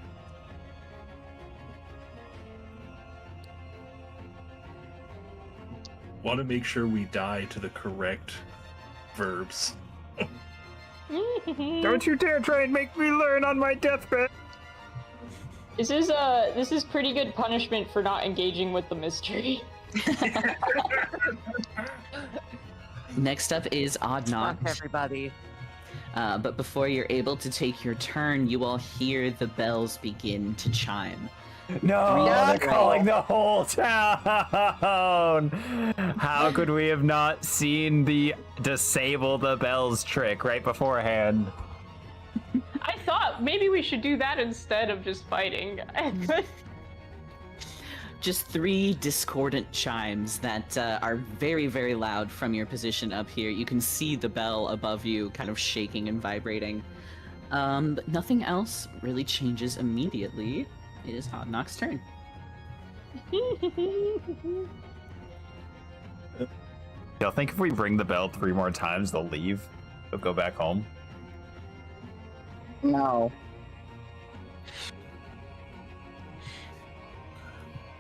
Want to make sure we die to the correct verbs. Don't you dare try and make me learn on my deathbed. This is pretty good punishment for not engaging with the mystery. Next up is Odd Knock. Everybody. But before you're able to take your turn, you all hear the bells begin to chime. No, they're calling the whole town! How could we have not seen the disable the bells trick right beforehand? I thought maybe we should do that instead of just fighting. Just 3 discordant chimes that are very, very loud from your position up here. You can see the bell above you kind of shaking and vibrating. But nothing else really changes immediately. It is Odd Knock's turn. Y'all think if we ring the bell 3 more times, they'll leave? They'll go back home? No.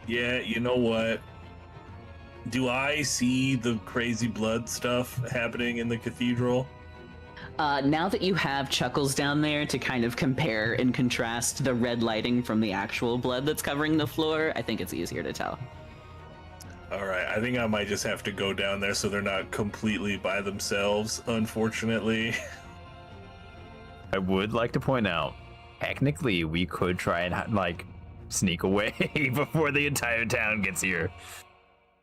Yeah, you know what? Do I see the crazy blood stuff happening in the cathedral? Now that you have Chuckles down there to kind of compare and contrast the red lighting from the actual blood that's covering the floor, I think it's easier to tell. Alright, I think I might just have to go down there so they're not completely by themselves, unfortunately. I would like to point out, technically, we could try and, like, sneak away before the entire town gets here.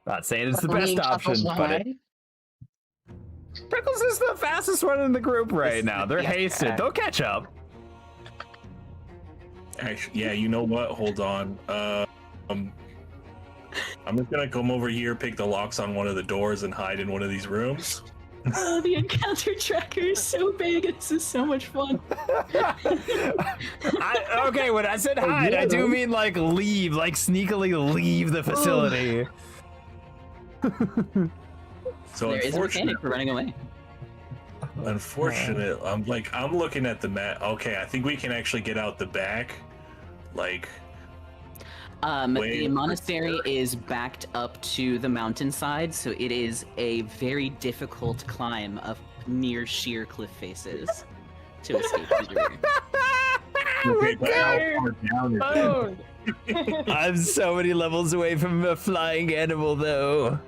Not saying it's the best option, but Prickles is the fastest one in the group right now. They're hasted. They'll catch up. Actually, yeah, you know what? Hold on. I'm just gonna come over here, pick the locks on one of the doors, and hide in one of these rooms. Oh, the encounter tracker is so big. This is so much fun. Okay, when I said hide, I do mean like leave, like sneakily leave the facility. So there is a mechanic for running away. Unfortunate. I'm looking at the map. Okay, I think we can actually get out the back. Like, the monastery is backed up to the mountainside, so it is a very difficult climb of near sheer cliff faces to escape the okay, but how far down is it? I'm so many levels away from a flying animal, though.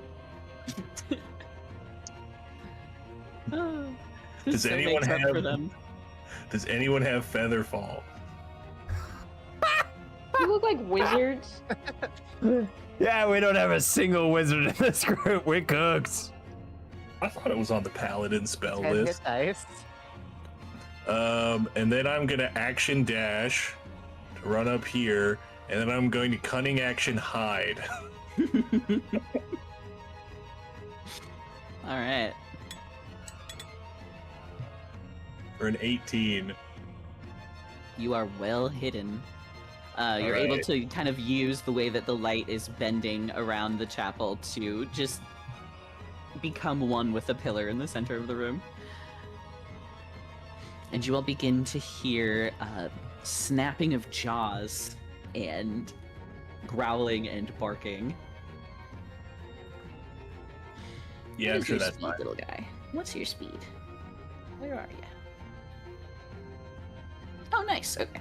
Does anyone have Featherfall? You look like wizards. Yeah, we don't have a single wizard in this group. We're cooked. I thought it was on the paladin spell list. Nice. And then I'm gonna action dash to run up here, and then I'm going to cunning action hide. All right. For an 18. You are well hidden. You're able to kind of use the way that the light is bending around the chapel to just become one with the pillar in the center of the room. And you all begin to hear snapping of jaws and growling and barking. Yeah, What I'm is sure your that's speed, fine. little guy? What's your speed? Where are you? Oh, nice. Okay.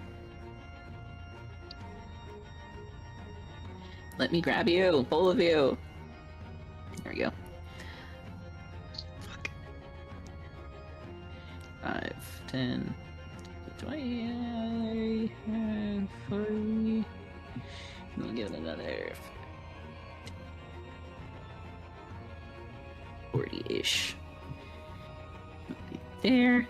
Let me grab you, both of you. There we go. Fuck. 5, 10, 20, 40. We'll give it another 40-ish. There.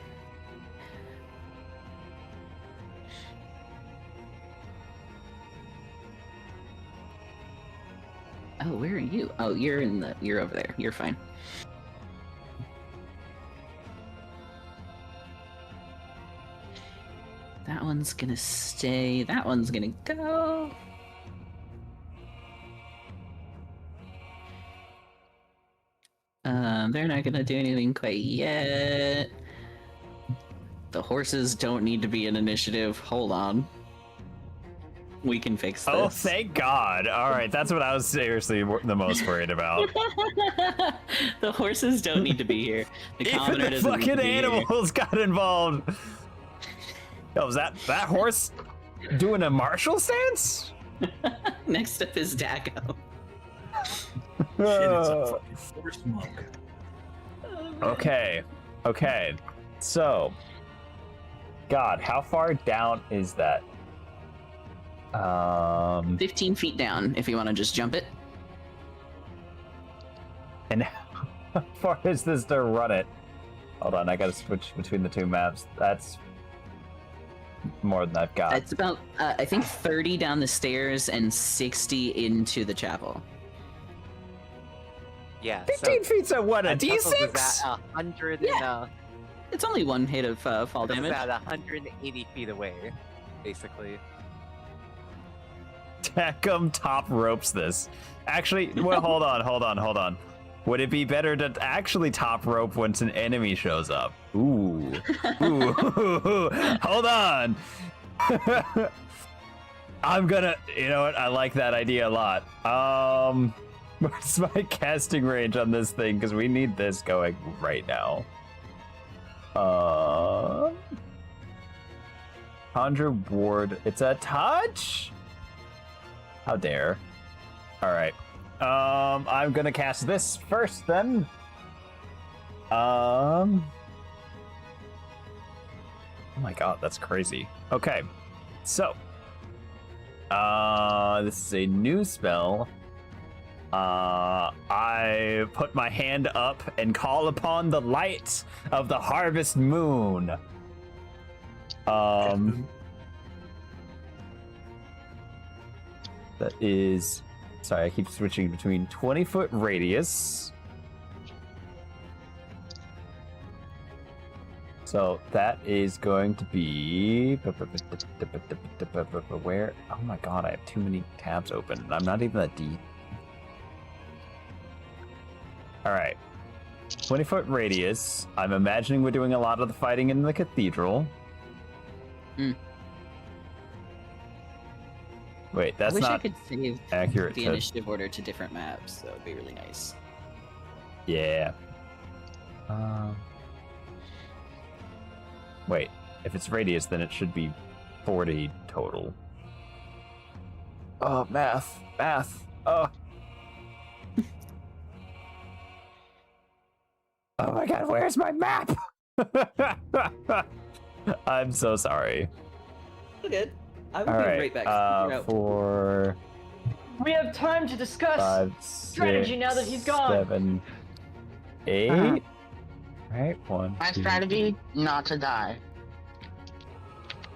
Oh, where are you? Oh, you're over there. You're fine. That one's gonna stay. That one's gonna go. They're not gonna do anything quite yet. The horses don't need to be an initiative. Hold on. We can fix this. Oh, thank God. All right, that's what I was seriously the most worried about. The horses don't need to be here. The Even commoner the doesn't need to fucking be here. animals got involved. Yo, was that horse doing a martial stance? Next up is Dago. Shit, it's a fucking force monk. Okay. So, God, how far down is that? 15 feet down, if you want to just jump it. And how far is this to run it? Hold on, I gotta switch between the two maps. That's more than I've got. It's about, I think, 30 down the stairs and 60 into the chapel. Yeah. 15 feet's a what, a and Tussles D6? is at 100 Yeah. and It's only one hit of fall it's damage. at 180 feet away, basically. Tackum top ropes this. Actually, well, hold on. Would it be better to actually top rope once an enemy shows up? Ooh. Hold on. I'm gonna, you know what? I like that idea a lot. What's my casting range on this thing? Because we need this going right now. Conjure ward. It's a touch? How dare. Alright. I'm gonna cast this first then. Oh my god, that's crazy. Okay. So. This is a new spell. I put my hand up and call upon the light of the harvest moon. That is, sorry, I keep switching between 20-foot radius. So that is going to be where? Oh my god, I have too many tabs open. I'm not even that deep. All right, 20-foot radius. I'm imagining we're doing a lot of the fighting in the cathedral. Wait, that's I wish not I could save accurate. the initiative order to different maps. That would be really nice. Yeah. Wait, if it's radius, then it should be 40 total. Oh, math. Oh. Oh my god, where's my map? I'm so sorry. Good. I will All be right, right back. 4, We have time to discuss 5, strategy 6, now that he's gone. 7, 8. Right, 1. My 2. strategy, not to die.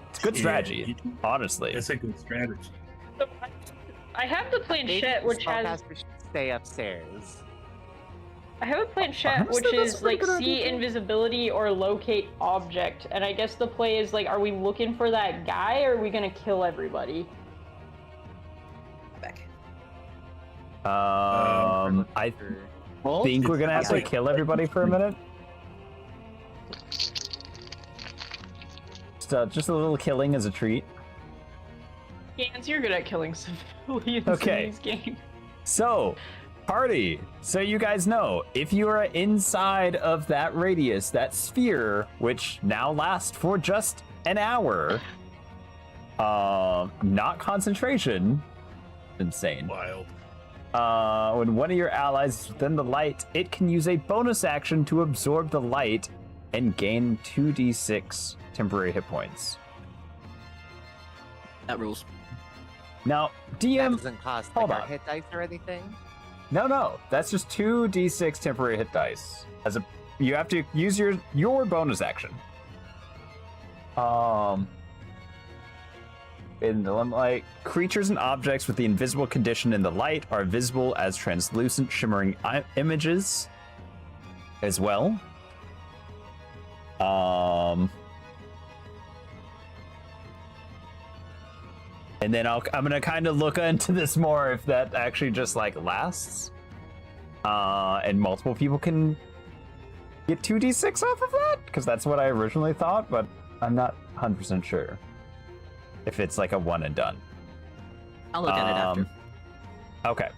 It's good strategy, honestly. It's a good strategy. So I have the planchette, which has. Spellcaster should stay upstairs. I have a planchette, which Honestly, that's is a pretty like good see idea. invisibility or locate object, and I guess the play is like, are we looking for that guy, or are we gonna kill everybody? Back. I think we're gonna have to kill everybody for a minute. Just a little killing as a treat. Gans, you're good at killing civilians Okay. in these games. So, party. So you guys know, if you are inside of that radius, that sphere, which now lasts for just an hour, not concentration, insane. Wild. When one of your allies is within the light, it can use a bonus action to absorb the light and gain 2d6 temporary hit points. That rules. Now, That DM, doesn't cost hold like our on. hit dice or anything. no, that's just 2d6 temporary hit dice. You have to use your bonus action. In the light, creatures and objects with the invisible condition in the light are visible as translucent, shimmering images as well. And then I'm gonna kind of look into this more if that actually just like lasts. And multiple people can get 2d6 off of that, because that's what I originally thought, but I'm not 100% sure if it's like a one and done. I'll look at it after. Okay.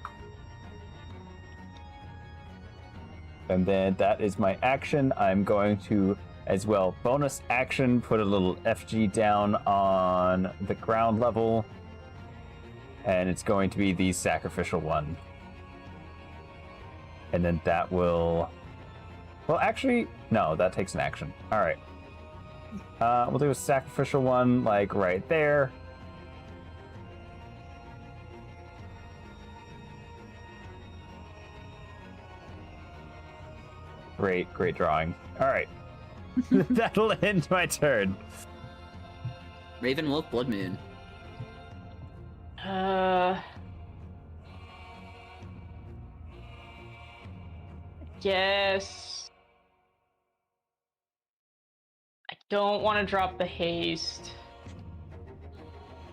And then that is my action. I'm going to, as well, bonus action, put a little FG down on the ground level. And it's going to be the sacrificial one. And then that will... Well, actually, no, that takes an action. All right. We'll do a sacrificial one, like, right there. Great drawing. All right. That'll end my turn. Raven, Wolf, Blood Moon. Guess I don't want to drop the haste.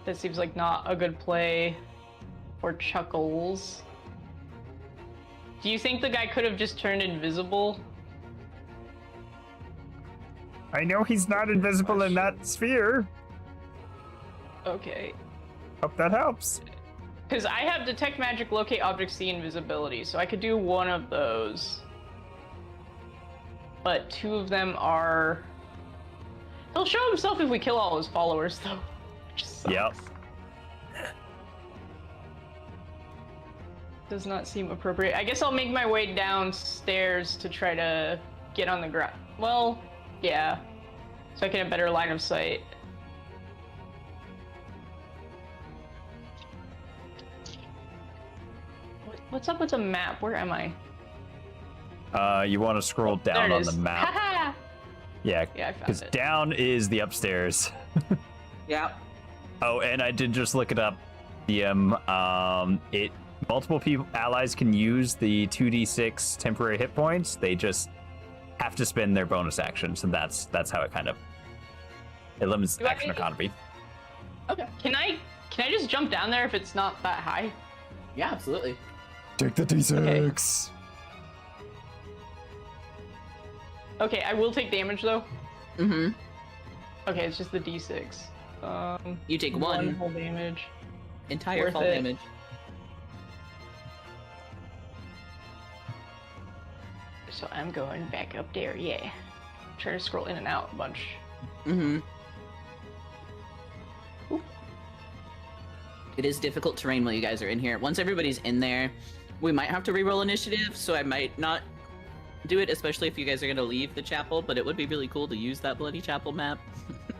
That seems like not a good play for Chuckles. Do you think the guy could have just turned invisible? I know he's not invisible in that sphere. Okay. Hope that helps. Because I have Detect Magic, Locate Objects, See Invisibility, so I could do one of those. But two of them are... He'll show himself if we kill all his followers, though. Which sucks. Yep. Does not seem appropriate. I guess I'll make my way downstairs to try to get on the ground. Well, yeah. So I can have better line of sight. What's up with the map? Where am I? You want to scroll There down it on is. the map. Haha! Yeah, Yeah, I found because it. down is the upstairs. Yeah. Oh, and I did just look it up. Multiple people, allies can use the 2d6 temporary hit points. They just have to spend their bonus actions, and that's how it kind of limits Do I action need- economy. Okay. Can I just jump down there if it's not that high? Yeah, absolutely. Take the d6. Okay, I will take damage though. Mm-hmm. Okay, it's just the d6. You take one one whole damage. entire Worth fall it. damage. So I'm going back up there, yeah. Try to scroll in and out a bunch. Mm-hmm. It is difficult terrain while you guys are in here. Once everybody's in there, we might have to reroll initiative, so I might not do it, especially if you guys are going to leave the chapel, but it would be really cool to use that Bloody Chapel map.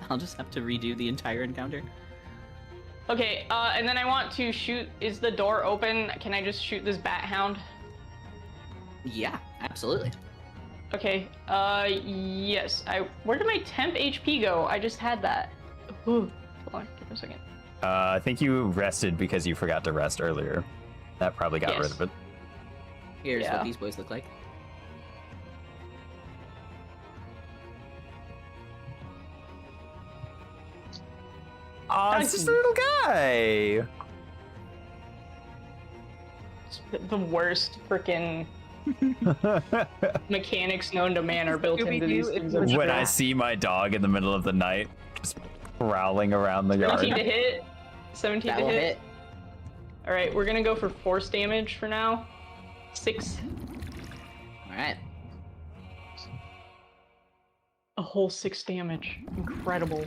I'll just have to redo the entire encounter. Okay, and then I want to shoot. Is the door open? Can I just shoot this bat hound? Yeah, absolutely. Okay, yes. Where did my temp HP go? I just had that. Ooh, hold on, give me a second. I think you rested because you forgot to rest earlier. That probably got rid Yes. of it. Here's Yeah. what these boys look like. Oh, it's just a little guy. It's the worst freaking mechanics known to man are built into these things. When I see my dog in the middle of the night, just prowling around the 17 to yard. hit. 17 That to will hit. hit. All right, we're gonna go for force damage for now. 6. All right. A whole 6 damage. Incredible.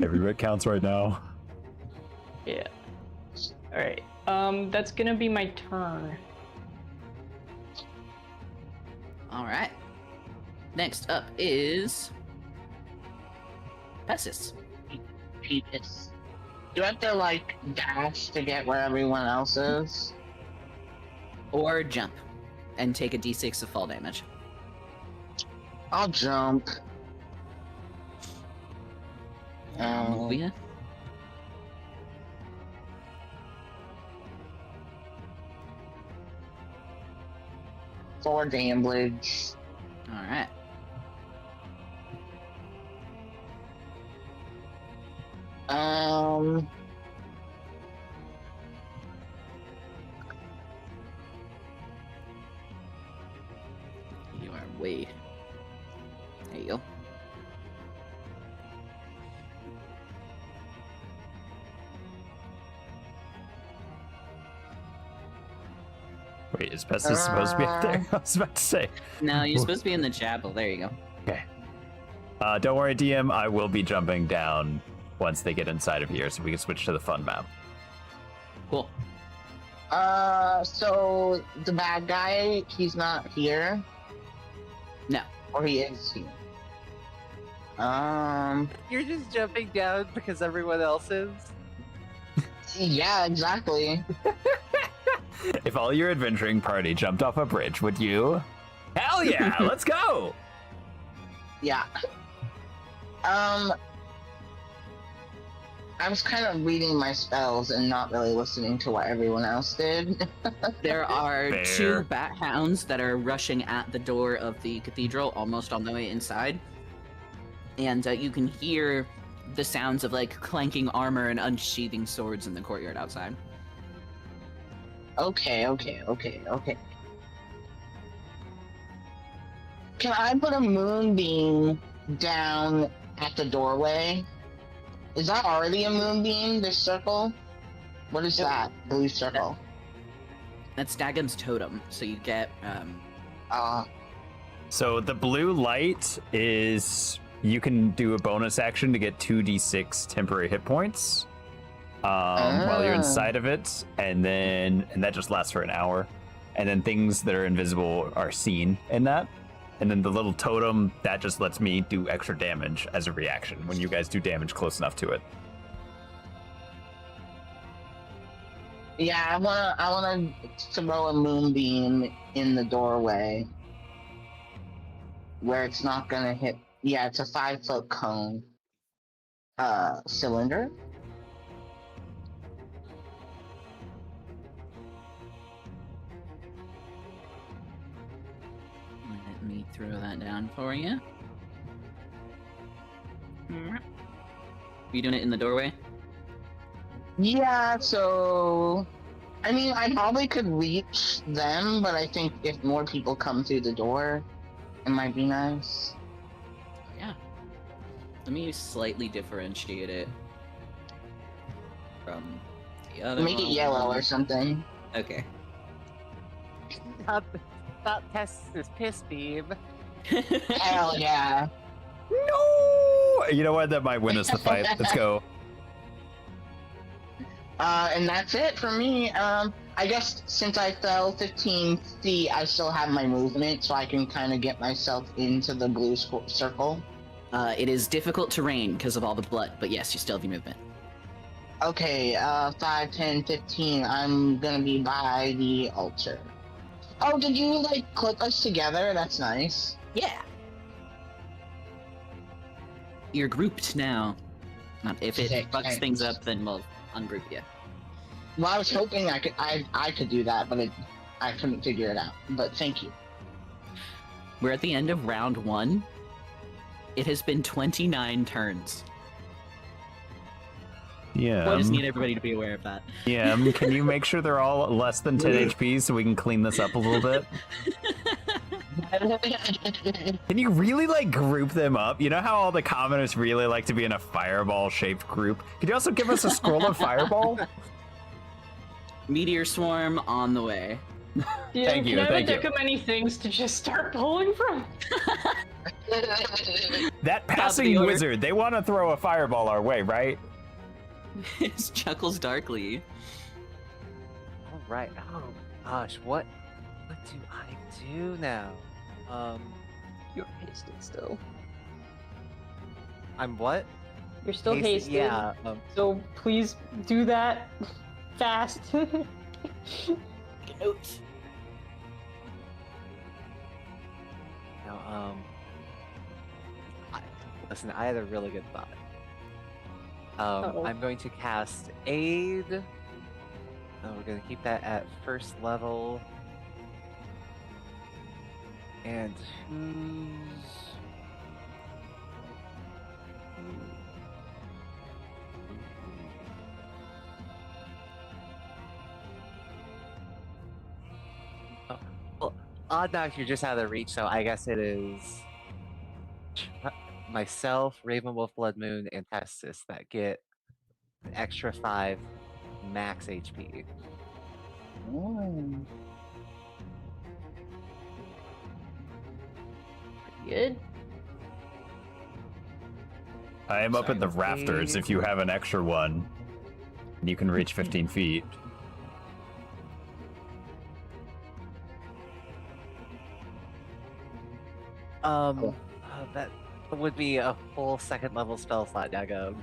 Every bit counts right now. Yeah. All right. That's gonna be my turn. All right. Next up is Pessis. Penis. Do I have to, like, dash to get where everyone else is? Or jump and take a d6 of fall damage. I'll jump. Oh, yeah. For damage. All right. You are way. There you go. Wait, is Pestis supposed to be up there? I was about to say. No, you're supposed to be in the chapel. There you go. Okay. Don't worry, DM. I will be jumping down once they get inside of here, so we can switch to the fun map. Cool. So the bad guy, he's not here? No. Or he is here? You're just jumping down because everyone else is? Yeah, exactly. If all your adventuring party jumped off a bridge, would you? Hell yeah, let's go! Yeah. I was kind of reading my spells and not really listening to what everyone else did. There are Fair. 2 bat hounds that are rushing at the door of the cathedral, almost on the way inside. And you can hear the sounds of like clanking armor and unsheathing swords in the courtyard outside. Okay. Can I put a moonbeam down at the doorway? Is that already a moonbeam, this circle? What is that, blue circle? That's Dagon's totem, so you get So the blue light is you can do a bonus action to get 2d6 temporary hit points while you're inside of it, and that just lasts for an hour. And then things that are invisible are seen in that. And then the little totem, that just lets me do extra damage as a reaction when you guys do damage close enough to it. Yeah, I wanna throw a moonbeam in the doorway where it's not gonna hit. Yeah, it's a 5-foot cone cylinder. Let me throw that down for you. Are you doing it in the doorway? Yeah, so I mean, I probably could reach them, but I think if more people come through the door, it might be nice. Yeah. Let me slightly differentiate it from the other Make it one. yellow or something. Okay. Stop testing this piss beam. Hell yeah. No! You know what? That might win us the fight. Let's go. And that's it for me. I guess since I fell 15 feet, I still have my movement, so I can kind of get myself into the blue circle. It is difficult terrain because of all the blood, but yes, you still have your movement. Okay, 5, 10, 15. I'm gonna be by the altar. Oh, did you, like, clip us together? That's nice. Yeah. You're grouped now. If it Sick, fucks thanks. things up, then we'll ungroup you. Well, I was hoping I could do that, but I couldn't figure it out. But thank you. We're at the end of round 1. It has been 29 turns. Yeah. I just need everybody to be aware of that. Yeah, can you make sure they're all less than 10 HP so we can clean this up a little bit? Can you really, like, group them up? You know how all the commoners really like to be in a fireball-shaped group? Could you also give us a scroll of fireball? Meteor swarm on the way. Yeah, Thank you, can I have thank a you. deck of many things to just start pulling from? That the passing order. wizard, they want to throw a fireball our way, right? It chuckles darkly. right. Oh gosh, what do I do now? You're hasted still. I'm what? You're still hasted. Yeah. So please do that fast. Notes. No, listen, I had a really good thought. Uh-oh. I'm going to cast Aid. We're going to keep that at first level. And who's... Oh, well, Odd Knock, you're just out of reach, so I guess it is myself, Ravenwolf, Blood Moon, and Testis that get an extra 5 max HP. Good. I am up at the rafters if you have an extra one. And you can reach 15 feet. That would be a full second level spell slot, Dago.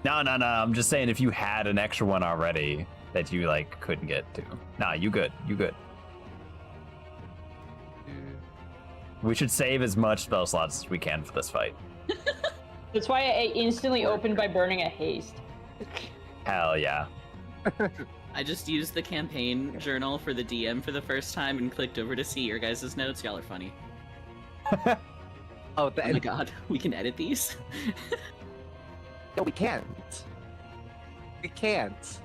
No. I'm just saying if you had an extra one already that you like couldn't get to. Nah, you good. We should save as much spell slots as we can for this fight. That's why I instantly opened by burning a haste. Hell yeah. I just used the campaign journal for the DM for the first time and clicked over to see your guys' notes. Y'all are funny. Oh, Oh my god, we can edit these? No, we can't. We can't.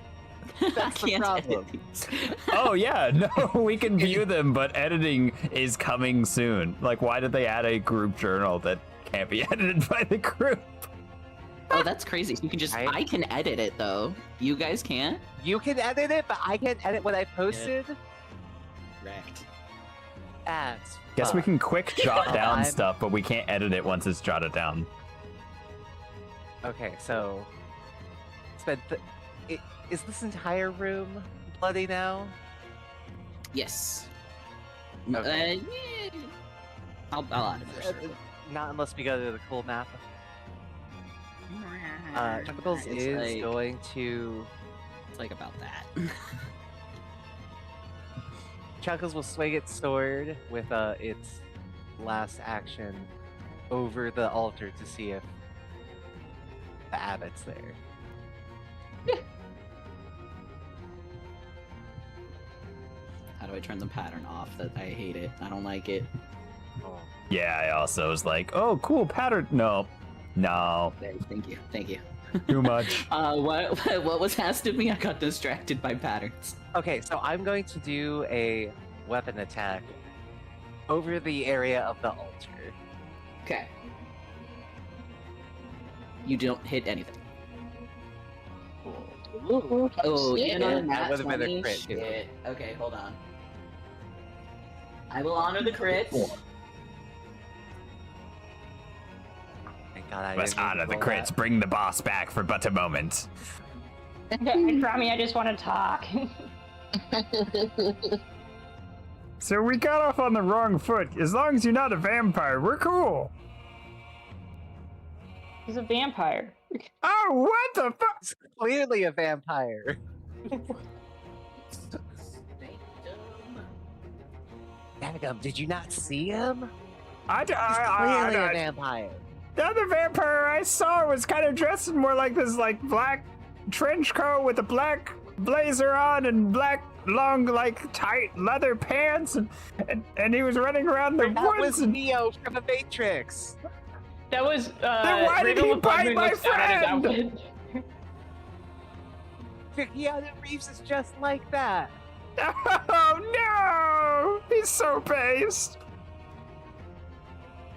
That's the can't problem. edit these. Oh yeah, no, we can view them, but editing is coming soon. Like, why did they add a group journal that can't be edited by the group? Oh, that's crazy. You can just, I can edit it though. You guys can't? You can edit it, but I can't edit what I posted. Wrecked. That's Guess we can quick jot down I'm- stuff, but we can't edit it once it's jotted down. Okay, so is this entire room bloody now? Yes. Okay. Yeah. I'll add it for sure. Not unless we go to the cool map. Chuckles It's is like- going to. It's like about that. Chuckles will swing its sword with its last action over the altar to see if the abbot's there. How do I turn the pattern off? That I hate it. I don't like it. Oh. Yeah, I also was like, oh, cool pattern. No. There, thank you. Too much. What was asked of me? I got distracted by patterns. Okay, so I'm going to do a weapon attack over the area of the altar. Okay. You don't hit anything. Oh, even on a That nat would've been a 20? crit, too. Shit. Okay, hold on. I will honor the crits. Thank God I Let's didn't honor the roll crits. Bring the boss back for but a moment. Rami, I just want to talk. So we got off on the wrong foot. As long as you're not a vampire, we're cool. He's a vampire. Oh, what the fuck? It's clearly a vampire. Dagum, did you not see him? I He's clearly a vampire. The other vampire I saw was kind of dressed in more like this, like black trench coat with a black blazer on and black long, like tight leather pants, and he was running around the That woods. was And Neo from the Matrix. That was. Then why did he Ravenwolf bite Bloodmoon my looks down at his friend? outfit. Keanu Reeves is just like that. Oh no! He's so based.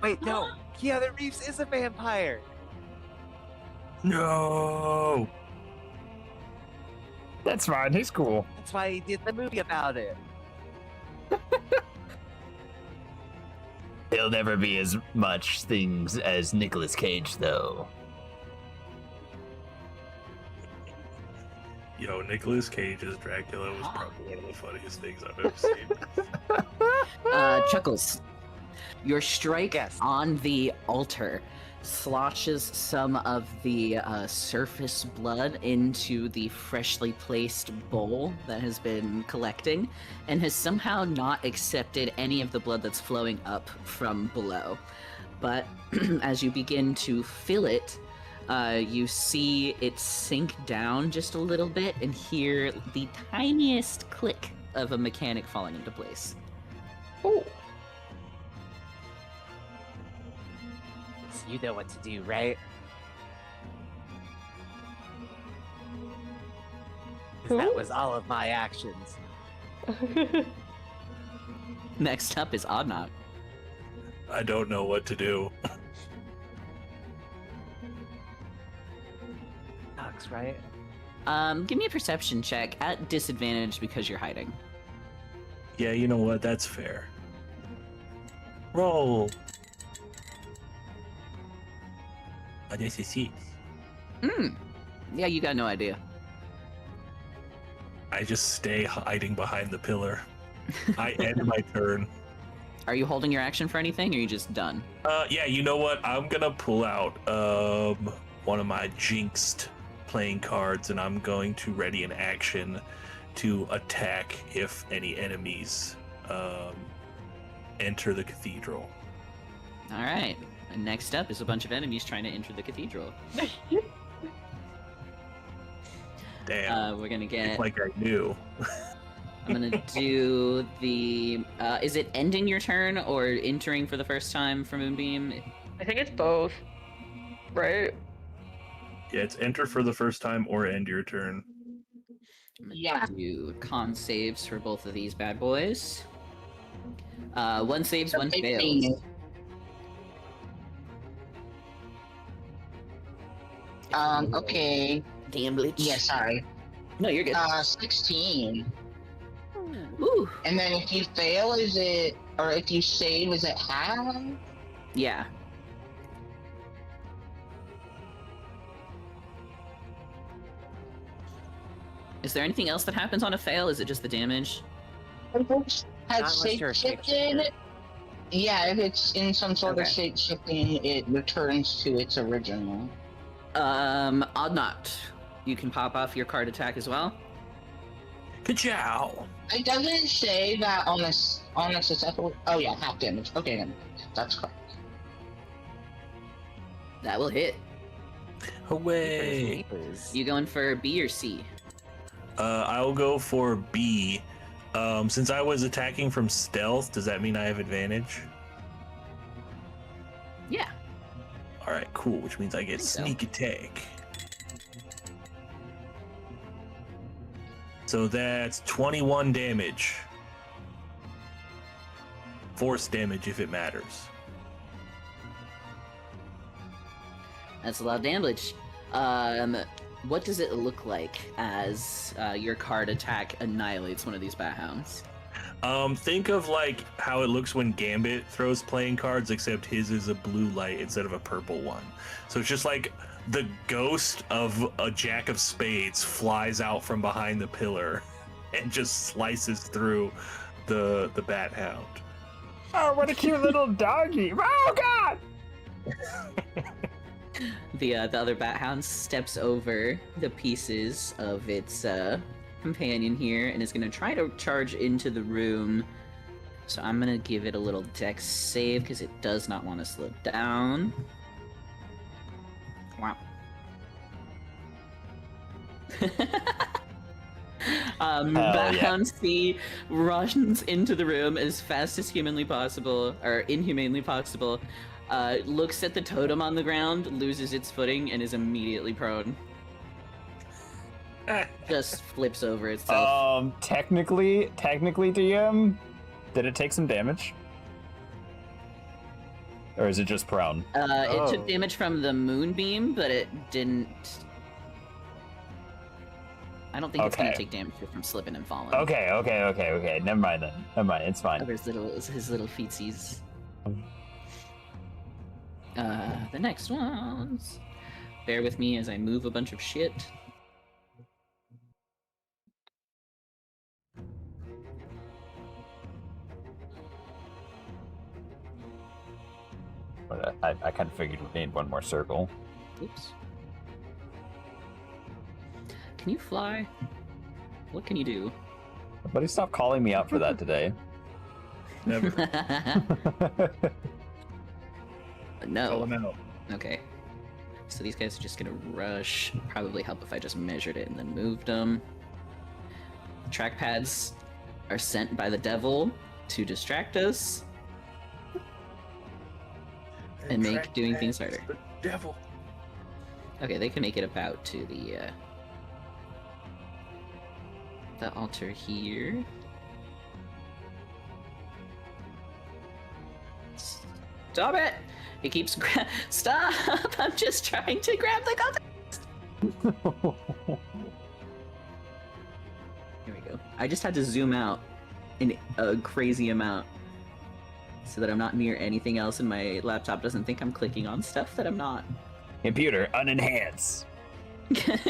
Wait, no. Keanu Reeves is a vampire. No. That's fine. He's cool. That's why he did the movie about it. He'll never be as much things as Nicolas Cage, though. Yo, Nicolas Cage's Dracula was probably one of the funniest things I've ever seen. Chuckles. Your strike Yes. on the altar sloshes some of the surface blood into the freshly placed bowl that has been collecting and has somehow not accepted any of the blood that's flowing up from below. But as you begin to fill it, you see it sink down just a little bit and hear the tiniest click of a mechanic falling into place. Oh, You know what to do, right? 'Cause that was all of my actions. Next up is Oddknock. I don't know what to do. Sucks, right? Give me a perception check at disadvantage because you're hiding. Yeah, you know what? That's fair. Roll. Oh, this is it. Yeah, you got no idea. I just stay hiding behind the pillar. I end my turn. Are you holding your action for anything, or are you just done? Yeah, you know what? I'm gonna pull out one of my jinxed playing cards, and I'm going to ready an action to attack if any enemies enter the cathedral. All right. And next up is a bunch of enemies trying to enter the cathedral. Damn. We're gonna get. It's like I knew. I'm gonna do the. Is it ending your turn or entering for the first time for Moonbeam? I think it's both, right? Yeah, it's enter for the first time or end your turn. I'm gonna Yeah. do con saves for both of these bad boys. One saves, one fails. Okay. Damn glitch. Yeah, sorry. No, you're good. 16. Ooh. And then if you fail, is it, or if you save, is it half? Yeah. Is there anything else that happens on a fail? Is it just the damage? Has unless you're a shape shifted? shapeshifter. Yeah, if it's in some sort of Okay. shape shifting, it returns to its original. Odd not. You can pop off your card attack as well. Ka-chow! It doesn't say that on a successful. Oh yeah, half damage. Okay, then that's correct. That will hit. Away! You going for B or C? I'll go for B. Since I was attacking from stealth, does that mean I have advantage? Yeah. Alright, cool, which means I get so. sneak attack. So that's 21 damage. Force damage if it matters. That's a lot of damage. What does it look like as your card attack annihilates one of these bat hounds? Think of like how it looks when Gambit throws playing cards, except his is a blue light instead of a purple one. So it's just like the ghost of a Jack of Spades flies out from behind the pillar and just slices through the bat hound. Oh, what a cute little doggy! Oh God! The other bat hound steps over the pieces of its companion here and is going to try to charge into the room. So I'm going to give it a little dex save because it does not want to slow down. Wow. Bat Hound C runs into the room as fast as humanly possible, or inhumanely possible. Looks at the totem on the ground, loses its footing, and is immediately prone. Just flips over itself. Technically, DM, did it take some damage? Or is it just prone? It took damage from the moonbeam, but it didn't. I don't think it's gonna take damage from slipping and falling. Okay. Never mind then. Never mind. It's fine. Of his little feetsies. The next ones. Bear with me as I move a bunch of shit. But I kind of figured we'd need one more circle. Oops. Can you fly? What can you do? Buddy, stop calling me out for that today. Never. No. Call him out. Okay. So these guys are just gonna rush. Probably help if I just measured it and then moved them. Trackpads are sent by the devil to distract us and make doing things harder. The devil. Okay, they can make it about to the altar here. Stop it! He keeps stop! I'm just trying to grab the context. Here we go. I just had to zoom out in a crazy amount so that I'm not near anything else and my laptop doesn't think I'm clicking on stuff that I'm not. Computer, unenhance.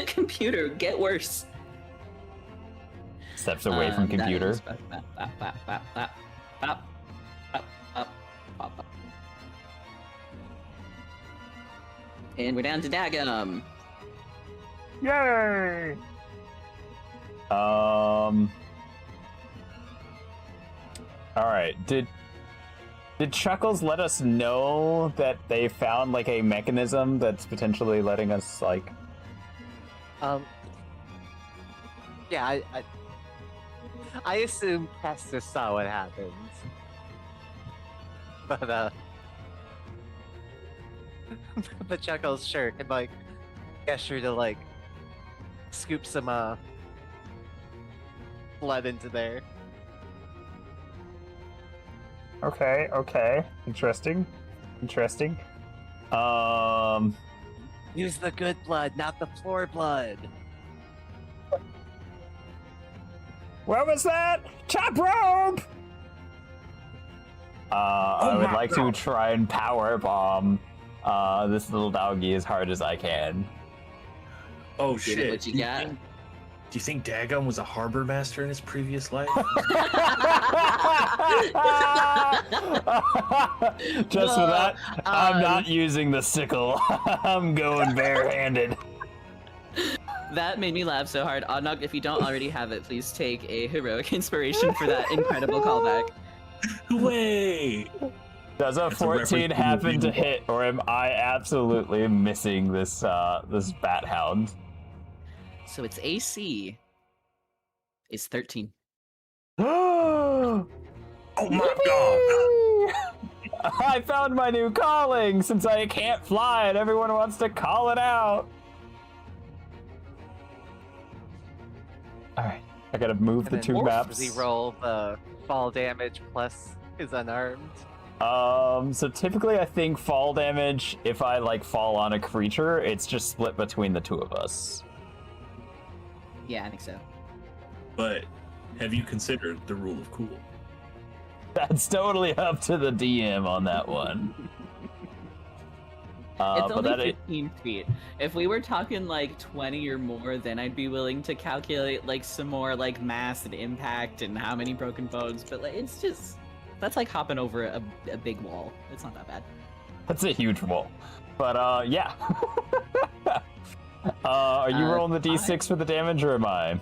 Computer, get worse. Steps away from computer. And we're down to Dagum. Yay! Alright, did Chuckles let us know that they found like a mechanism that's potentially letting us like Yeah, I assume Pastor saw what happened. But but Chuckles sure can like gesture to like scoop some blood into there. Okay. Interesting. Use the good blood, not the floor blood. What was that? Top rope! I would like to try and power bomb this little doggy as hard as I can. Oh Give it shit! what you got. Do you think Dagon was a harbor master in his previous life? Just for that, I'm not using the sickle. I'm going barehanded. That made me laugh so hard. Oddnog, if you don't already have it, please take a heroic inspiration for that incredible callback. Wait! Does a 14 happen to hit, or am I absolutely missing this this bat hound? So its AC is 13. Oh my god! I found my new calling since I can't fly and everyone wants to call it out. Alright, I gotta move the two maps. Does he roll the fall damage plus his unarmed? So typically I think fall damage, if I like fall on a creature, it's just split between the two of us. Yeah, I think so. But have you considered the rule of cool? That's totally up to the DM on that one. It's but only that 15 feet. If we were talking like 20 or more, then I'd be willing to calculate like some more like mass and impact and how many broken bones. But like, it's just that's like hopping over a big wall. It's not that bad. That's a huge wall. But yeah. Are you rolling the d6 for the damage, or am I?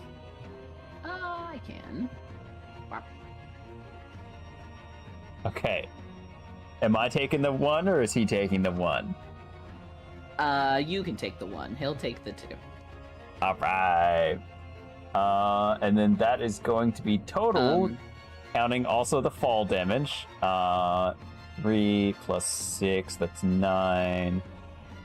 I can. Okay. Am I taking the 1, or is he taking the 1? You can take the 1. He'll take the 2. Alright. And then that is going to be total, counting also the fall damage. 3 plus 6, that's 9.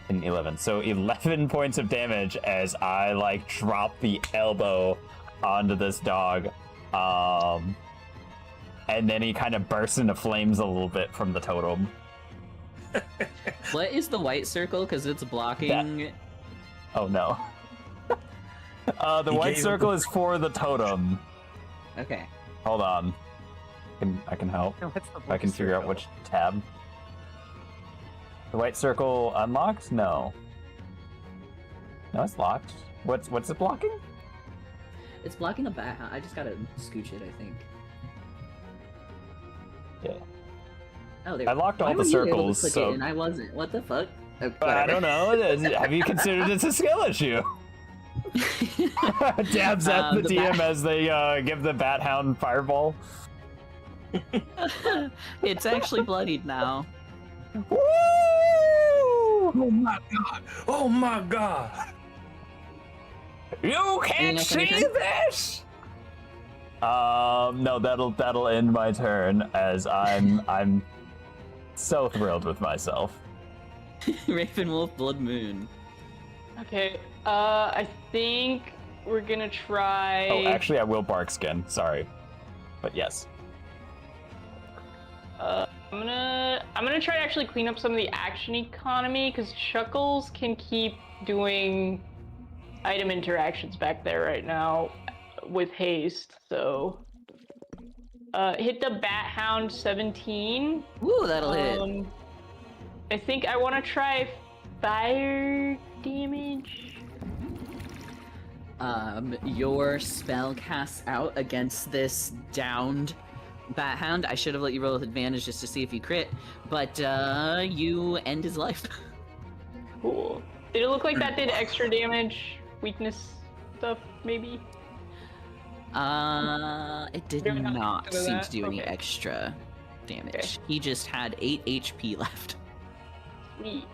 And 11. So 11 points of damage as I like drop the elbow onto this dog. And then he kind of bursts into flames a little bit from the totem. What is the white circle? Because it's blocking. Oh no. The white circle is for the totem. Okay. Hold on. I can help. What's the I can figure out which tab. The white circle unlocked? No. No, it's locked. What's it blocking? It's blocking a bat. I just gotta scooch it, I think. Yeah. Oh, there. I locked all Why the were you able to circles, click so- it and I wasn't. What the fuck? Oh, I whatever. don't know. Have you considered it's a skill issue? Dabs at the The DM bat- as they give the Bat Hound fireball. It's actually bloodied now. Woo! Oh my god! Oh my god! You can't next on see your this. No, that'll end my turn as I'm so thrilled with myself. Ravenwolf Blood Moon. Okay, I think we're gonna try. Oh, actually, I will bark skin. Sorry, but yes. I'm gonna try to actually clean up some of the action economy because Chuckles can keep doing item interactions back there right now with haste. So, hit the Bat Hound 17. Ooh, that'll hit. I think I want to try fire damage. Your spell casts out against this downed Bat Hound. I should have let you roll with advantage just to see if you crit, but you end his life. Cool. Did it look like that did extra damage, weakness stuff, maybe? It did Don't have to not do seem that? to do any Okay. extra damage. Okay. He just had 8 HP left. Sweet.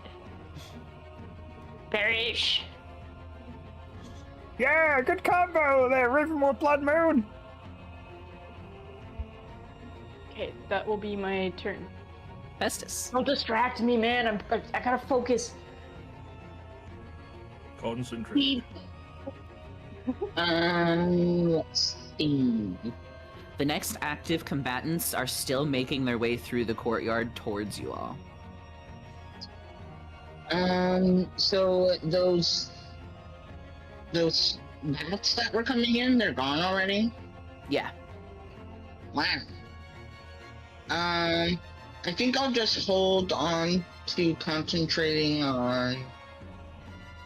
Perish. Yeah, good combo there, Ravenwolf Blood Moon. Okay, that will be my turn. Festus. Don't distract me, man. I gotta focus. Concentrate. Let's see. The next active combatants are still making their way through the courtyard towards you all. So those bats that were coming in, they're gone already? Yeah. Wow. I think I'll just hold on to concentrating on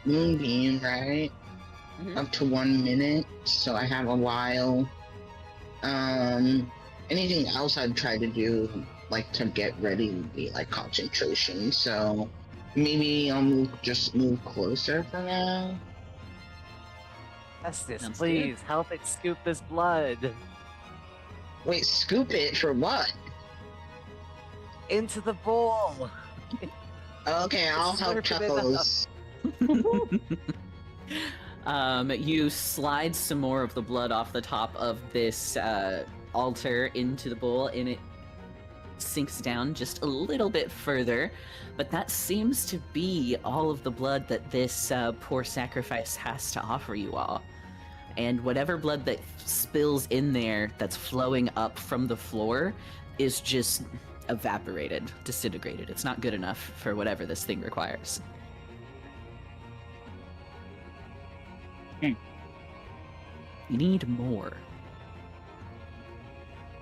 Moonbeam, right? Mhm. Up to 1 minute, so I have a while. Anything else I'd try to do, like to get ready, would be like concentration. So maybe I'll just move closer for now. Festus, Sounds please help it scoop this blood Wait, scoop it for what? into the bowl. Okay, I'll help Slurp it up. Chuckles. You slide some more of the blood off the top of this altar into the bowl, and it sinks down just a little bit further. But that seems to be all of the blood that this poor sacrifice has to offer you all. And whatever blood that spills in there that's flowing up from the floor is just evaporated, disintegrated. It's not good enough for whatever this thing requires. You need more.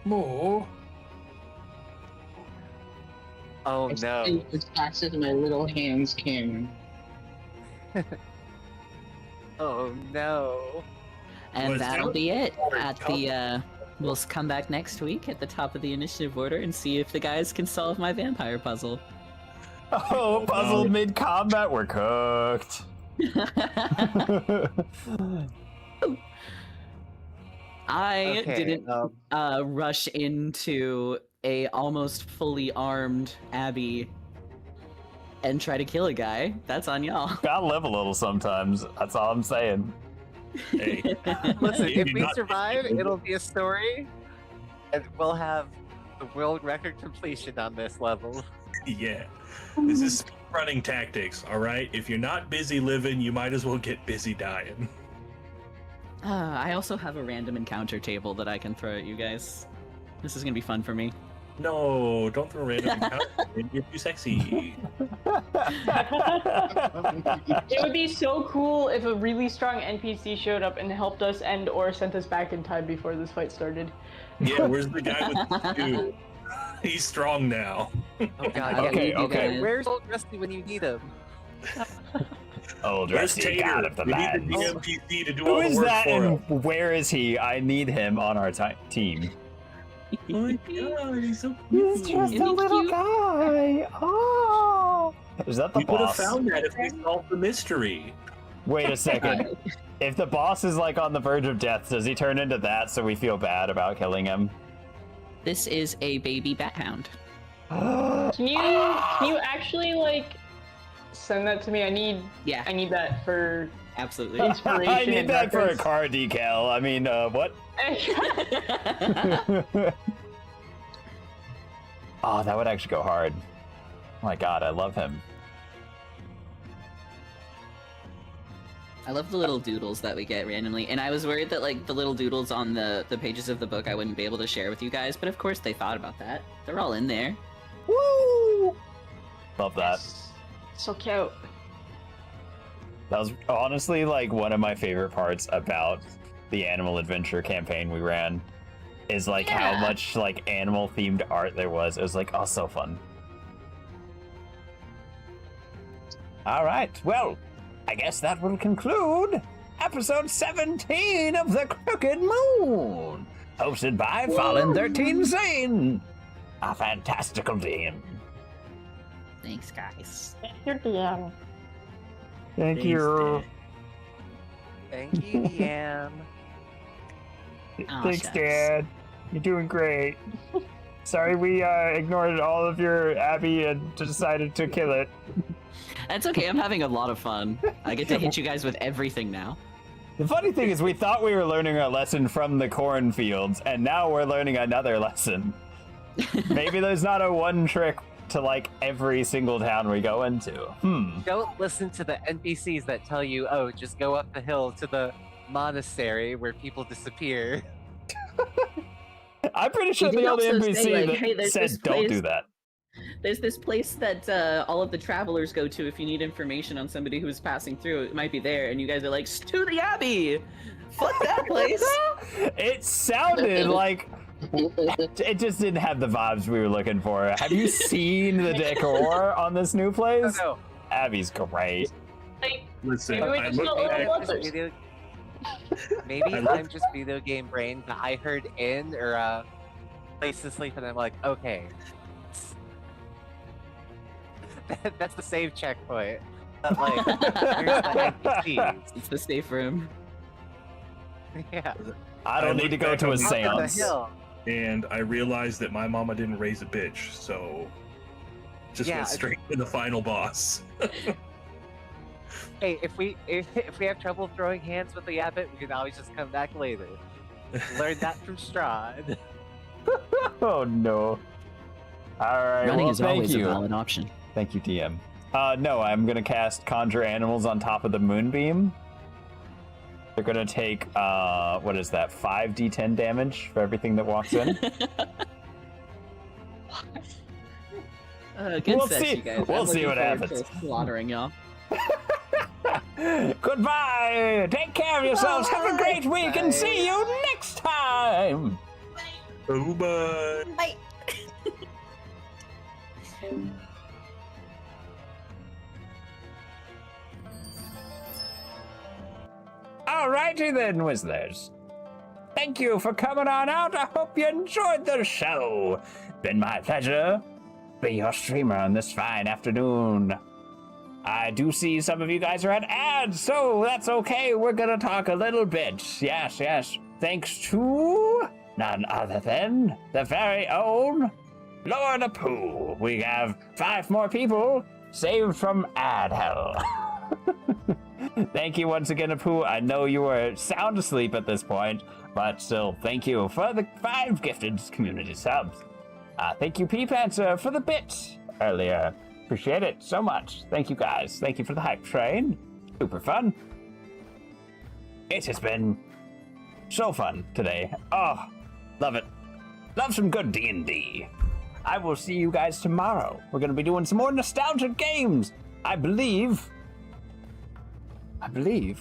More. Oh no. As fast as my little hands can. Oh no. And Was that'll that be it or at the, we'll come back next week at the top of the initiative order and see if the guys can solve my vampire puzzle. Oh, puzzled mid-combat, we're cooked. I Okay, didn't rush into a almost fully armed Abby and try to kill a guy. That's on y'all. Gotta live a little sometimes. That's all I'm saying. Hey, Listen, You if do we not- survive, it'll be a story, and we'll have the world record completion on this level. yeah. This is running tactics, all right? If you're not busy living, you might as well get busy dying. I also have a random encounter table that I can throw at you guys. This is gonna be fun for me. No, don't throw random encounters in. You're too sexy. It would be so cool if a really strong NPC showed up and helped us end or sent us back in time before this fight started. Yeah, where's the guy with the stew? He's strong now. Oh god, Okay, yeah, okay. Where's old Rusty when you need him? Old Where's rusty god Tater? of the We need lands. the DMPC to do Who all the is work that for and him. where is he? I need him on our team. Oh my god, he's so He's cute. just Isn't a he little cute? guy. Oh. Is that the We would have boss? found that if we solved the mystery. Wait a second. If the boss is like on the verge of death, does he turn into that so we feel bad about killing him? This is a baby bat hound. Can you actually like send that to me? I need Yeah, that for absolutely. inspiration. I need and that for a reference. car decal. I mean, what? Oh, that would actually go hard. Oh my god, I love him. I love the little doodles that we get randomly, and I was worried that like the little doodles on the pages of the book I wouldn't be able to share with you guys, but of course they thought about that. They're all in there. Woo! Love that. So cute. That was honestly like one of my favorite parts about the animal adventure campaign we ran. Is like how much like animal themed art there was. It was like, oh, so fun. All right, well, I guess that will conclude episode 17 of The Crooked Moon, hosted by Fallen 13 Zane, a fantastical DM. Thanks, guys. Your DM. Thank you. Thank you, DM. Aw, Thanks, shucks. Dad. You're doing great. Sorry we ignored all of your Abby and decided to kill it. That's okay. I'm having a lot of fun. I get to hit you guys with everything now. The funny thing is we thought we were learning our lesson from the cornfields, and now we're learning another lesson. Maybe there's not a one trick to like every single town we go into. Don't listen to the NPCs that tell you, oh, just go up the hill to the monastery where people disappear. I'm pretty sure You the did only also NPC say, like, that hey, there's said this don't place- do that. There's this place that all of the travelers go to if you need information on somebody who's passing through. It might be there, and you guys are like, to the Abbey! Fuck that place! It sounded like it just didn't have the vibes we were looking for. Have you seen the decor on this new place? No. Abby's great. Like, Listen, maybe we I just looked don't at- love Just others. Maybe I I'm just video game brain, but I heard inn or place to sleep, and I'm like, okay. That's the save checkpoint. But like, here's the NPCs. It's the safe room. Yeah. I don't need to go to a Up on the seance. hill. and I realized that my mama didn't raise a bitch, so just Yeah, went straight to the final boss. Hey, if we have trouble throwing hands with the abbot, we can always just come back later. Learn that from Strahd. Oh no. Alright, Running well, is thank always you. a valid option. Thank you, DM. No, I'm gonna cast Conjure Animals on top of the Moonbeam. They're gonna take, what is that, 5d10 damage for everything that walks in? Good We'll set, see- you guys. we'll I'm see looking what forward happens. to slaughtering y'all. Goodbye! Take care of yourselves, have a great week, and see you next time! Oh, bye. Bye. Alrighty then, Wizards. Thank you for coming on out. I hope you enjoyed the show. Been my pleasure. Be your streamer on this fine afternoon. I do see some of you guys are at ads, so that's okay. We're gonna talk a little bit. Yes, yes. Thanks to none other than the very own Lord Apu. We have 5 more people saved from ad hell. Thank you once again, Apu. I know you were sound asleep at this point, but still, thank you for the 5 gifted community subs. Thank you, P-Panther, for the bit earlier. Appreciate it so much. Thank you, guys. Thank you for the hype train. Super fun. It has been so fun today. Oh, love it. Love some good D&D. I will see you guys tomorrow. We're going to be doing some more nostalgic games. I believe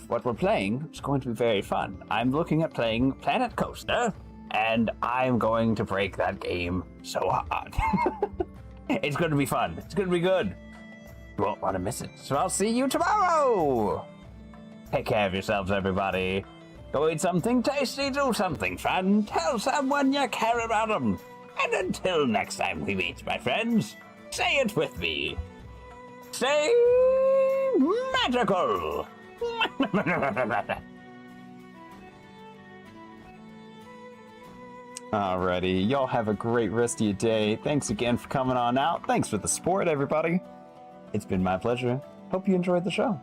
what we're playing is going to be very fun. I'm looking at playing Planet Coaster, and I'm going to break that game so hard. It's going to be fun. It's going to be good. You won't want to miss it. So I'll see you tomorrow. Take care of yourselves, everybody. Go eat something tasty, do something fun, tell someone you care about them. And until next time we meet, my friends, say it with me. Say magical. Alrighty, y'all have a great rest of your day. Thanks again for coming on out. Thanks for the support, everybody. It's been my pleasure. Hope you enjoyed the show.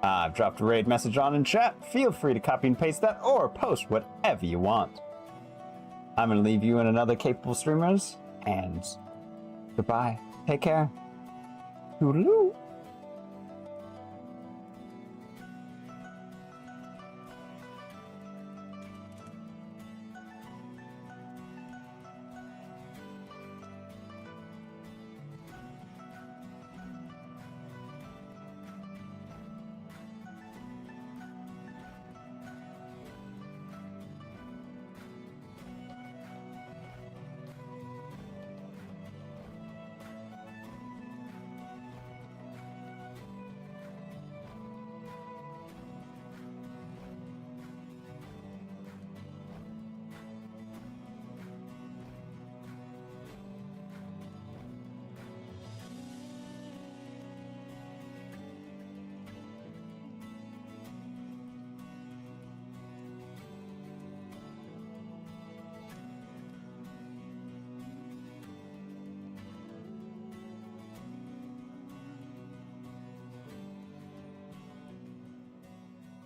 I've dropped a raid message on in chat. Feel free to copy and paste that or post whatever you want. I'm going to leave you and another capable streamers, and goodbye. Take care. Toodaloo.